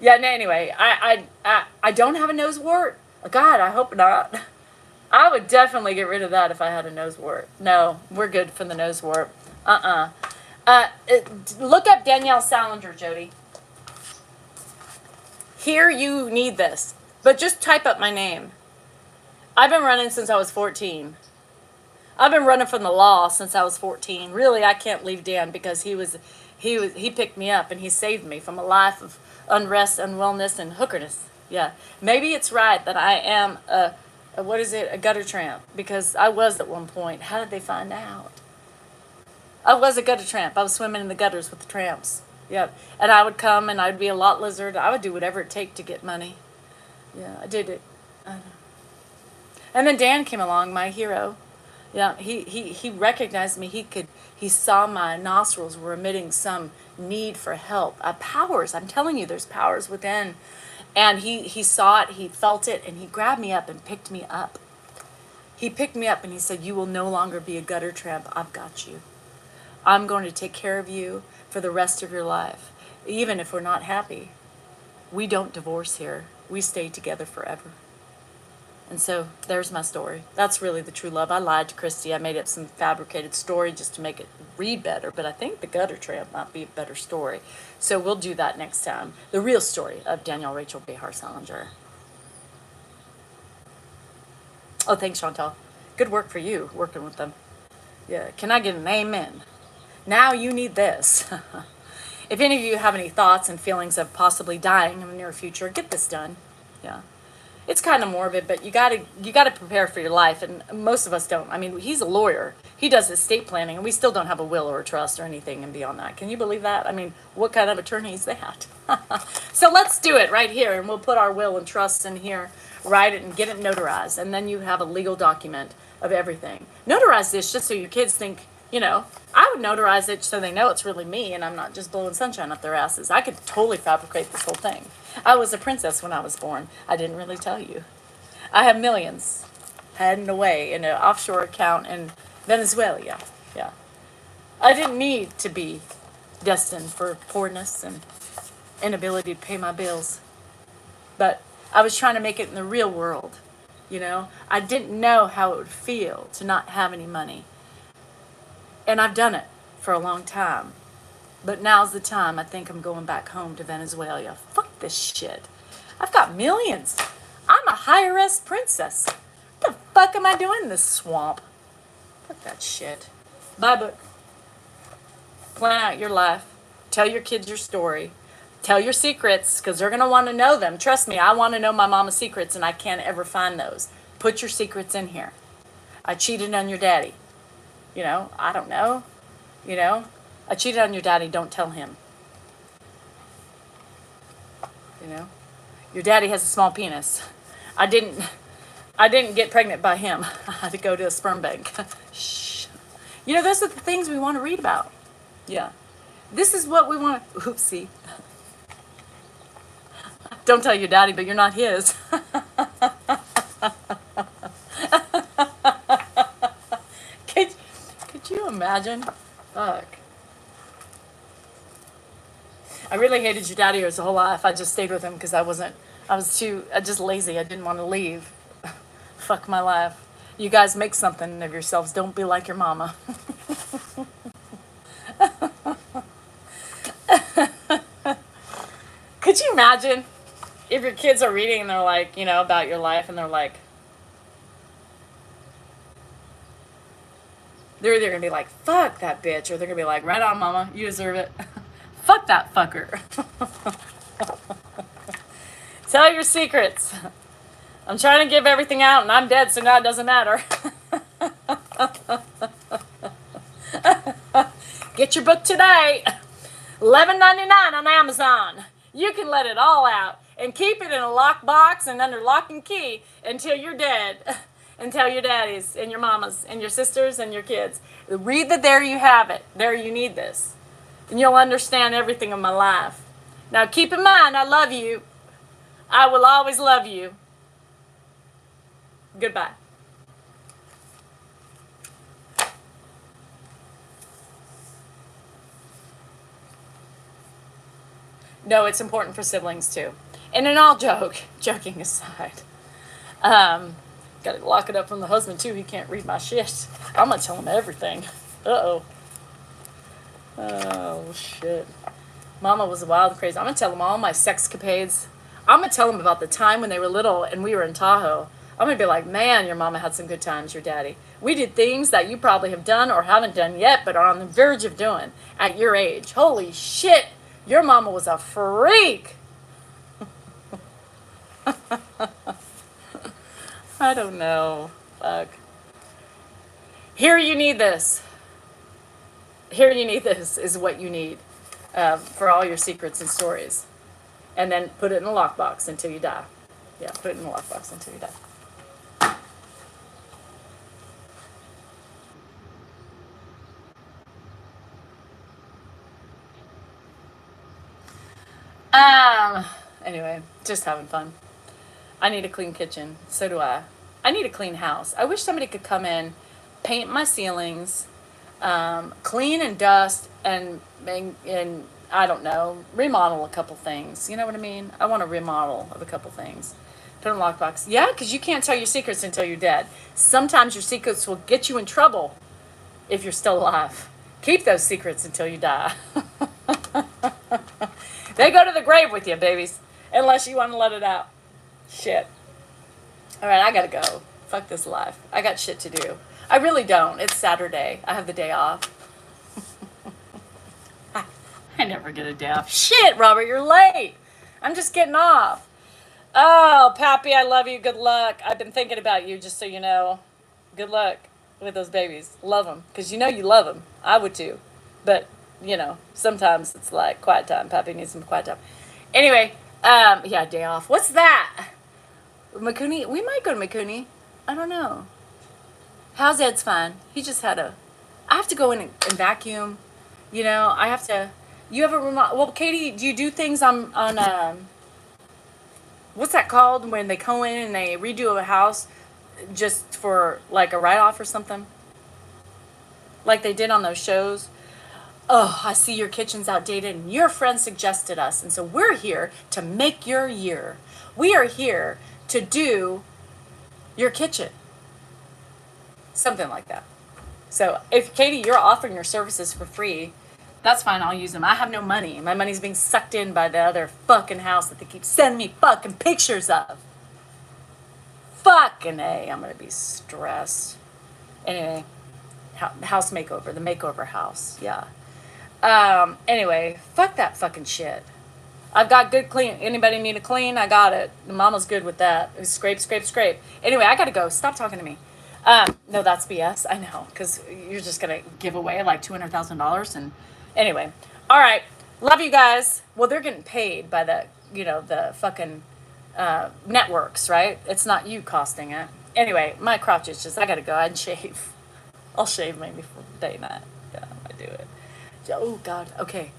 Yeah. No, anyway, I don't have a nose wart. God, I hope not. I would definitely get rid of that if I had a nose wart. No, we're good for the nose wart. Look up Danielle Salinger, Jody. Here you need this, but just type up my name. I've been running since I was 14. I've been running from the law since I was 14. Really, I can't leave Dan because he picked me up and he saved me from a life of unrest, unwellness, and hookerness. Yeah, maybe it's right that I am a gutter tramp, because I was at one point. How did they find out? I was a gutter tramp. I was swimming in the gutters with the tramps. Yep. And I would come and I'd be a lot lizard. I would do whatever it take to get money. Yeah, I did it. And then Dan came along, my hero. Yeah, he recognized me. He saw my nostrils were emitting some need for help. Powers. I'm telling you, there's powers within. And he saw it, he felt it, and he grabbed me up and picked me up. He picked me up and he said, "You will no longer be a gutter tramp. I've got you. I'm going to take care of you for the rest of your life. Even if we're not happy, we don't divorce here. We stay together forever." And so there's my story. That's really the true love. I lied to Christy. I made up some fabricated story just to make it read better, but I think the gutter tramp might be a better story. So we'll do that next time. The real story of Danielle Rachel Behar Salinger. Oh, thanks, Chantal. Good work for you, working with them. Yeah, can I get an amen? Now you need this. If any of you have any thoughts and feelings of possibly dying in the near future, get this done. Yeah. It's kind of morbid, but you gotta prepare for your life, and most of us don't. I mean, he's a lawyer. He does estate planning, and we still don't have a will or a trust or anything and beyond that. Can you believe that? I mean, what kind of attorney is that? So let's do it right here, and we'll put our will and trusts in here, write it, and get it notarized, and then you have a legal document of everything. Notarize this just so your kids think, you know, I would notarize it so they know it's really me and I'm not just blowing sunshine up their asses. I could totally fabricate this whole thing. I was a princess when I was born. I didn't really tell you. I have millions hidden away in an offshore account in Venezuela. Yeah. I didn't need to be destined for poorness and inability to pay my bills. But I was trying to make it in the real world, you know. I didn't know how it would feel to not have any money. And I've done it for a long time. But now's the time I think I'm going back home to Venezuela. Fuck this shit. I've got millions. I'm a high-res princess. What the fuck am I doing in this swamp? Fuck that shit. Buy a book. Plan out your life. Tell your kids your story. Tell your secrets, because they're going to want to know them. Trust me, I want to know my mama's secrets, and I can't ever find those. Put your secrets in here. I cheated on your daddy. You know, I don't know. You know, I cheated on your daddy, don't tell him. You know, your daddy has a small penis. I didn't get pregnant by him. I had to go to a sperm bank. Shh. You know, those are the things we want to read about. Yeah. This is what we want. Oopsie. Don't tell your daddy, but you're not his. Could you imagine? Fuck. I really hated your daddy his whole life. I just stayed with him because I was just lazy. I didn't want to leave. Fuck my life. You guys make something of yourselves. Don't be like your mama. Could you imagine if your kids are reading and they're like, you know, about your life and they're like, they're either going to be like, fuck that bitch, or they're going to be like, right on, mama, you deserve it. Fuck that fucker. Tell your secrets. I'm trying to give everything out and I'm dead, so now it doesn't matter. Get your book today. $11.99 on Amazon. You can let it all out and keep it in a lockbox and under lock and key until you're dead. And tell your daddies and your mamas and your sisters and your kids. Read the There You Have It. There You Need This. And you'll understand everything of my life. Now keep in mind, I love you. I will always love you. Goodbye. No, it's important for siblings too. And in all joking aside, gotta lock it up from the husband too. He can't read my shit. I'm gonna tell him everything. Uh-oh. Oh, shit. Mama was wild and crazy. I'm gonna tell him all my sexcapades. I'm gonna tell him about the time when they were little and we were in Tahoe. I'm gonna be like, man, your mama had some good times, your daddy. We did things that you probably have done or haven't done yet, but are on the verge of doing at your age. Holy shit. Your mama was a freak. I don't know. Fuck. Here you need this. Here you need this is what you need for all your secrets and stories. And then put it in a lockbox until you die. Yeah, put it in a lockbox until you die. Anyway, just having fun. I need a clean kitchen. So do I. I need a clean house. I wish somebody could come in, paint my ceilings, clean and dust, and I don't know, remodel a couple things. You know what I mean? I want to remodel of a couple things. Put in a lockbox. Yeah, because you can't tell your secrets until you're dead. Sometimes your secrets will get you in trouble if you're still alive. Keep those secrets until you die. They go to the grave with you, babies. Unless you want to let it out. Shit. Alright, I gotta go. Fuck this life. I got shit to do. I really don't. It's Saturday. I have the day off. I never get a day off. Shit, Robert, you're late. I'm just getting off. Oh, Pappy, I love you. Good luck. I've been thinking about you, just so you know. Good luck with those babies. Love them. Because you know you love them. I would too. But, you know, sometimes it's like quiet time. Pappy needs some quiet time. Anyway, yeah, day off. What's that? McCooney? We might go to McCooney. I don't know. How's Ed's fine? He just had I have to go in and vacuum. You know, I have to. You have a remote. Well, Katie, do you do things on what's that called when they go in and they redo a house just for like a write-off or something? Like they did on those shows. Oh, I see your kitchen's outdated and your friend suggested us. And so we're here to make your year. We are here to do your kitchen. Something like that. So if, Katie, you're offering your services for free, that's fine. I'll use them. I have no money. My money's being sucked in by the other fucking house that they keep sending me fucking pictures of. Fucking A. I'm going to be stressed. Anyway, house makeover. The makeover house. Yeah. Anyway, fuck that fucking shit. I've got good clean. Anybody need a clean? I got it. The mama's good with that. Scrape, scrape, scrape. Anyway, I gotta go. Stop talking to me. No, that's BS. I know, because you're just gonna give away like $200,000 and anyway. All right. Love you guys. Well, they're getting paid by the, you know, the fucking networks, right? It's not you costing it. Anyway, my crotch is just, I gotta go. I'd shave. I'll shave maybe for day night. Yeah, I do it. Oh, God. Okay.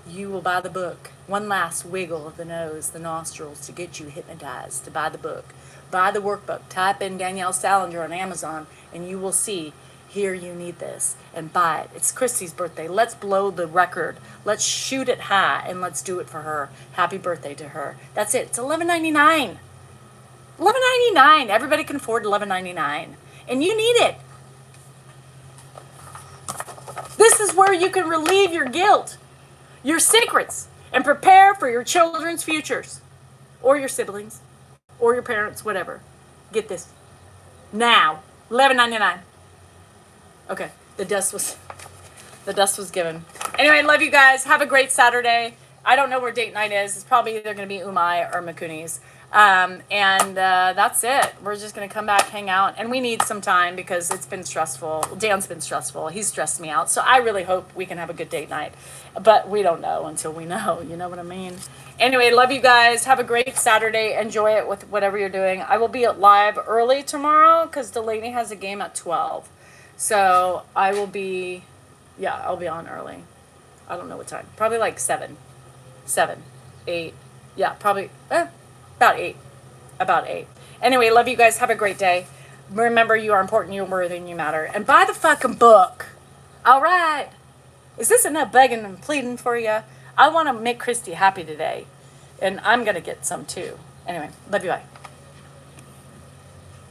You will buy the book. One last wiggle of the nose, the nostrils to get you hypnotized to buy the book. Buy the workbook. Type in Danielle Salinger on Amazon and you will see Here, you need this, and buy it. It's Christy's birthday. Let's blow the record. Let's shoot it high, and let's do it for her. Happy birthday to her. That's it. It's $11.99. $11.99. Everybody can afford $11.99, and you need it. This is where you can relieve your guilt, your secrets, and prepare for your children's futures, or your siblings, or your parents, whatever. Get this now. $11.99. Okay, the dust was given. Anyway, love you guys. Have a great Saturday. I don't know where date night is. It's probably either going to be Umai or Makuni's. That's it. We're just going to come back, hang out, and we need some time because it's been stressful. Dan's been stressful. He's stressed me out. So I really hope we can have a good date night. But we don't know until we know. You know what I mean? Anyway, love you guys. Have a great Saturday. Enjoy it with whatever you're doing. I will be live early tomorrow because Delaney has a game at 12. So I will be, I'll be on early. I don't know what time. Probably like 7, 8. Yeah, probably about 8. About 8. Anyway, love you guys. Have a great day. Remember, you are important, you're worthy, and you matter. And buy the fucking book. All right. Is this enough begging and pleading for you? I want to make Christy happy today. And I'm going to get some too. Anyway, love you. Bye.